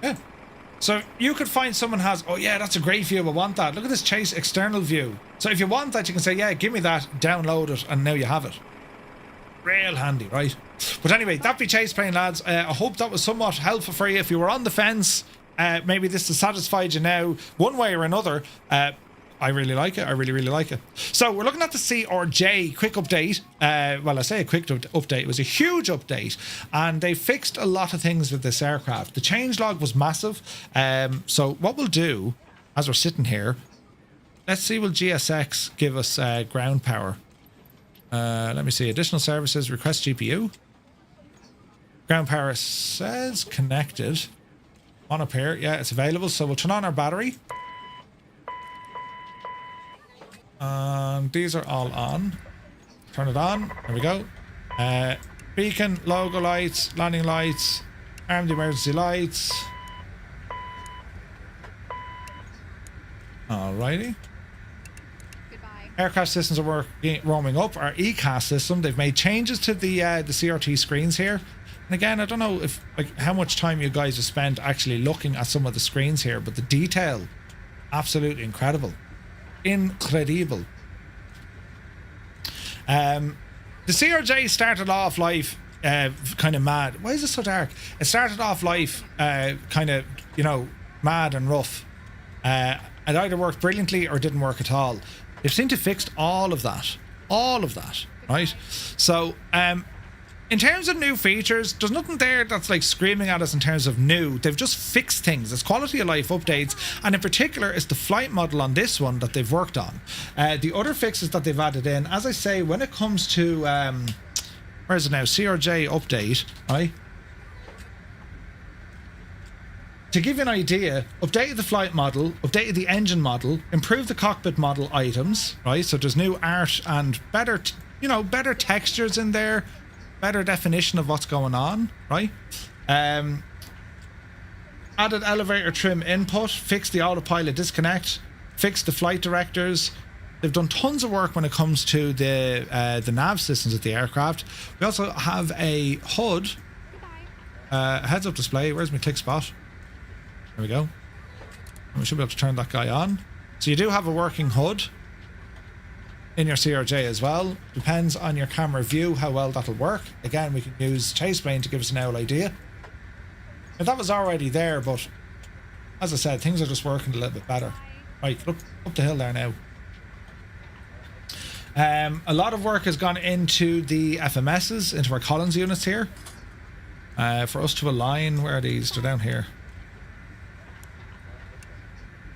Yeah. So you could find someone has, oh yeah, that's a great view, I want that. Look at this Chase external view. So if you want that, you can say, yeah, give me that, download it, and now you have it. Real handy, right? But anyway, that be ChasePlane, lads. I hope that was somewhat helpful for you. If you were on the fence, maybe this has satisfied you now, one way or another. I really like it. I really, really like it. So we're looking at the CRJ quick update. Well, I say a quick update. It was a huge update, and they fixed a lot of things with this aircraft. The changelog was massive. So what we'll do, as we're sitting here, let's see, will GSX give us ground power? Let me see. Additional services, request GPU. Ground power says connected. On up here. Yeah, it's available. So we'll turn on our battery. These are all on. Turn it on. There we go. Beacon, logo lights, landing lights, armed emergency lights. Alrighty. Goodbye. Aircraft systems are warming up. Our ECAS system, they've made changes to the CRT screens here. And again, I don't know if how much time you guys have spent actually looking at some of the screens here, but the detail, absolutely incredible. Incredible. The CRJ started off life kind of mad. Why is it so dark? It started off life kind of, you know, mad and rough. It either worked brilliantly or didn't work at all. They've seemed to fix all of that, right? So in terms of new features, there's nothing there that's like screaming at us in terms of new. They've just fixed things. It's quality of life updates, and in particular, it's the flight model on this one that they've worked on. The other fixes that they've added in, as I say, when it comes to where is it now? CRJ update, right? To give you an idea, updated the flight model, updated the engine model, improved the cockpit model items, right? So there's new art and better, better textures in there. Better definition of what's going on, right? Added elevator trim input, fixed the autopilot disconnect, fixed the flight directors. They've done tons of work when it comes to the nav systems of the aircraft. We also have a HUD, heads-up display. Where's my click spot? There we go. And we should be able to turn that guy on. So you do have a working HUD in your CRJ as well. Depends on your camera view how well that'll work. Again, we can use ChasePlane to give us an owl idea. Now, that was already there, but as I said, things are just working a little bit better. Right, look up the hill there now. A lot of work has gone into the FMSs, into our Collins units here. For us to align, where are these? They're down here.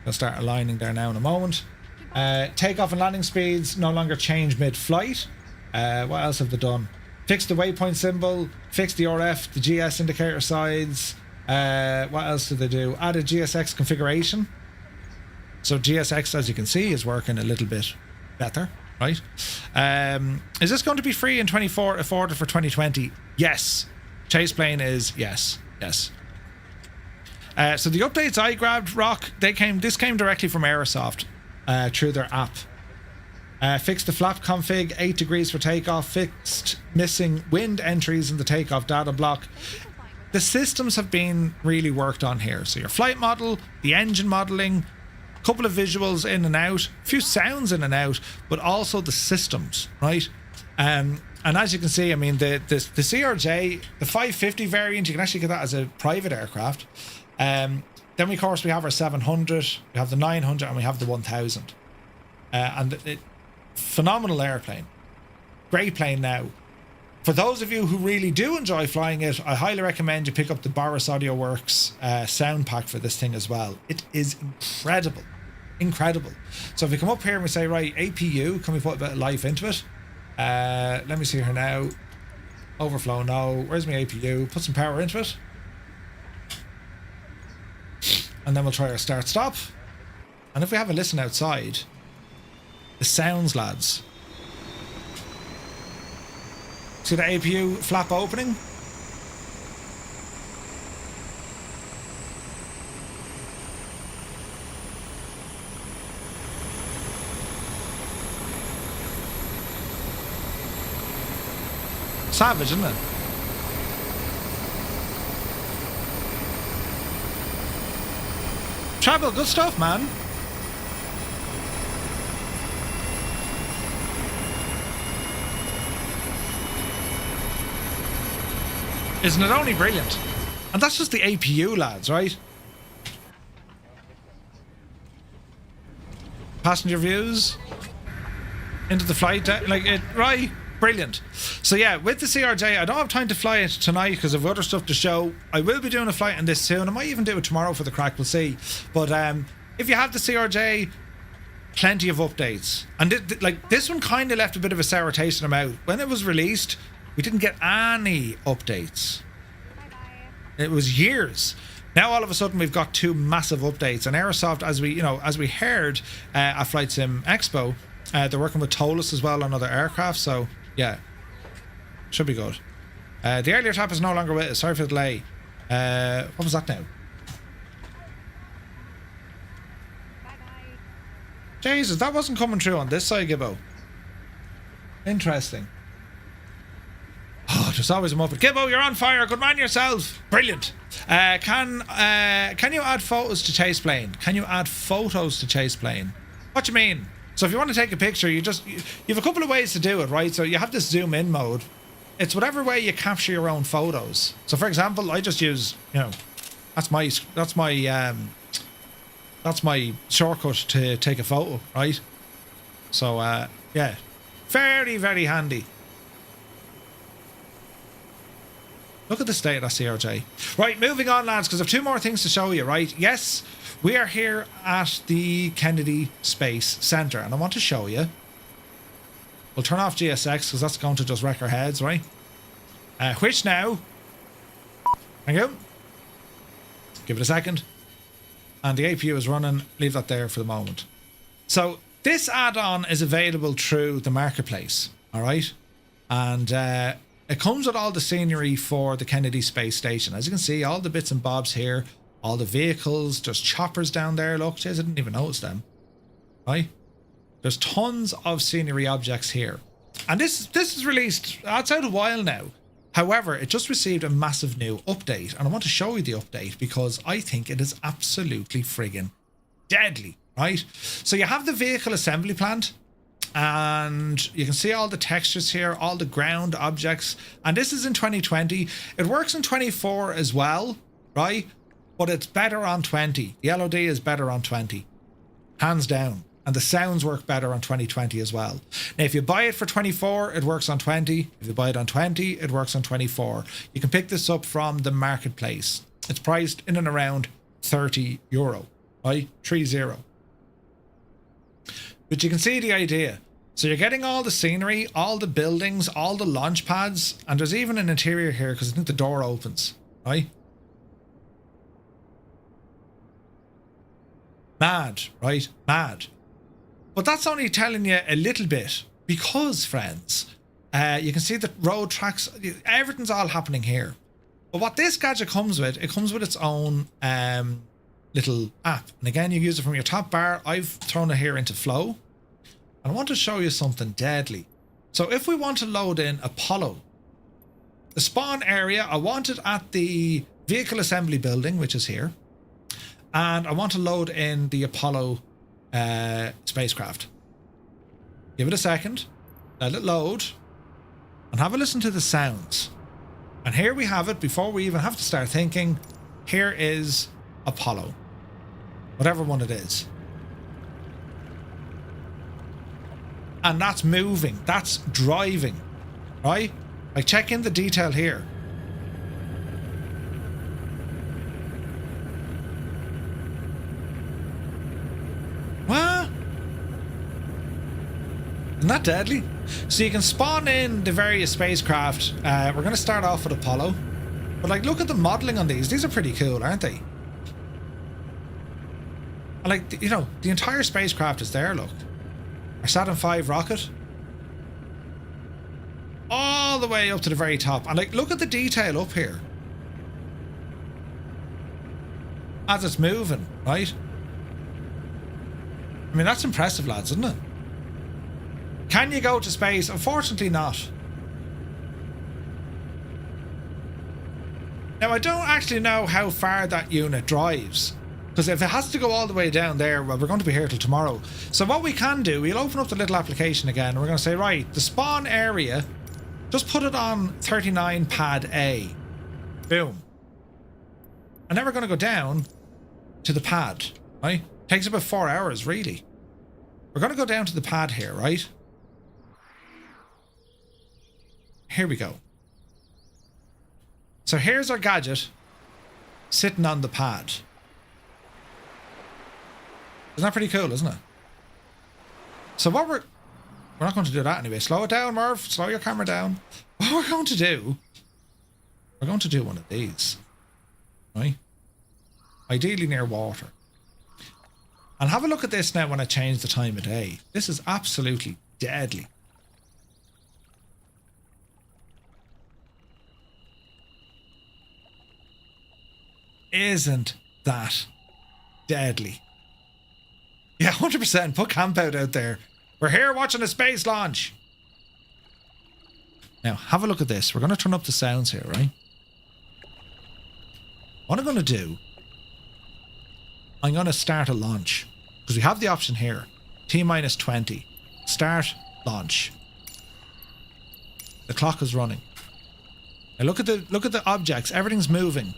I'll start aligning there now in a moment. Takeoff and landing speeds no longer change mid-flight. What else have they done? Fixed the waypoint symbol, fixed the RF, the GS indicator sides. What else did they do? Added GSX configuration. So GSX, as you can see, is working a little bit better, right? Is this going to be free in 24 if ordered for 2020? Yes. ChasePlane is yes. So the updates I grabbed, Rock, this came directly from Aerosoft. Through their app. Fixed the flap config, 8 degrees for takeoff, fixed missing wind entries in the takeoff data block. The systems have been really worked on here. So your flight model, the engine modeling, a couple of visuals in and out, a few sounds in and out, but also the systems, right? And as you can see, I mean, the CRJ, the 550 variant, you can actually get that as a private aircraft. Then, of course, we have our 700, we have the 900, and we have the 1000. Phenomenal airplane. Great plane now. For those of you who really do enjoy flying it, I highly recommend you pick up the Boris Audio Works sound pack for this thing as well. It is incredible. Incredible. So if we come up here and we say, right, APU, can we put a bit of life into it? Let me see here now. Overflow, no. Where's my APU? Put some power into it. And then we'll try our start-stop. And if we have a listen outside, the sounds, lads. See the APU flap opening? Savage, isn't it? Travel, good stuff, man. Isn't it only brilliant? And that's just the APU, lads, right? Passenger views into the flight deck, like it, right? Brilliant. So yeah, with the CRJ, I don't have time to fly it tonight because I've other stuff to show. I will be doing a flight on this soon. I might even do it tomorrow for the crack. We'll see. But if you have the CRJ, plenty of updates. And like this one kind of left a bit of a sour taste in my mouth. When it was released, we didn't get any updates. It was years. Now all of a sudden we've got 2 massive updates. And Aerosoft, as we heard at Flight Sim Expo, they're working with Tulsa as well on other aircraft. So yeah, should be good. The earlier tap is no longer with us. Sorry for the delay. What was that now? Jesus, that wasn't coming through on this side, Gibbo. Interesting. Oh, there's always a muppet. Gibbo, you're on fire. Good man yourself. Brilliant. Can you add photos to ChasePlane? Can you add photos to ChasePlane? What do you mean? So if you want to take a picture, you have a couple of ways to do it, right? So you have this zoom in mode. It's whatever way you capture your own photos. So for example, I just use, that's my shortcut to take a photo, right? So yeah, very, very handy. Look at the state of that CRJ. Right, moving on, lads, because I have 2 more things to show you, right? Yes, we are here at the Kennedy Space Center, and I want to show you. We'll turn off GSX, because that's going to just wreck our heads, right? Which now? Thank you. Give it a second. And the APU is running. Leave that there for the moment. So, this add-on is available through the marketplace, all right? And it comes with all the scenery for the Kennedy Space Station. As you can see, all the bits and bobs here, all the vehicles, there's choppers down there. Look, jeez, I didn't even notice them. Right? There's tons of scenery objects here. And this is released, it's out a while now. However, it just received a massive new update. And I want to show you the update because I think it is absolutely friggin' deadly, right? So you have the vehicle assembly plant. And you can see all the textures here, all the ground objects, and this is in 2020. It works in 24 as well, right? But it's better on 20. The LOD is better on 20, hands down, and the sounds work better on 2020 as well. Now if you buy it for 24, it works on 20. If you buy it on 20, it works on 24. You can pick this up from the marketplace. It's priced in and around €30, right? 30. But you can see the idea. So you're getting all the scenery, all the buildings, all the launch pads, and there's even an interior here because I think the door opens, right? Mad, right? Mad. But that's only telling you a little bit because, friends, you can see the road tracks, everything's all happening here. But what this gadget comes with, it comes with its own little app. And again, you use it from your top bar. I've thrown it here into flow. And I want to show you something deadly. So if we want to load in Apollo, the spawn area, I want it at the vehicle assembly building, which is here. And I want to load in the Apollo spacecraft. Give it a second. Let it load. And have a listen to the sounds. And here we have it. Before we even have to start thinking, here is Apollo. Whatever one it is. And that's moving. That's driving. Right? Like, check in the detail here. What? Isn't that deadly? So you can spawn in the various spacecraft. We're going to start off with Apollo. But like, look at the modeling on these. These are pretty cool, aren't they? And like, you know, the entire spacecraft is there, look. Our Saturn V rocket. All the way up to the very top. And like, look at the detail up here. As it's moving, right? I mean, that's impressive, lads, isn't it? Can you go to space? Unfortunately not. Now, I don't actually know how far that unit drives. Because if it has to go all the way down there, well, we're going to be here till tomorrow. So what we can do, we'll open up the little application again. And we're going to say, right, the spawn area, just put it on 39 pad A. Boom. And then we're going to go down to the pad, right? Takes about 4 hours, really. We're going to go down to the pad here, right? Here we go. So here's our gadget sitting on the pad. Isn't that pretty cool, isn't it? So what we're not going to do that anyway. Slow it down, Murph. Slow your camera down. What we're going to do, we're going to do one of these, right? Ideally near water. And have a look at this now when I change the time of day. This is absolutely deadly. Isn't that deadly? Yeah, 100%. Put camp out there. We're here watching a space launch. Now, have a look at this. We're going to turn up the sounds here, right? What I'm going to do, I'm going to start a launch. Because we have the option here. T-minus 20. Start launch. The clock is running. Now look at the objects. Everything's moving.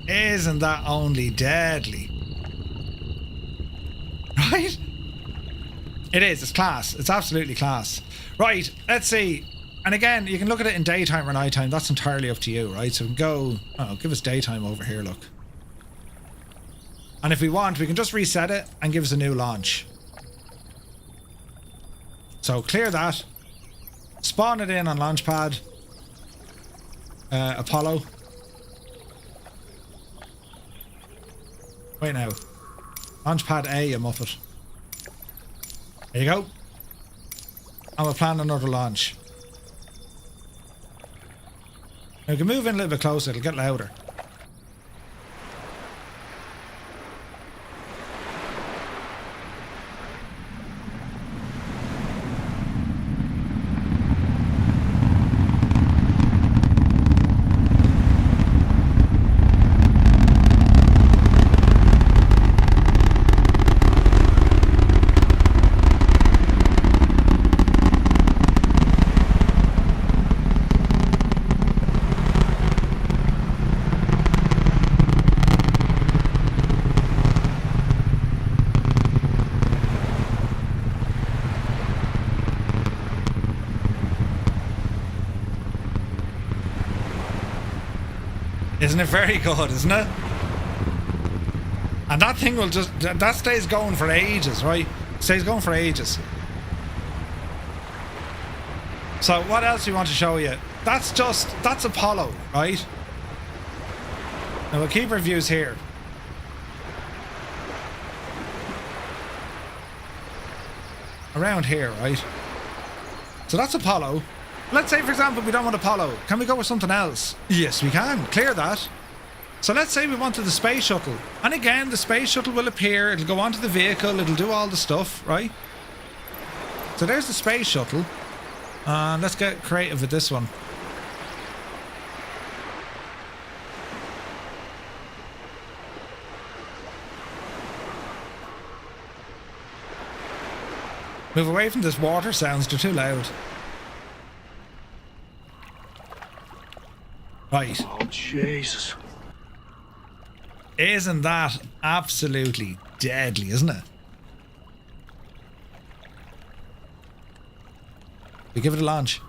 Isn't that only deadly? Right? It is. It's class. It's absolutely class. Right. Let's see. And again, you can look at it in daytime or nighttime. That's entirely up to you, right? So we can go... Oh, give us daytime over here, look. And if we want, we can just reset it and give us a new launch. So clear that. Spawn it in on Launchpad. Apollo. Wait now. Launchpad A, you muppet. There you go. And we'll plan another launch. Now we can move in a little bit closer, it'll get louder. Isn't it very good, isn't it? And that thing will just... That stays going for ages, right? Stays going for ages. So what else do we want to show you? That's Apollo, right? Now we'll keep our views here. Around here, right? So that's Apollo. Let's say, for example, we don't want Apollo. Can we go with something else? Yes, we can. Clear that. So let's say we wanted the space shuttle. And again, the space shuttle will appear. It'll go onto the vehicle. It'll do all the stuff, right? So there's the space shuttle. And let's get creative with this one. Move away from this water sounds. They're too loud. Right. Oh, Jesus. Isn't that absolutely deadly, isn't it? We give it a launch.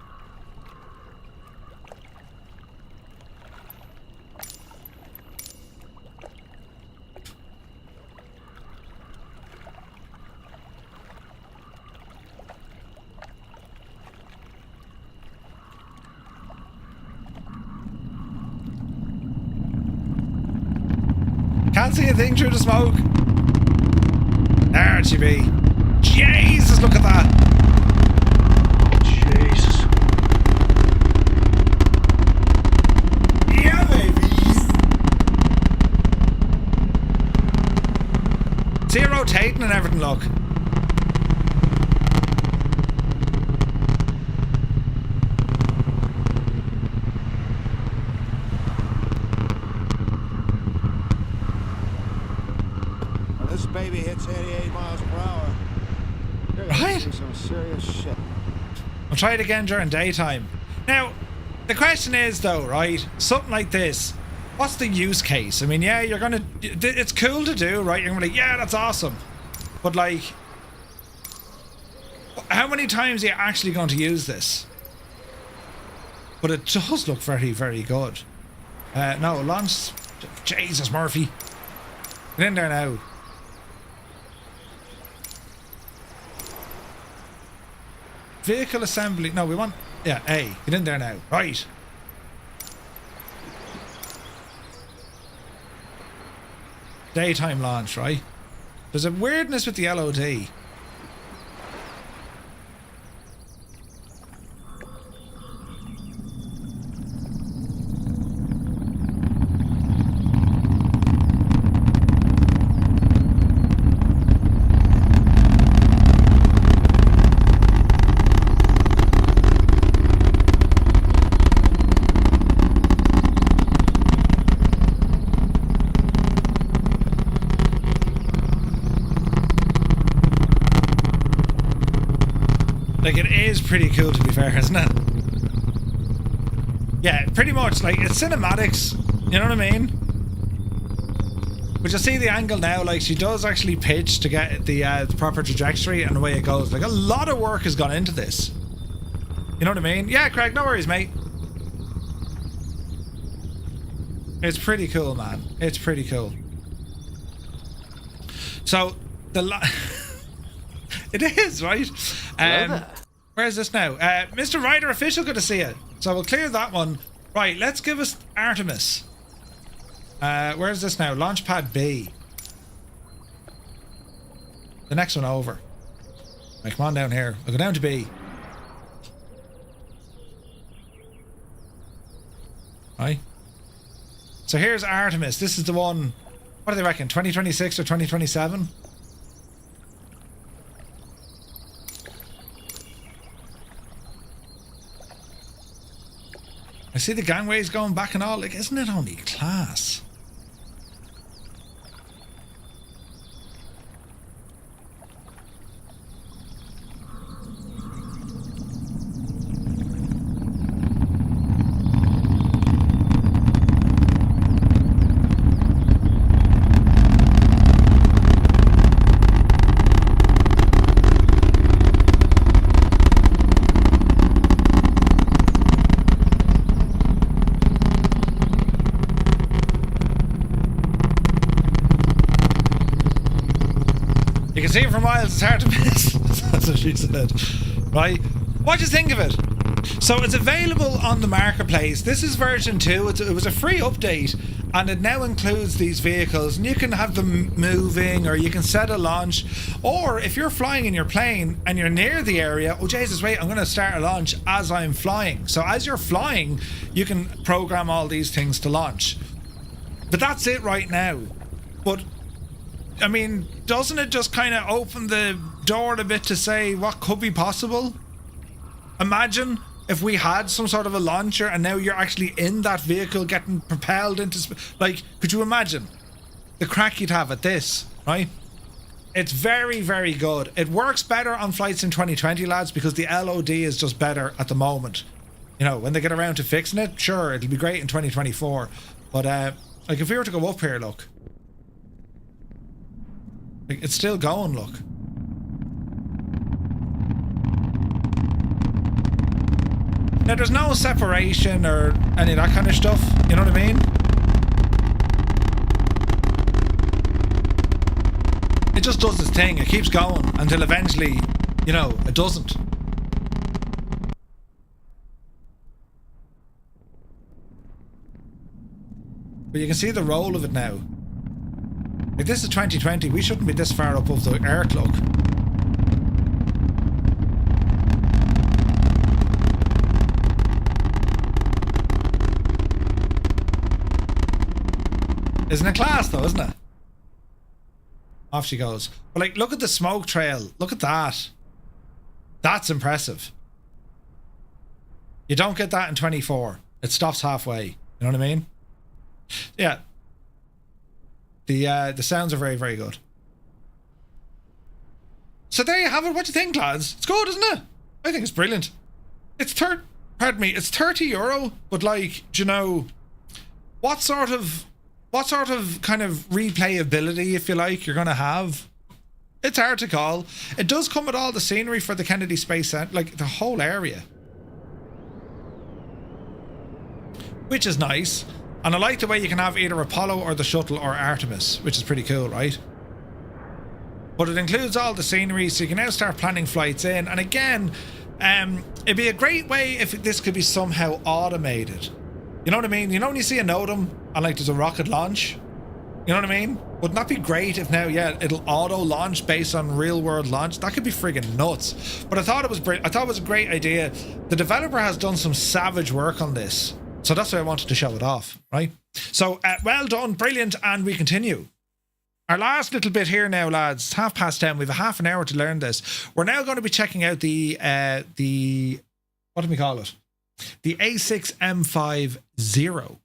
Can't see a thing through the smoke. There she be. Jesus, look at that. Jesus. Yeah, baby. See her rotating and everything, look. When this baby hits 88 miles per hour, you're gonna Right. see some serious shit. I'll try it again during daytime. Now, the question is though, right? Something like this. What's the use case? I mean, yeah, you're gonna... It's cool to do, right? You're gonna be like, yeah, that's awesome. But like... How many times are you actually going to use this? But it does look very, very good. No, launch... Jesus, Murphy. Get in there now. Vehicle assembly. No, we want... Yeah, A. Get in there now. Right. Daytime launch, right? There's a weirdness with the LOD. Like, it is pretty cool, to be fair, isn't it? Yeah, pretty much. Like, it's cinematics. You know what I mean? But you'll see the angle now. Like, she does actually pitch to get the proper trajectory and the way it goes. Like, a lot of work has gone into this. You know what I mean? Yeah, Craig, no worries, mate. It's pretty cool, man. It's pretty cool. So, it is, right? Hello there. Where's this now? Mr. Ryder Official, good to see you. So we'll clear that one. Right, let's give us Artemis. Where's this now? Launchpad B. The next one over. Right, come on down here. I'll go down to B. Right. So here's Artemis. This is the one... What do they reckon? 2026 or 2027? I see the gangways going back and all. Like, isn't it only class? You can see it for miles, it's hard to miss. That's what she said. Right? What do you think of it? So it's available on the marketplace. This is version 2. It was a free update, and it now includes these vehicles, and you can have them moving, or you can set a launch, or if you're flying in your plane and you're near the area, oh Jesus, wait, I'm going to start a launch as I'm flying. So as you're flying, you can program all these things to launch. But that's it right now. But I mean, doesn't it just kind of open the door a bit to say what could be possible? Imagine if we had some sort of a launcher and now you're actually in that vehicle getting propelled into... Like, could you imagine the crack you'd have at this, right? It's very, very good. It works better on flights in 2020, lads, because the LOD is just better at the moment. You know, when they get around to fixing it, sure, it'll be great in 2024. But, like, if we were to go up here, look... Like, it's still going, look. Now, there's no separation or any of that kind of stuff. You know what I mean? It just does its thing. It keeps going until eventually, you know, it doesn't. But you can see the roll of it now. Like, this is 2020. We shouldn't be this far above the air cloak. Isn't it class though, isn't it? Off she goes. But like, look at the smoke trail. Look at that. That's impressive. You don't get that in 24. It stops halfway. You know what I mean? Yeah. The sounds are very, very good. So there you have it. What do you think, lads? It's good, isn't it? I think it's brilliant. It's pardon me, it's €30, but like, do you know, what sort of kind of replayability, if you like, you're gonna have? It's hard to call. It does come with all the scenery for the Kennedy Space Center, like the whole area, which is nice. And I like the way you can have either Apollo or the shuttle or Artemis, which is pretty cool, right? But it includes all the scenery, so you can now start planning flights in. And again, it'd be a great way if this could be somehow automated. You know what I mean? You know when you see a NOTAM and like there's a rocket launch? You know what I mean? Wouldn't that be great if now, yeah, it'll auto launch based on real world launch? That could be friggin' nuts. But I thought it was I thought it was a great idea. The developer has done some savage work on this. So that's why I wanted to show it off, right? So well done, brilliant, and we continue. Our last little bit here now, lads. It's 10:30. We have a half an hour to learn this. We're now going to be checking out the what do we call it? The A6M5 Zero.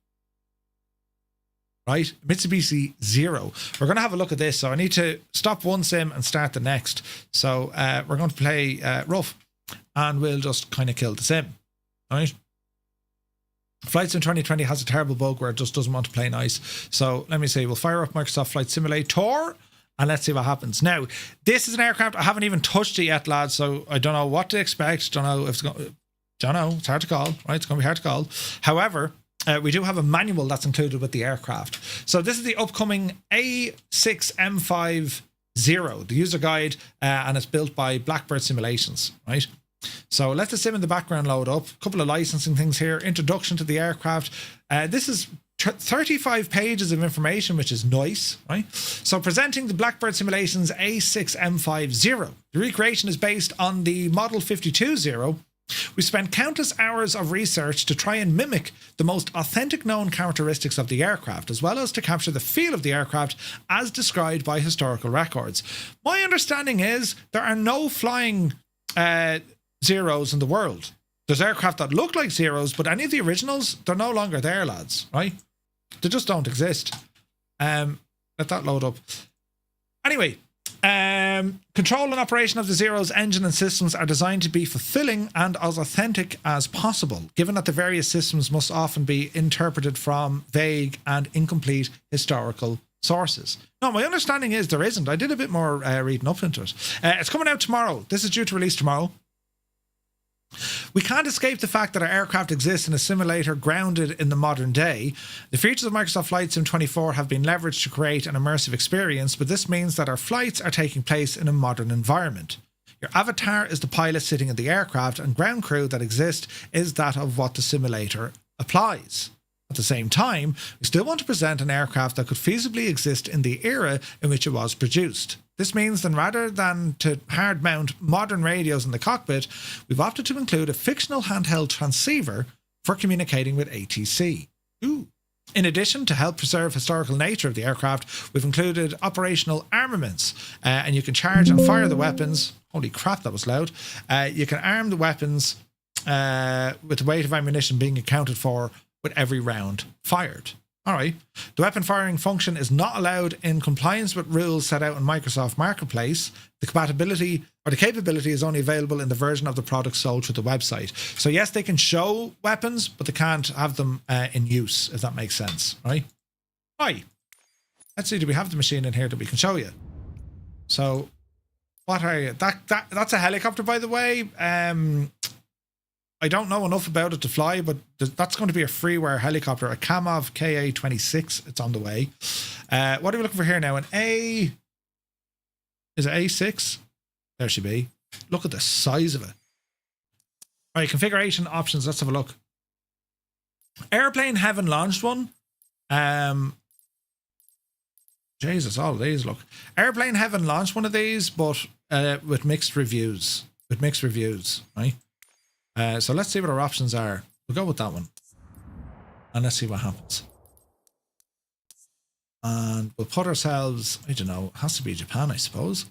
Right? Mitsubishi Zero. We're going to have a look at this. So I need to stop one sim and start the next. So we're going to play rough, and we'll just kind of kill the sim. All right? Flight Sim 2020 has a terrible bug where it just doesn't want to play nice. So let me see. We'll fire up Microsoft Flight Simulator and let's see what happens. Now, this is an aircraft. I haven't even touched it yet, lads. So I don't know what to expect. Don't know if it's going. Don't know. It's hard to call. Right? It's going to be hard to call. However, we do have a manual that's included with the aircraft. So this is the upcoming A6M5 Zero, the user guide, and it's built by BlackBird Simulations. Right. So let the sim in the background load up. A couple of licensing things here. Introduction to the aircraft. This is 35 pages of information, which is nice, right? So presenting the BlackBird Simulations A6M5 Zero. The recreation is based on the Model 52 Zero. We spent countless hours of research to try and mimic the most authentic known characteristics of the aircraft, as well as to capture the feel of the aircraft as described by historical records. My understanding is there are no flying Zeros in the world. There's aircraft that look like Zeros, but any of the originals, they're no longer there, lads, right? They just don't exist. Let that load up. Anyway, control and operation of the Zero's engine and systems are designed to be fulfilling and as authentic as possible, given that the various systems must often be interpreted from vague and incomplete historical sources. No, my understanding is there isn't. I did a bit more reading up into it. It's coming out tomorrow. This is due to release tomorrow. We can't escape the fact that our aircraft exists in a simulator grounded in the modern day. The features of Microsoft Flight Sim 24 have been leveraged to create an immersive experience, but this means that our flights are taking place in a modern environment. Your avatar is the pilot sitting in the aircraft, and ground crew that exist is that of what the simulator applies. At the same time, we still want to present an aircraft that could feasibly exist in the era in which it was produced. This means that rather than to hard mount modern radios in the cockpit, we've opted to include a fictional handheld transceiver for communicating with ATC. Ooh. In addition, to help preserve historical nature of the aircraft, we've included operational armaments, and you can charge and fire the weapons. Holy crap, that was loud. You can arm the weapons with the weight of ammunition being accounted for with every round fired. All right. The weapon firing function is not allowed in compliance with rules set out in Microsoft Marketplace. The capability is only available in the version of the product sold through the website. So yes, they can show weapons, but they can't have them in use, if that makes sense, right? Right. Let's see, do we have the machine in here that we can show you? So, what are you? That's a helicopter, by the way. I don't know enough about it to fly, but that's going to be a freeware helicopter, a Kamov KA-26. It's on the way. What are we looking for here now? An A... Is it A6? There she be. Look at the size of it. All right, configuration options. Let's have a look. Airplane haven't launched one. Jesus, all of these look. Airplane Heaven launched one of these, but with mixed reviews. Right? So let's see what our options are. We'll go with that one. And let's see what happens. And we'll put ourselves, I don't know, it has to be Japan, I suppose.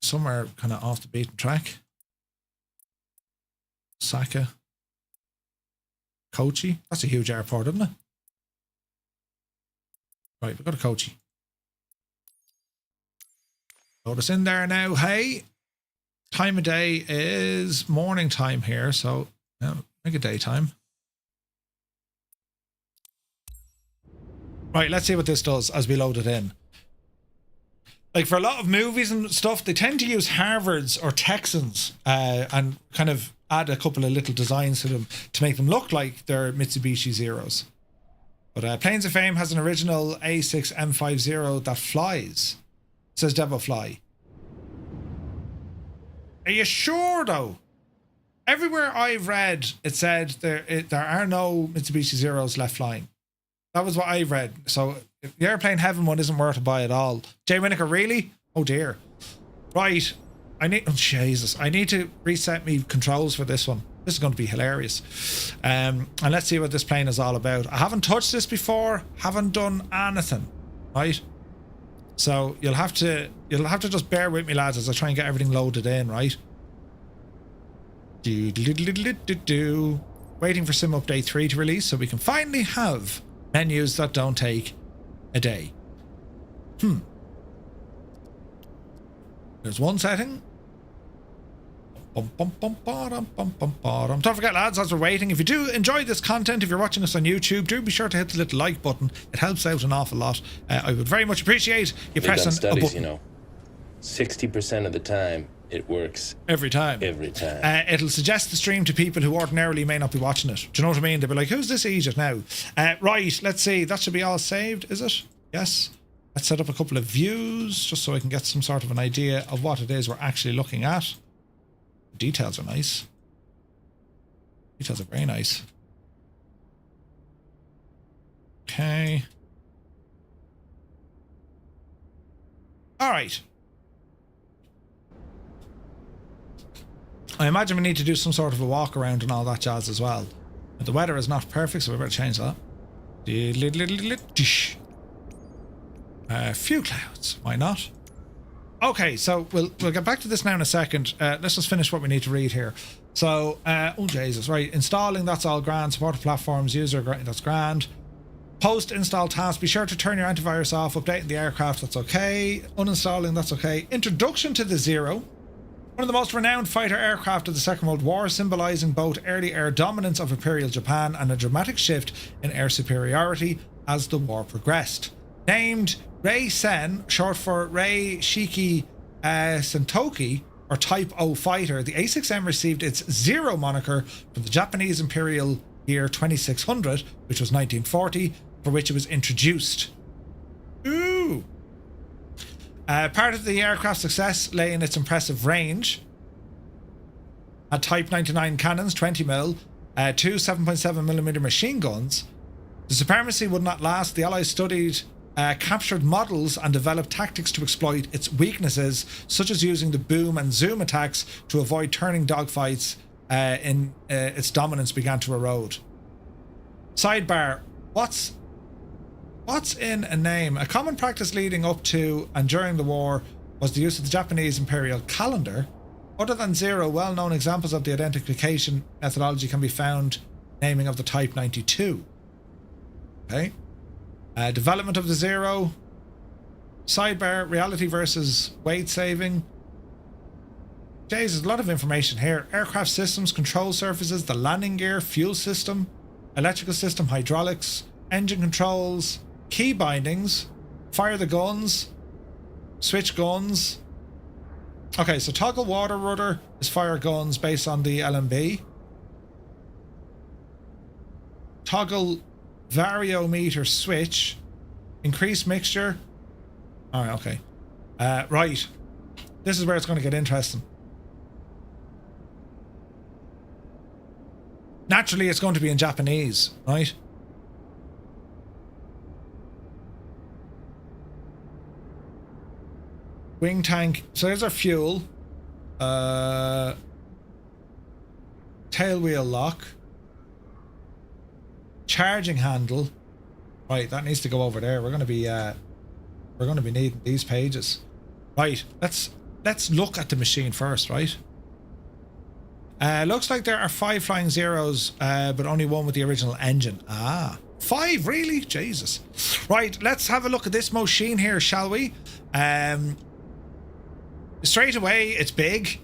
Somewhere kind of off the beaten track. Osaka. Kochi. That's a huge airport, isn't it? Right, we've got a Kochi. Load us in there now. Hey, time of day is morning time here, so make it daytime. Right, let's see what this does as we load it in. Like for a lot of movies and stuff, they tend to use Harvards or Texans and kind of add a couple of little designs to them to make them look like they're Mitsubishi Zeros. But Planes of Fame has an original A6M5 Zero that flies. It says Devil Fly. Are you sure though? Everywhere I've read, it said there are no Mitsubishi Zeros left flying. That was what I've read. So if the Airplane Heaven one isn't worth a buy at all. Jay Winokur, really? Oh dear. Right. I need to reset me controls for this one. This is going to be hilarious. And let's see what this plane is all about. I haven't touched this before. Haven't done anything. Right? So you'll have to just bear with me, lads, as I try and get everything loaded in, right? Waiting for Sim Update 3 to release so we can finally have menus that don't take a day. There's one setting. Don't forget, lads, as we're waiting, if you do enjoy this content, if you're watching us on YouTube, do be sure to hit the little like button. It helps out an awful lot. I would very much appreciate you pressing a button. You know, 60% of the time it works. Every time. It'll suggest the stream to people who ordinarily may not be watching it. Do you know what I mean? They'll be like, who's this Egypt now? Right, let's see. That should be all saved, is it? Yes. Let's set up a couple of views just so I can get some sort of an idea of what it is we're actually looking at. Details are nice. Details are very nice. Okay. All right. I imagine we need to do some sort of a walk around and all that jazz as well. But the weather is not perfect, so we better change that. Few clouds. Why not? Okay, so we'll get back to this now in a second. Let's just finish what we need to read here. So, oh Jesus, right. Installing, that's all grand. Supported platforms, user, that's grand. Post-install task, be sure to turn your antivirus off. Updating the aircraft, that's okay. Uninstalling, that's okay. Introduction to the Zero. One of the most renowned fighter aircraft of the Second World War, symbolizing both early air dominance of Imperial Japan and a dramatic shift in air superiority as the war progressed. Named Rei-Sen, short for Rei Shiki Sentoki, or Type O fighter, the A6M received its Zero moniker from the Japanese Imperial year 2600, which was 1940, for which it was introduced. Ooh! Part of the aircraft's success lay in its impressive range. Had Type 99 cannons, 20mm, two 7.7mm machine guns. The supremacy would not last. The Allies studied captured models and developed tactics to exploit its weaknesses, such as using the boom and zoom attacks to avoid turning dogfights in its dominance began to erode. Sidebar, what's in a name? A common practice leading up to and during the war was the use of the Japanese imperial calendar. Other than Zero, well-known examples of the identification methodology can be found naming of the Type 92. Okay. Development of the Zero. Sidebar, reality versus weight saving. Jeez, there's a lot of information here. Aircraft systems, control surfaces, the landing gear, fuel system, electrical system, hydraulics, engine controls, key bindings, fire the guns, switch guns. Okay, so toggle water rudder is fire guns based on the LMB. Toggle variometer switch, increase mixture. All right, okay. Right. This is where it's going to get interesting. Naturally, it's going to be in Japanese, right? Wing tank. So there's our fuel. Tail wheel lock. Charging handle. Right, that needs to go over there. We're going to be needing these pages. Right, let's look at the machine first, right? Looks like there are 5 flying zeros, but only one with the original engine. Ah, 5, really? Jesus. Right, let's have a look at this machine here, shall we? Straight away, it's big.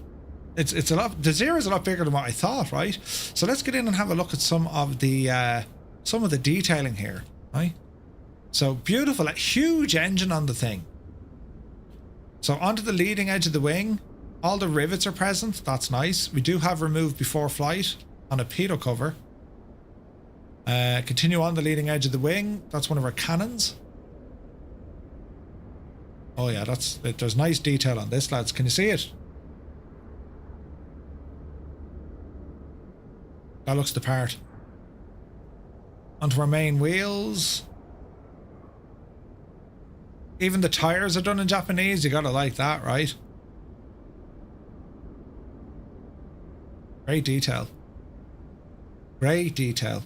It's a lot. The Zero is a lot bigger than what I thought, right? So let's get in and have a look at some of the detailing here, right? So beautiful, a huge engine on the thing. So onto the leading edge of the wing, all the rivets are present. That's nice. We do have removed before flight on a pitot cover. Continue on the leading edge of the wing. That's one of our cannons. Oh yeah, there's nice detail on this, lads. Can you see it? That looks the part. Onto our main wheels. Even the tires are done in Japanese. You gotta like that, right? Great detail. Great detail.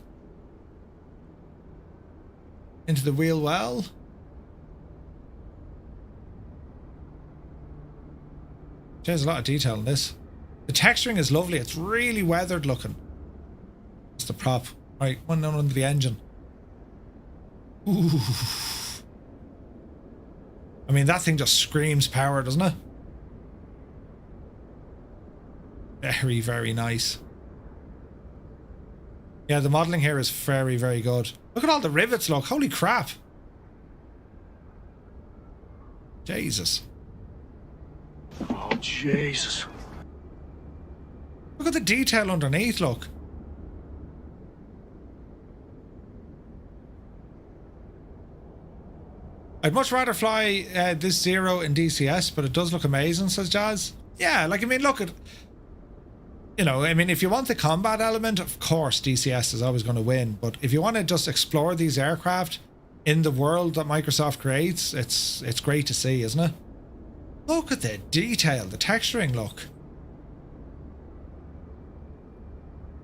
Into the wheel well. There's a lot of detail in this. The texturing is lovely. It's really weathered looking. It's the prop. Right, one down under the engine. Ooh. I mean, that thing just screams power, doesn't it? Very, very nice. Yeah, the modelling here is very, very good. Look at all the rivets, look. Holy crap. Jesus. Oh, Jesus. Look at the detail underneath, look. I'd much rather fly this Zero in DCS, but it does look amazing, says Jazz. Yeah, like, I mean, look at... You know, I mean, if you want the combat element, of course DCS is always going to win. But if you want to just explore these aircraft in the world that Microsoft creates, it's great to see, isn't it? Look at the detail, the texturing, look.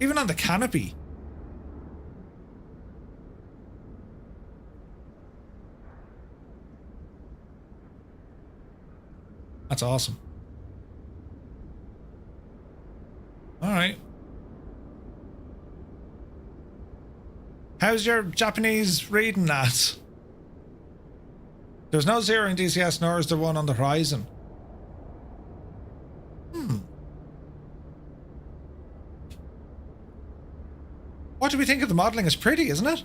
Even on the canopy. That's awesome. All right. How's your Japanese reading, lads? There's no Zero in DCS, nor is there one on the horizon. What do we think of the modelling? It's pretty, isn't it?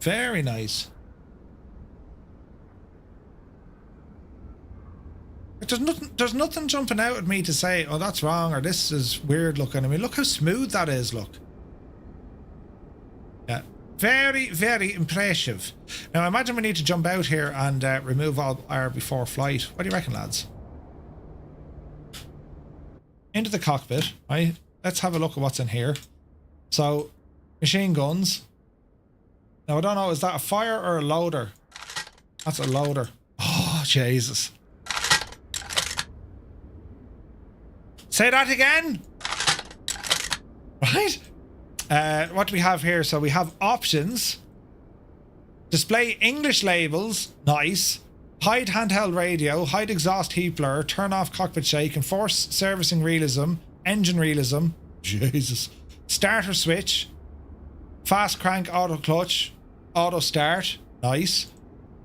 Very nice. There's nothing jumping out at me to say, oh, that's wrong, or this is weird looking. I mean, look how smooth that is, look. Yeah. Very, very impressive. Now, I imagine we need to jump out here and remove all our before flight. What do you reckon, lads? Into the cockpit, right? Let's have a look at what's in here. So, machine guns. Now, I don't know, is that a fire or a loader? That's a loader. Oh, Jesus. Say that again. Right? What do we have here? So we have options. Display English labels. Nice. Hide handheld radio. Hide exhaust heat blur. Turn off cockpit shake. Enforce servicing realism. Engine realism. Jesus. Starter switch. Fast crank auto clutch. Auto start. Nice.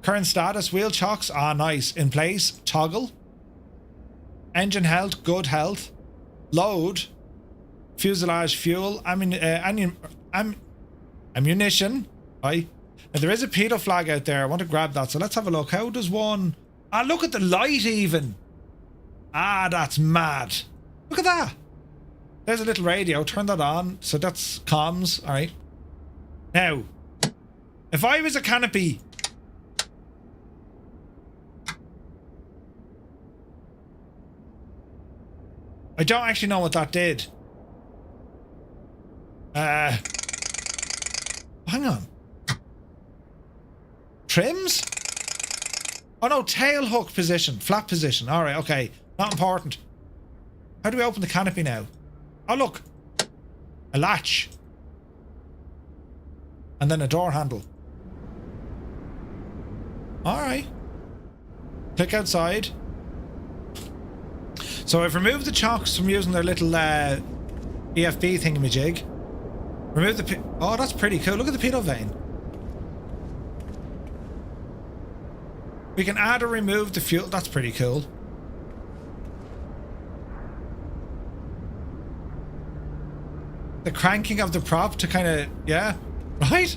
Current status. Wheel chocks. Ah, nice. In place. Toggle. Engine health. Good health. Load. Fuselage fuel. Ammunition. Right. Now there is a pitot flag out there. I want to grab that. So let's have a look. How does one... Ah, look at the light even. Ah, that's mad. Look at that. There's a little radio. Turn that on. So that's comms. All right. Now, if I was a canopy... I don't actually know what that did. Hang on. Trims? Oh no, tail hook position, flap position. All right, okay, not important. How do we open the canopy now? Oh look, a latch. And then a door handle. All right. Click outside. So I've removed the chocks from using their little EFB thingamajig. Remove the oh, that's pretty cool. Look at the pitot vane. We can add or remove the fuel. That's pretty cool. The cranking of the prop to kind of, yeah, right?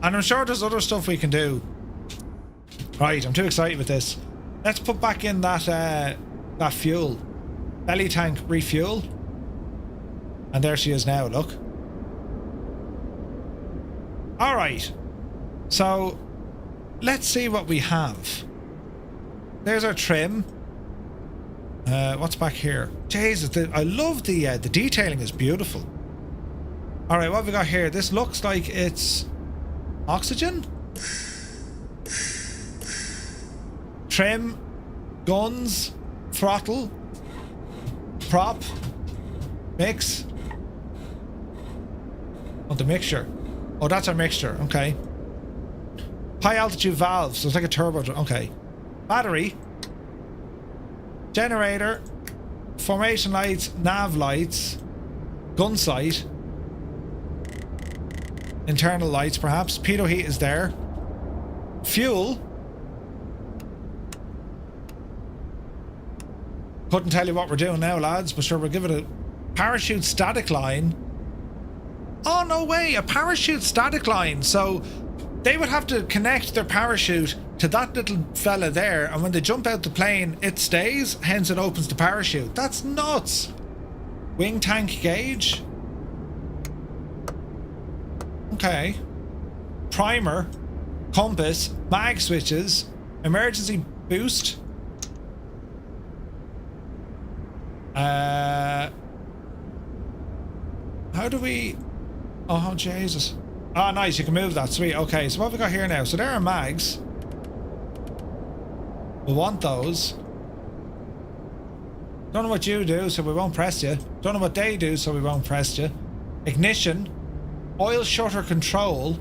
And I'm sure there's other stuff we can do. Right, I'm too excited with this. Let's put back in that that fuel. Belly tank refuel. And there she is now, look. Alright. So, let's see what we have. There's our trim. What's back here? Jesus, I love the detailing is beautiful. Alright, what have we got here? This looks like it's oxygen? Trim, guns, throttle, prop, mix. Oh, the mixture. Oh, that's our mixture. Okay. High altitude valves. So it's like a turbo. Okay. Battery. Generator. Formation lights. Nav lights. Gun sight. Internal lights, perhaps. Pitot heat is there. Fuel. Couldn't tell you what we're doing now, lads, but sure, we'll give it a parachute static line. Oh, no way, a parachute static line. So they would have to connect their parachute to that little fella there, and when they jump out the plane, it stays, hence it opens the parachute. That's nuts. Wing tank gauge. Okay. Primer. Compass. Mag switches. Emergency boost. How do we... Oh, Jesus. Oh, nice. You can move that. Sweet. Okay, so what have we got here now? So there are mags. We'll want those. Don't know what you do, so we won't press you. Don't know what they do, so we won't press you. Ignition. Oil shutter control.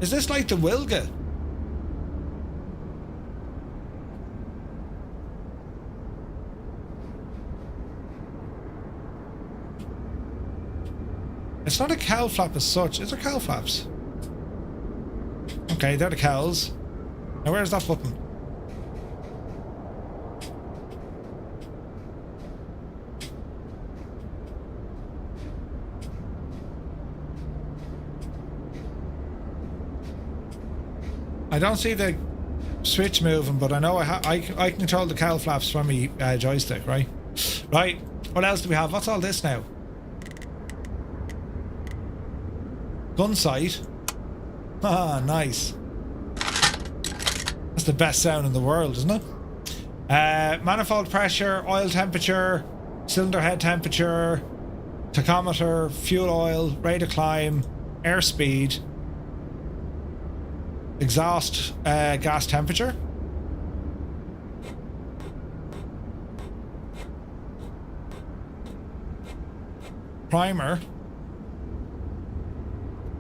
Is this like the Wilga? It's not a cowl flap as such. Is there cowl flaps? Okay, they're the cowls. Now where's that button? I don't see the switch moving, but I know I can control the cowl flaps from my joystick, right? Right. What else do we have? What's all this now? Gun sight. Ah, nice. That's the best sound in the world, isn't it? Manifold pressure, oil temperature, cylinder head temperature, tachometer, fuel oil, rate of climb, airspeed, exhaust gas temperature. Primer.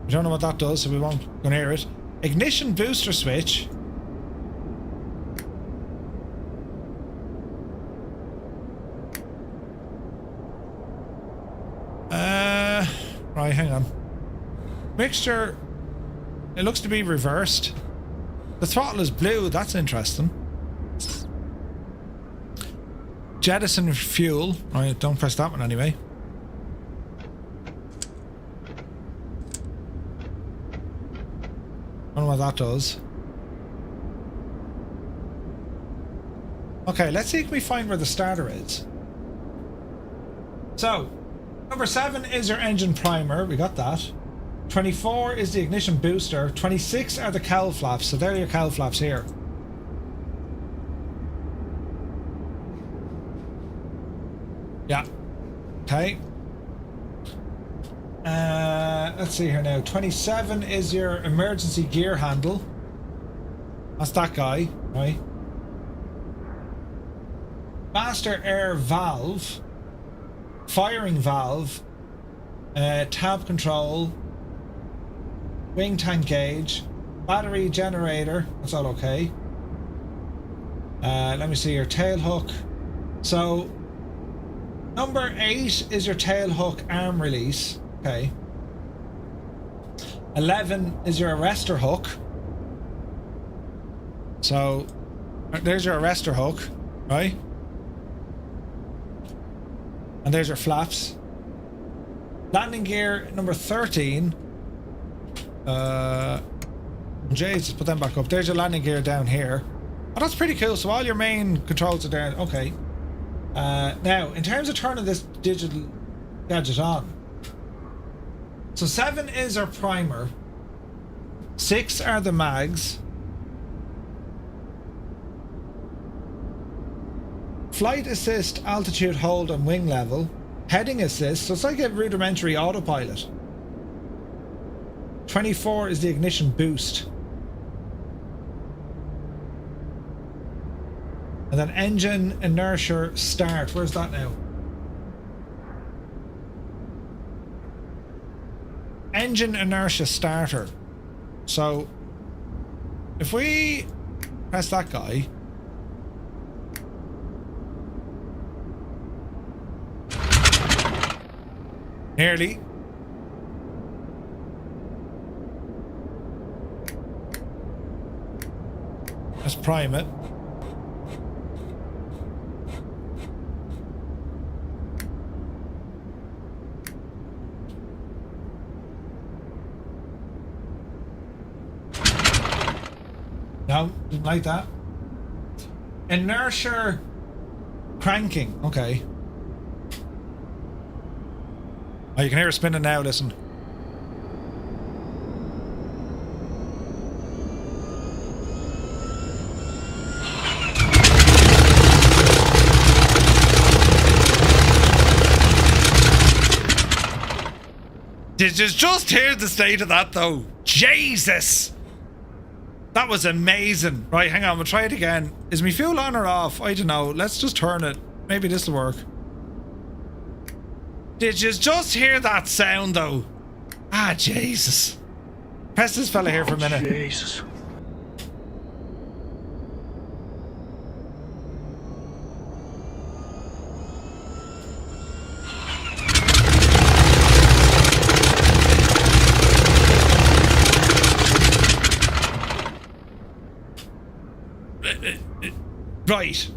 We don't know what that does, so we won't go near it. Ignition booster switch. Right, hang on. Mixture. It looks to be reversed. The throttle is blue. That's interesting. Jettison fuel. Right, don't press that one anyway. I don't know what that does. Okay, let's see if we find where the starter is. So, number 7 is your engine primer. We got that. 24 is the ignition booster. 26 are the cowl flaps. So there are your cowl flaps here. Yeah. Okay. let's see here now. 27 is your emergency gear handle. That's that guy, right? Master air valve, firing valve, tab control, wing tank gauge, battery generator. That's all okay. Let me see your tail hook. So number 8 is your tail hook arm release. Okay. 11 is your arrestor hook. So there's your arrestor hook, right? And there's your flaps. Landing gear number 13. Jesus, put them back up. There's your landing gear down here. Oh, that's pretty cool. So all your main controls are there. Okay. Now, in terms of turning this digital gadget on. So 7 is our primer. 6 are the mags. Flight assist, altitude hold and wing level. Heading assist, so it's like a rudimentary autopilot. 24 is the ignition boost. And then engine inertia start. Where's that now? Engine inertia starter. So if we press that guy, nearly. Let's prime it. No, didn't like that. Inertia cranking. Okay. Oh, you can hear it spinning now, listen. Did you just hear the state of that though? Jesus! That was amazing. Right, hang on, we'll try it again. Is my fuel on or off? I don't know. Let's just turn it. Maybe this will work. Did you just hear that sound though? Ah, Jesus. Press this fella here for a minute. Jesus.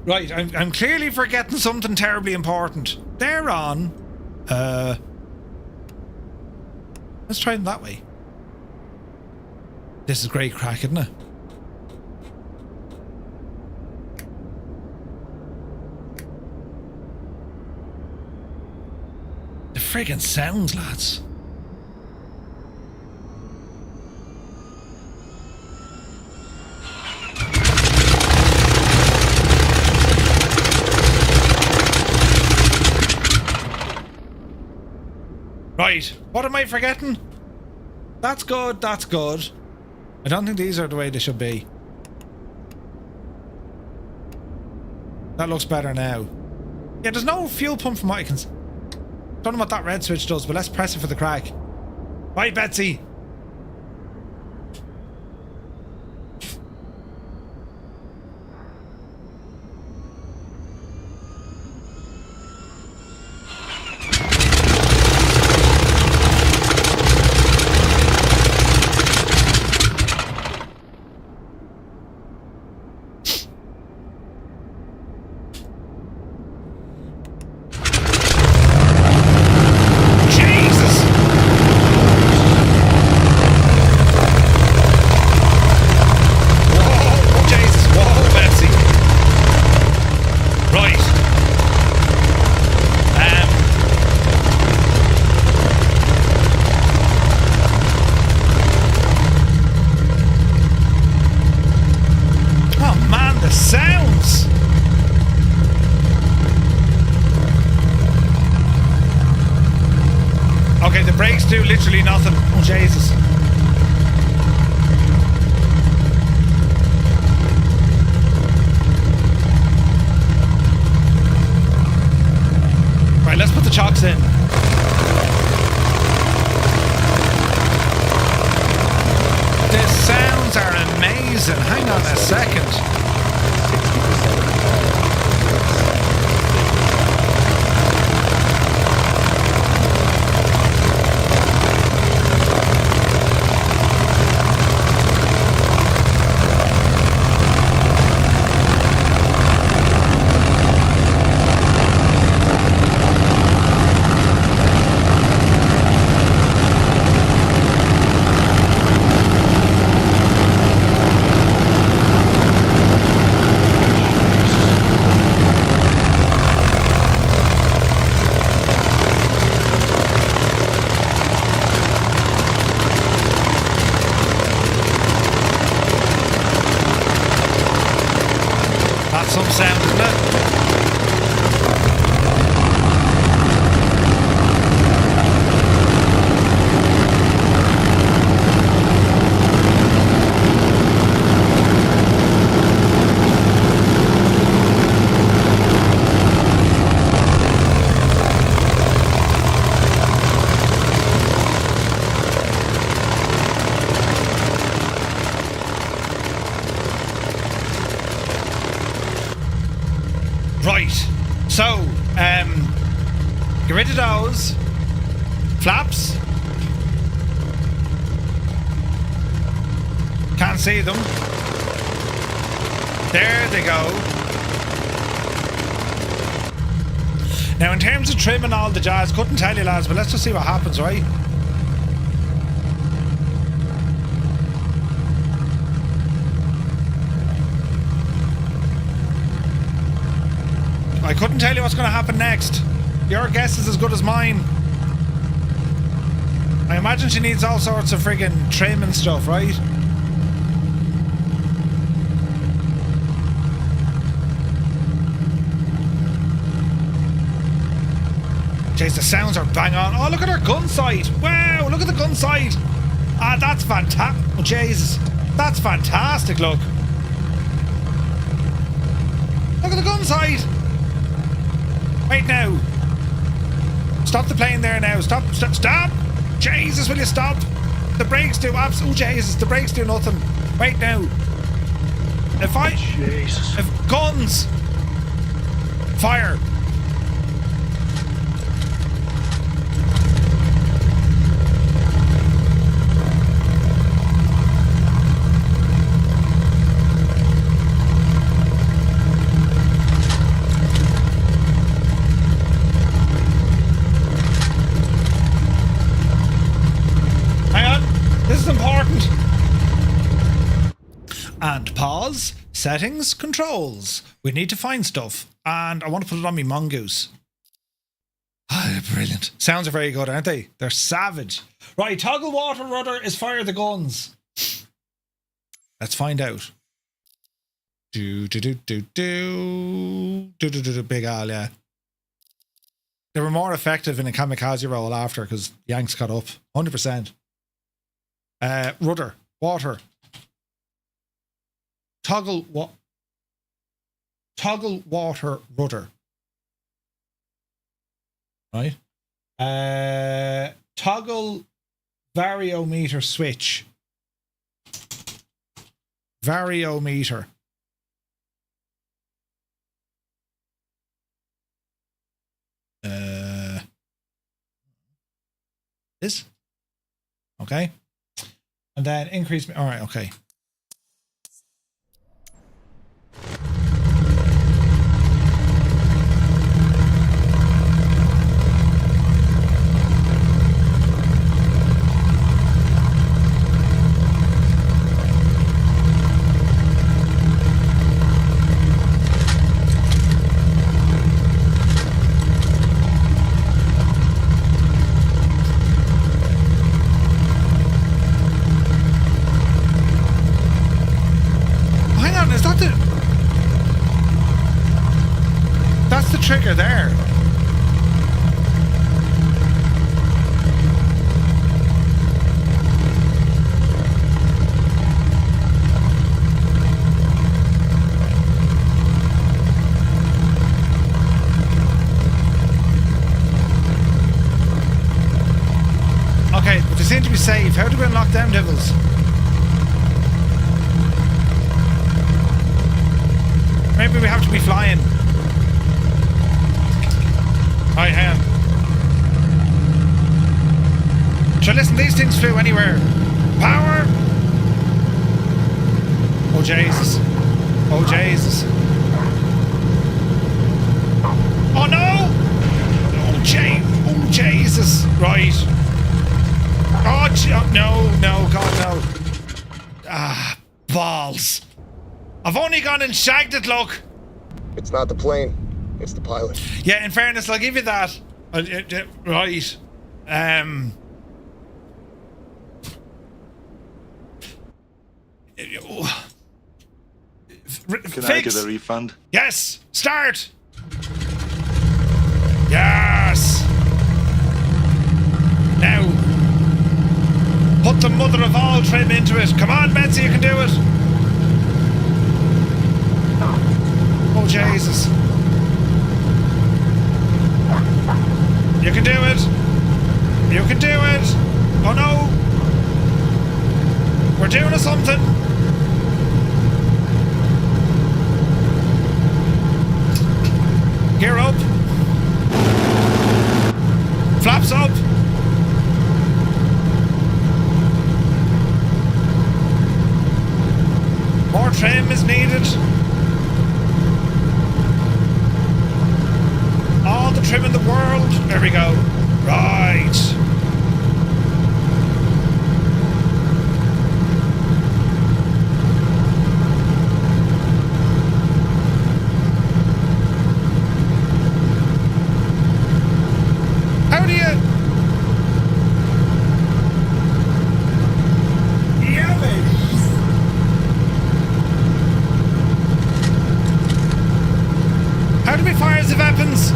Right. I'm clearly forgetting something terribly important. They're on. Let's try them that way. This is great crack, isn't it? The friggin' sounds, lads. Right, what am I forgetting? That's good, that's good. I don't think these are the way they should be. That looks better now. Yeah, there's no fuel pump from what I can... Don't know what that red switch does, but let's press it for the crack. Right, Betsy. chocks in. The sounds are amazing. Hang on a second. 60% of the time. That's some sound, isn't it? Right, so, get rid of those flaps. Can't see them. There they go. Now, in terms of trimming all the jazz, couldn't tell you, lads, but let's just see what happens, right? I couldn't tell you what's going to happen next. Your guess is as good as mine. I imagine she needs all sorts of friggin' trim and stuff, right? Jeez, the sounds are bang on. Oh, look at her gun sight. Wow, look at the gun sight. Ah, that's fantastic. Oh, Jesus. That's fantastic, look. Look at the gun sight. Wait now. Stop the plane there now. Stop. Jesus, will you stop? The brakes do oh, Jesus, the brakes do nothing. Wait now. Jesus. If guns. Fire. And pause, settings, controls. We need to find stuff. And I want to put it on me mongoose. Ah, brilliant. Sounds are very good, aren't they? They're savage. Right, toggle water rudder is fire the guns. Let's find out. Big Al, yeah. They were more effective in a kamikaze roll after because Yanks got up. 100%. Rudder, water. Toggle water rudder. Right. Toggle variometer switch. Variometer. This. Okay. And then increase. All right. Okay. safe. How do we unlock them devils? Maybe we have to be flying. Hi, hang on. So listen, these things flew anywhere. Power! Oh, Jesus. Oh, Jesus. Oh, no! Oh, Jesus. Right. Oh, no, God, no. Ah, balls. I've only gone and shagged it, look. It's not the plane. It's the pilot. Yeah, in fairness, I'll give you that. Right. Can I get a refund? Yes! Start! Yes! Now, put the mother of all trim into it. Come on, Betsy, you can do it. Oh, Jesus. You can do it. You can do it. Oh, no. We're doing something. Gear up. Flaps up. More trim is needed. All the trim in the world. There we go. Right. How do you... Yeah, baby. How do we fire the weapons?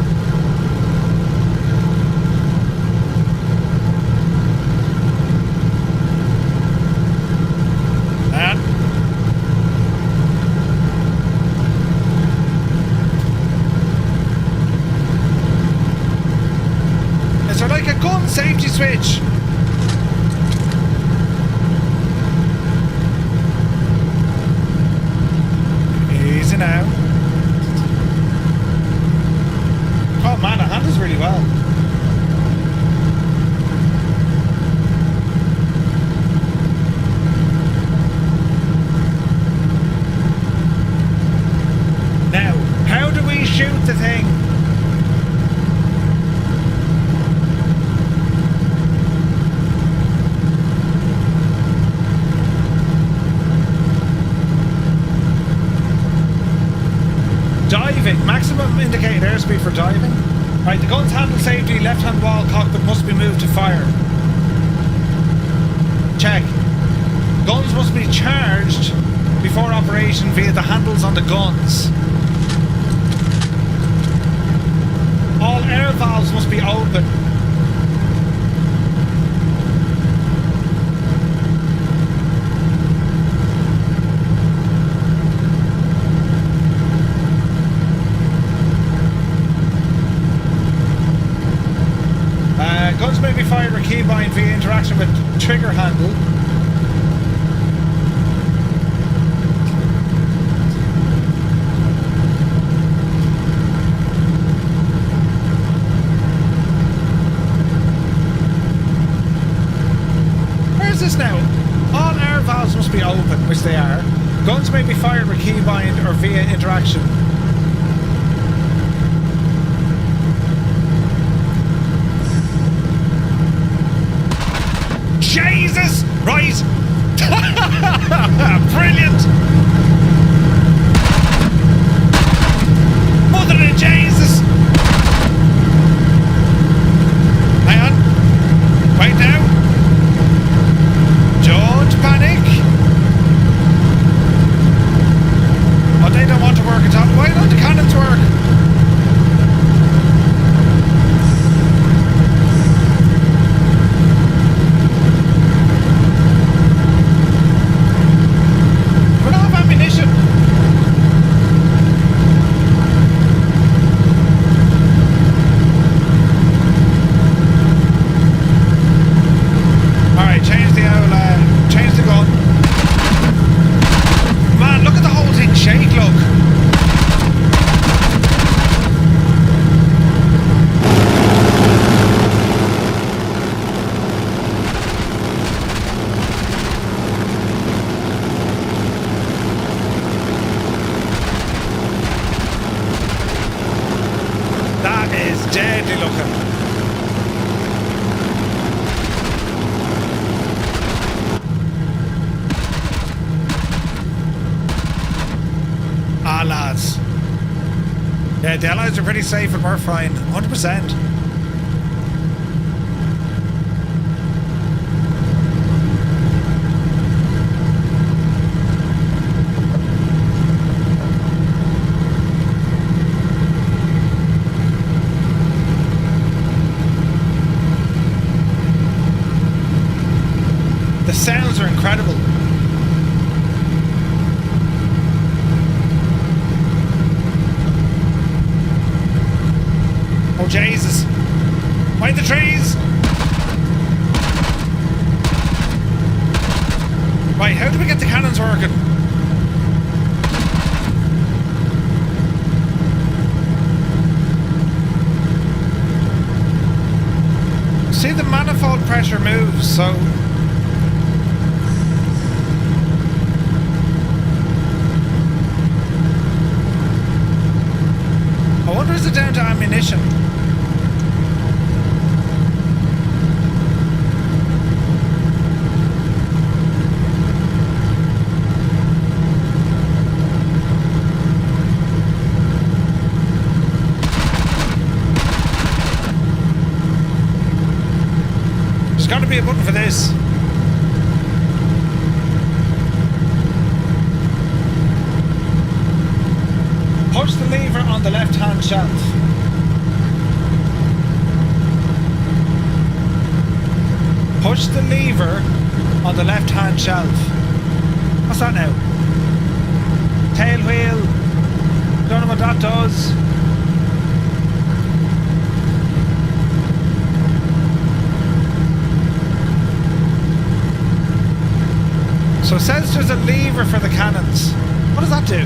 Is there like a gun safety switch? Easy now. Oh man, it handles really well. Now, how do we shoot the thing? Diving. Maximum indicated airspeed for diving. Right, the gun's handle safety, left-hand wall cockpit must be moved to fire. Check. Guns must be charged before operation via the handles on the guns. All air valves must be open. Guns may be fired or keybind via interaction with trigger handle. Where's this now? All air valves must be open, which they are. Guns may be fired with keybind or via interaction. Jesus! Right! Brilliant! Mother of Jesus! Hang on. Wait now. Don't panic. Oh, they don't want to work at all. Why don't the cannons work? We're not having Yeah, the Allies are pretty safe at Murph flying, 100%. The sounds are incredible. Oh Jesus! Mind the trees! Right, how do we get the cannons working? See, the manifold pressure moves, so I wonder, is it down to ammunition? There's got to be a button for this. Push the lever on the left-hand shelf. Push the lever on the left-hand shelf. What's that now? Tail wheel. Don't know what that does. So it says there's a lever for the cannons. What does that do?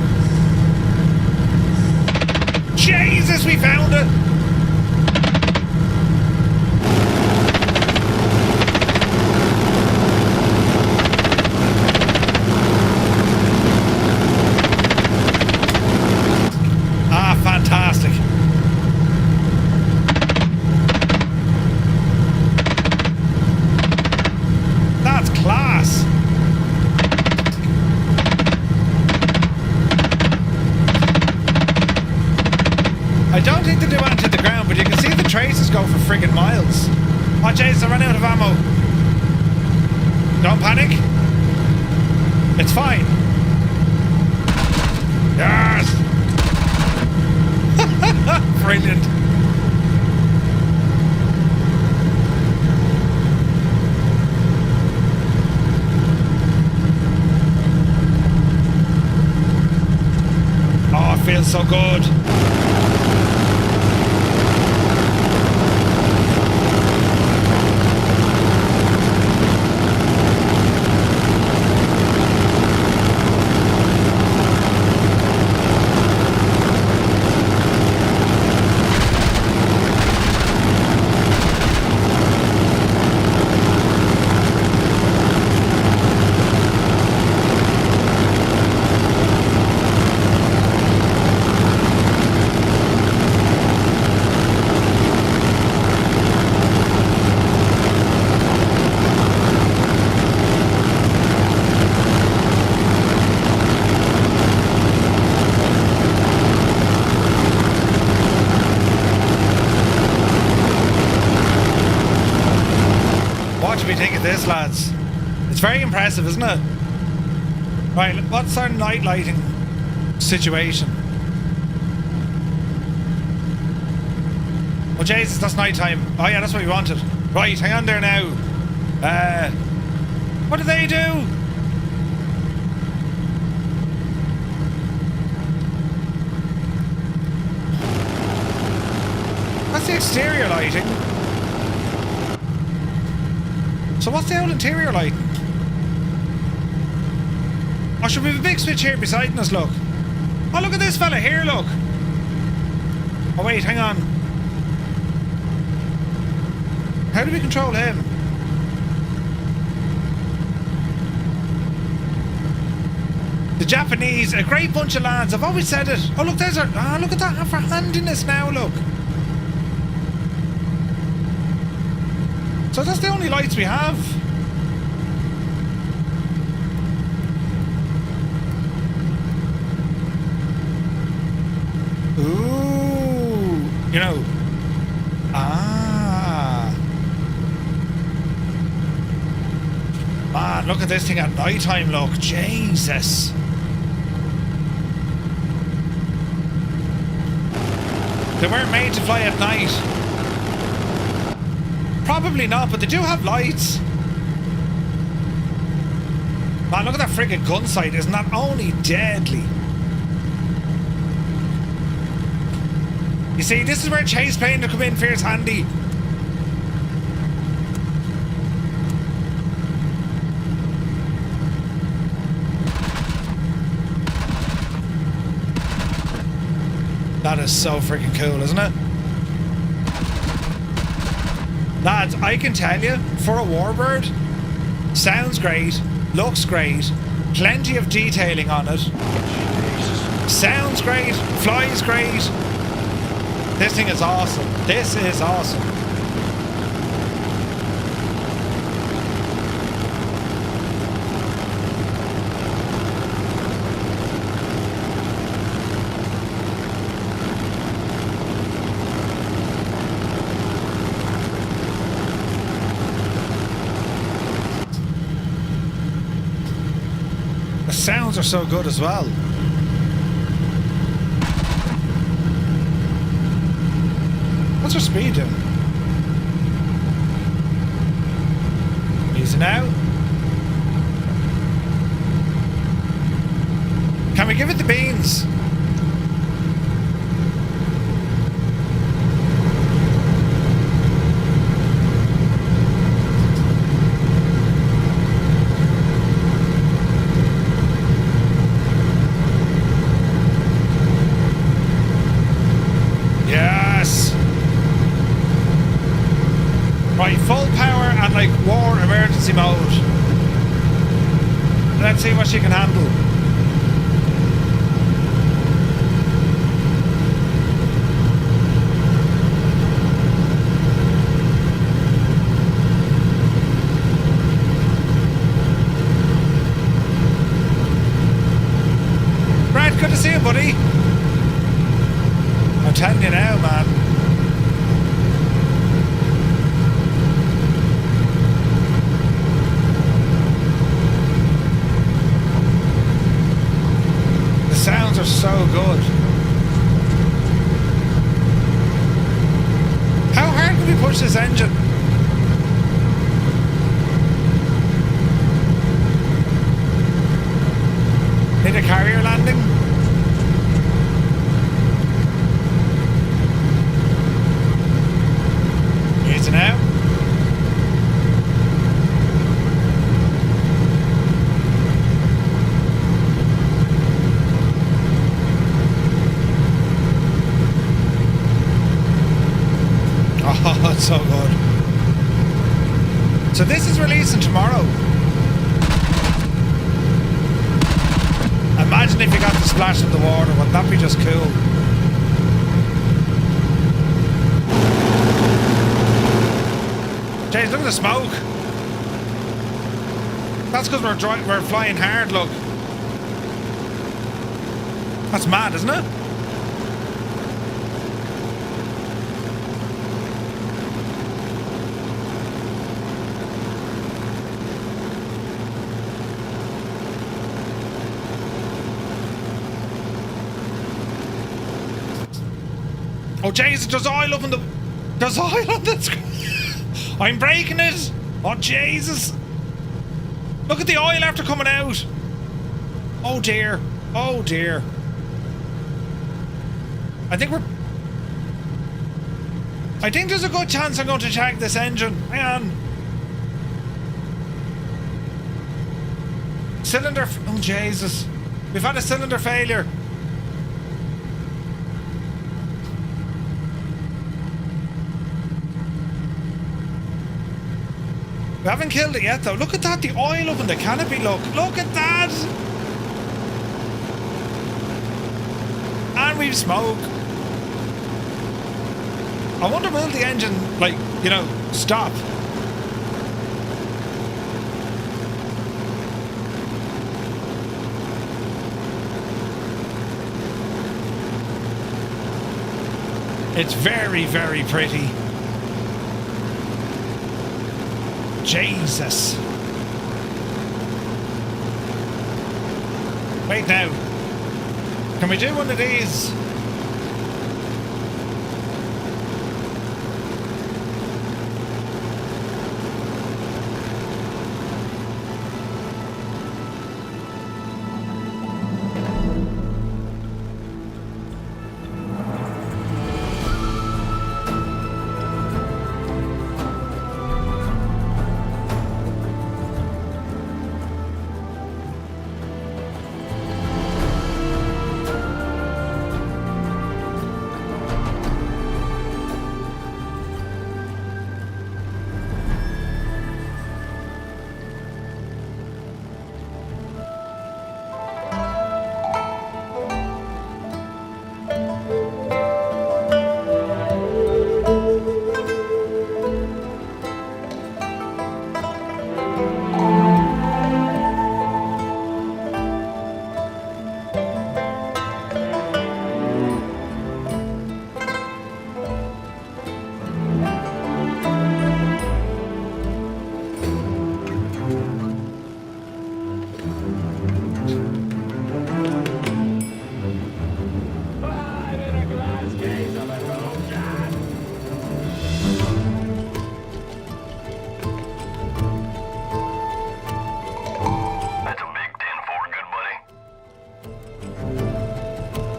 Jesus, we found it! Ah, fantastic. That's class. I don't think they do anything to the ground, but you can see the traces go for friggin' miles. Oh jeez, I ran out of ammo. Don't panic. It's fine. Yes! Brilliant. Oh, it feels so good. This, lads. It's very impressive, isn't it? Right, what's our night lighting situation? Oh Jesus, that's night time. Oh yeah, that's what we wanted. Right, hang on there now. What do they do? That's the exterior lighting. So what's the old interior lighting? Oh, should we have a big switch here beside us, look. Oh, look at this fella here, look. Oh, wait, hang on. How do we control him? The Japanese, a great bunch of lads. I've always said it. Oh, look, there's our... Ah, look at that for handiness now, look. So that's the only lights we have. Ooh. look at this thing at night time, look. Jesus. They weren't made to fly at night. Probably not, but they do have lights. Man, look at that friggin' gun sight. Isn't that only deadly? You see, this is where ChasePlane to come in fierce handy. That is so freaking cool, isn't it? Lads, I can tell you, for a warbird, sounds great, looks great, plenty of detailing on it. Sounds great, flies great. This thing is awesome. This is awesome. The sounds are so good as well. What's her speed doing? Easy now. Can we give it the beans? Right, full power and like war emergency mode. Let's see what she can handle. Brad, good to see you, buddy. I'm telling you now, man. Sounds are so good. How hard can we push this engine? Need a carrier landing? Easy now. Oh, that's so good. So this is releasing tomorrow. Imagine if you got the splash of the water. Wouldn't that be just cool? Jeez, look at the smoke. That's because we're flying hard, look. That's mad, isn't it? Oh Jesus, there's oil up in the... There's oil on the screen. I'm breaking it. Oh Jesus. Look at the oil after coming out. Oh dear. Oh dear. I think there's a good chance I'm going to check this engine. Hang on. Cylinder... Oh Jesus. We've had a cylinder failure. We haven't killed it yet though. Look at that, the oil up in the canopy, look. Look at that! And we've smoke. I wonder will the engine, like, you know, stop? It's very, very pretty. Jesus. Wait now. Can we do one of these?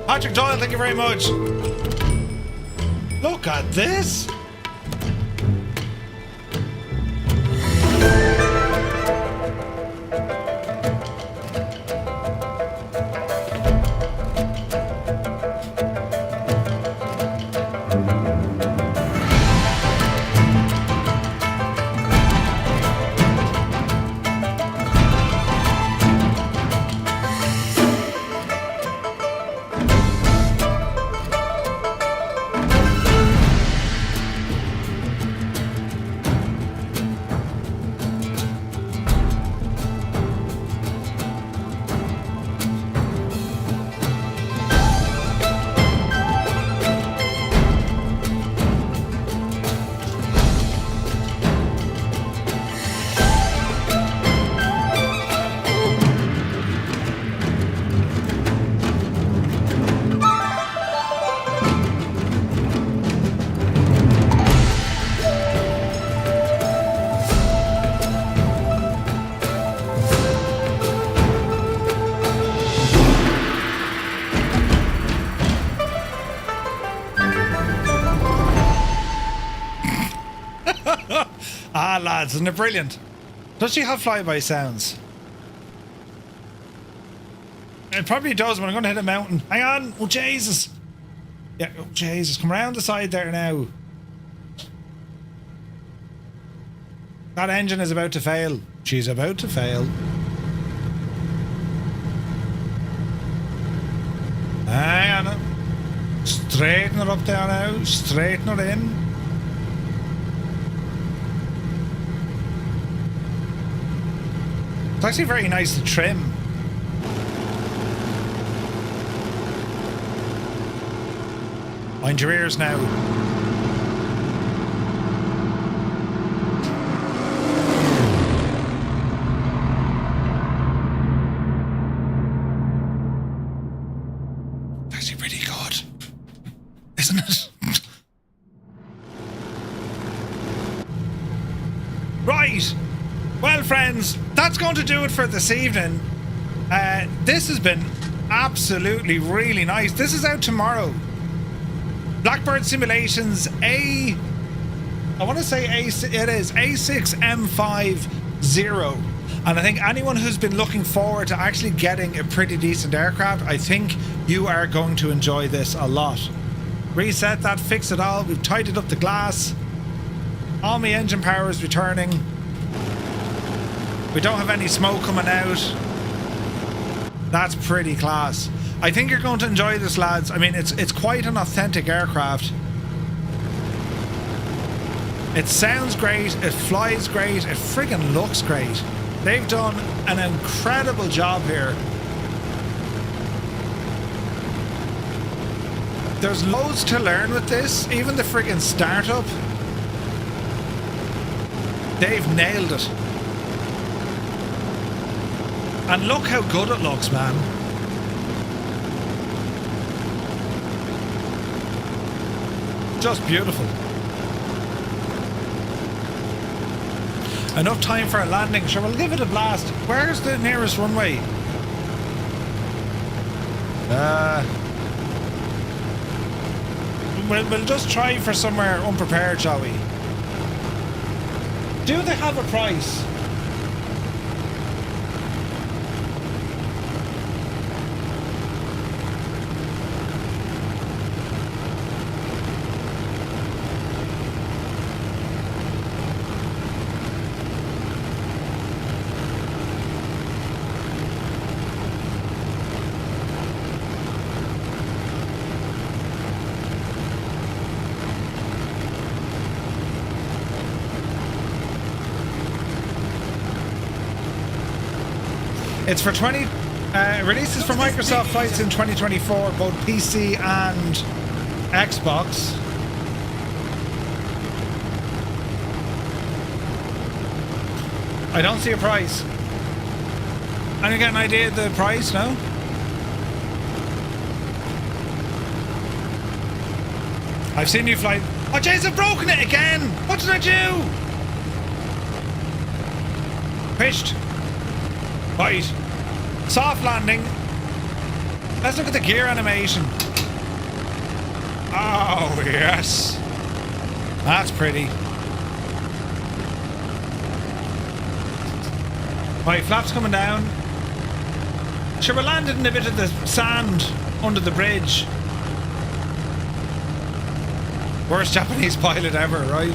Patrick Doyle, thank you very much. Look at this. Ah, lads, isn't it brilliant? Does she have flyby sounds? It probably does when I'm going to hit a mountain. Hang on. Oh, Jesus. Yeah, oh, Jesus. Come around the side there now. That engine is about to fail. She's about to fail. Hang on. Straighten her up there now. Straighten her in. It's actually very nice to trim. Mind your ears now. It's actually pretty good, isn't it? Right. Well, friends, that's going to do it for this evening. This has been absolutely really nice. This is out tomorrow. BlackBird Simulations A6M5 Zero. And I think anyone who's been looking forward to actually getting a pretty decent aircraft, I think you are going to enjoy this a lot. Reset that, fix it all. We've tidied up the glass. All my engine power is returning. We don't have any smoke coming out. That's pretty class. I think you're going to enjoy this, lads. I mean, it's quite an authentic aircraft. It sounds great, it flies great, it friggin' looks great. They've done an incredible job here. There's loads to learn with this, even the friggin' startup. They've nailed it. And look how good it looks, man. Just beautiful. Enough time for a landing. Sure, we'll give it a blast. Where's the nearest runway? We'll just try for somewhere unprepared, shall we? Do they have a price? It's for releases for Microsoft flights in 2024, both PC and Xbox. I don't see a price. And you get an idea of the price, no? I've seen you fly. Oh, jeez, I've broken it again! What did I do? Pitched. Right. Soft landing. Let's look at the gear animation. Oh, yes. That's pretty. Right, flaps coming down. Sure, we landed in a bit of the sand under the bridge. Worst Japanese pilot ever, right?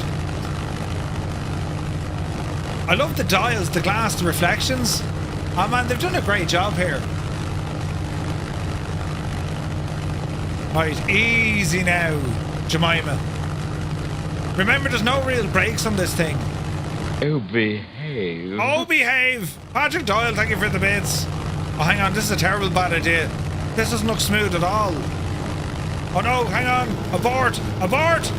I love the dials, the glass, the reflections. Oh man, they've done a great job here. Right, easy now, Jemima. Remember, there's no real brakes on this thing. Oh, behave. Oh, behave! Patrick Doyle, thank you for the bits. Oh, hang on, this is a terrible bad idea. This doesn't look smooth at all. Oh no, hang on. Abort! Abort!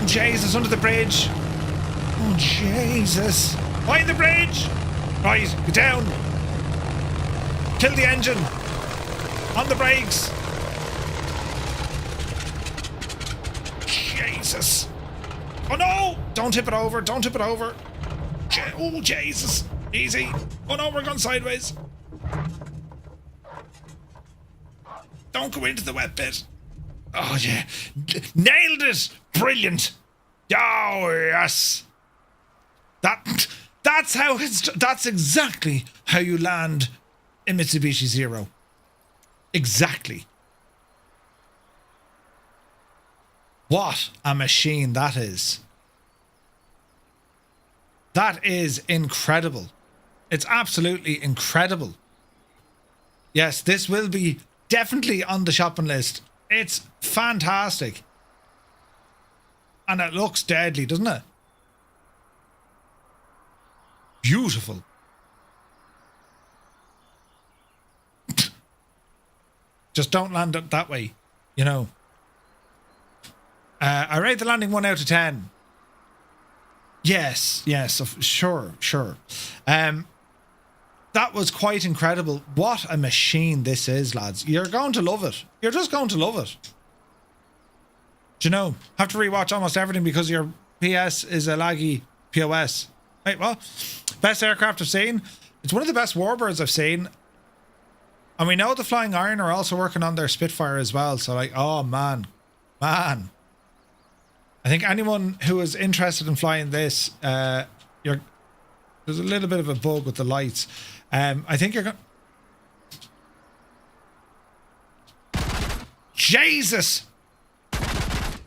Jesus, under the bridge. Oh, Jesus. Behind the bridge! Right, get down. Kill the engine. On the brakes. Jesus. Oh no! Don't tip it over, don't tip it over. Oh, Jesus. Easy. Oh no, we're going sideways. Don't go into the wet bit. Oh yeah. Nailed it. Brilliant. Oh yes. That's exactly how you land in Mitsubishi Zero. Exactly. What a machine that is. That is incredible. It's absolutely incredible. Yes, this will be definitely on the shopping list. It's fantastic. And it looks deadly, doesn't it? Beautiful. Just don't land it that way, you know. I rate the landing 1 out of 10. Yes, sure. That was quite incredible. What a machine this is, lads. You're going to love it. You're just going to love it. Do you know? Have to rewatch almost everything because your PS is a laggy POS. Wait, what? Best aircraft I've seen? It's one of the best warbirds I've seen. And we know the Flying Iron are also working on their Spitfire as well. So like, oh man. I think anyone who is interested in flying this, there's a little bit of a bug with the lights. I think you're going... Jesus!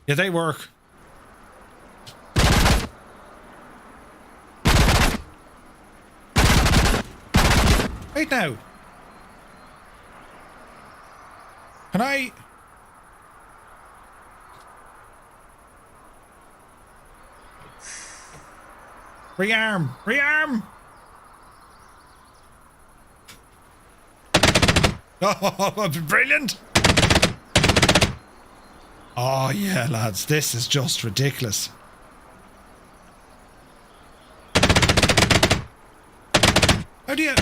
Yeah, they work. Wait now. Can I... Rearm! Rearm! Oh, brilliant! Oh yeah, lads, this is just ridiculous. How do you...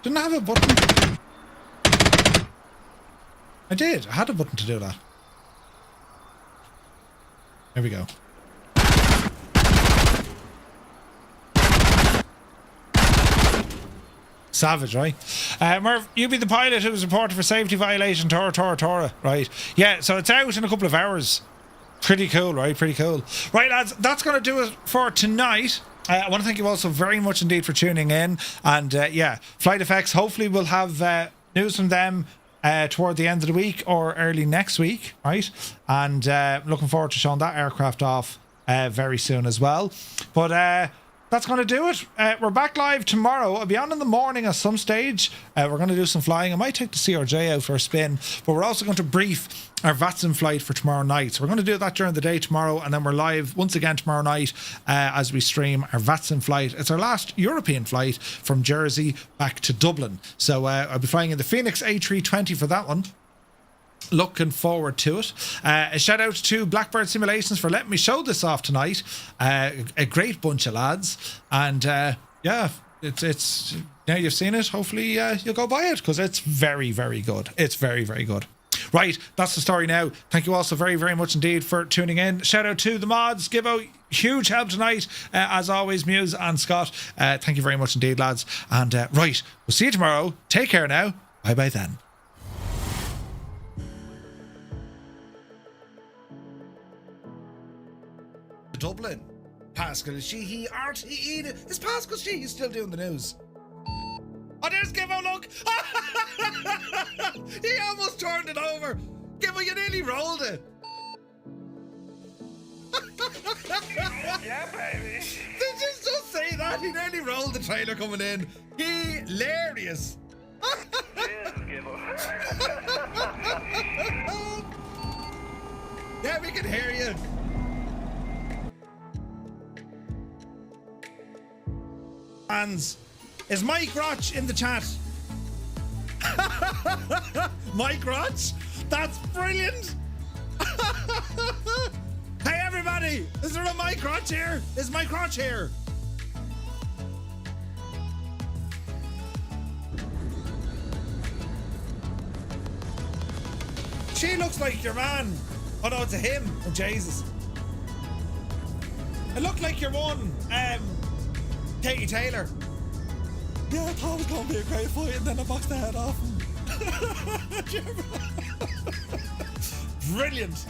Didn't I have a button? I did. I had a button to do that. There we go. Savage, right? Merv, you be the pilot who was reported for safety violation, Tora, right? Yeah, so it's out in a couple of hours. Pretty cool, right? Pretty cool. Right, lads, that's going to do it for tonight. I want to thank you all so very much indeed for tuning in. And yeah, Flight Effects, hopefully we'll have news from them toward the end of the week or early next week, right? And looking forward to showing that aircraft off very soon as well. But that's going to do it. We're back live tomorrow. I'll be on in the morning at some stage. We're going to do some flying. I might take the CRJ out for a spin, but we're also going to brief our VATSIM flight for tomorrow night. So we're going to do that during the day tomorrow, and then we're live once again tomorrow night as we stream our VATSIM flight. It's our last European flight from Jersey back to Dublin. So I'll be flying in the Phoenix A320 for that one. Looking forward to it. A shout out to BlackBird Simulations for letting me show this off tonight. A great bunch of lads, and yeah, it's yeah, you've seen it. Hopefully you'll go buy it because it's very, very good. It's very, very good. Right, that's the story now. Thank you all so very, very much indeed for tuning in. Shout out to the mods. Give out huge help tonight, as always, Muse and Scott. Thank you very much indeed, lads. And right, we'll see you tomorrow. Take care now. Bye bye then. Dublin. Pascal Sheehy, RTE. Is Pascal Sheehy still doing the news? Oh, there's Gibbo, look! He almost turned it over. Gibbo, you nearly rolled it. Yeah, baby. Did you just say that? He nearly rolled the trailer coming in. Hilarious. Cheers, Gibbo. Yeah, we can hear you. Hands. Is Mike Roch in the chat? Mike Roch? That's brilliant. Hey everybody, is there a Mike Roch here? Is Mike Roch here? She looks like your man. Oh no, it's a him. Oh Jesus. It looked like your one, Katie Taylor. Yeah, I thought it was going to be a great fight, and then I boxed the head off him. Brilliant.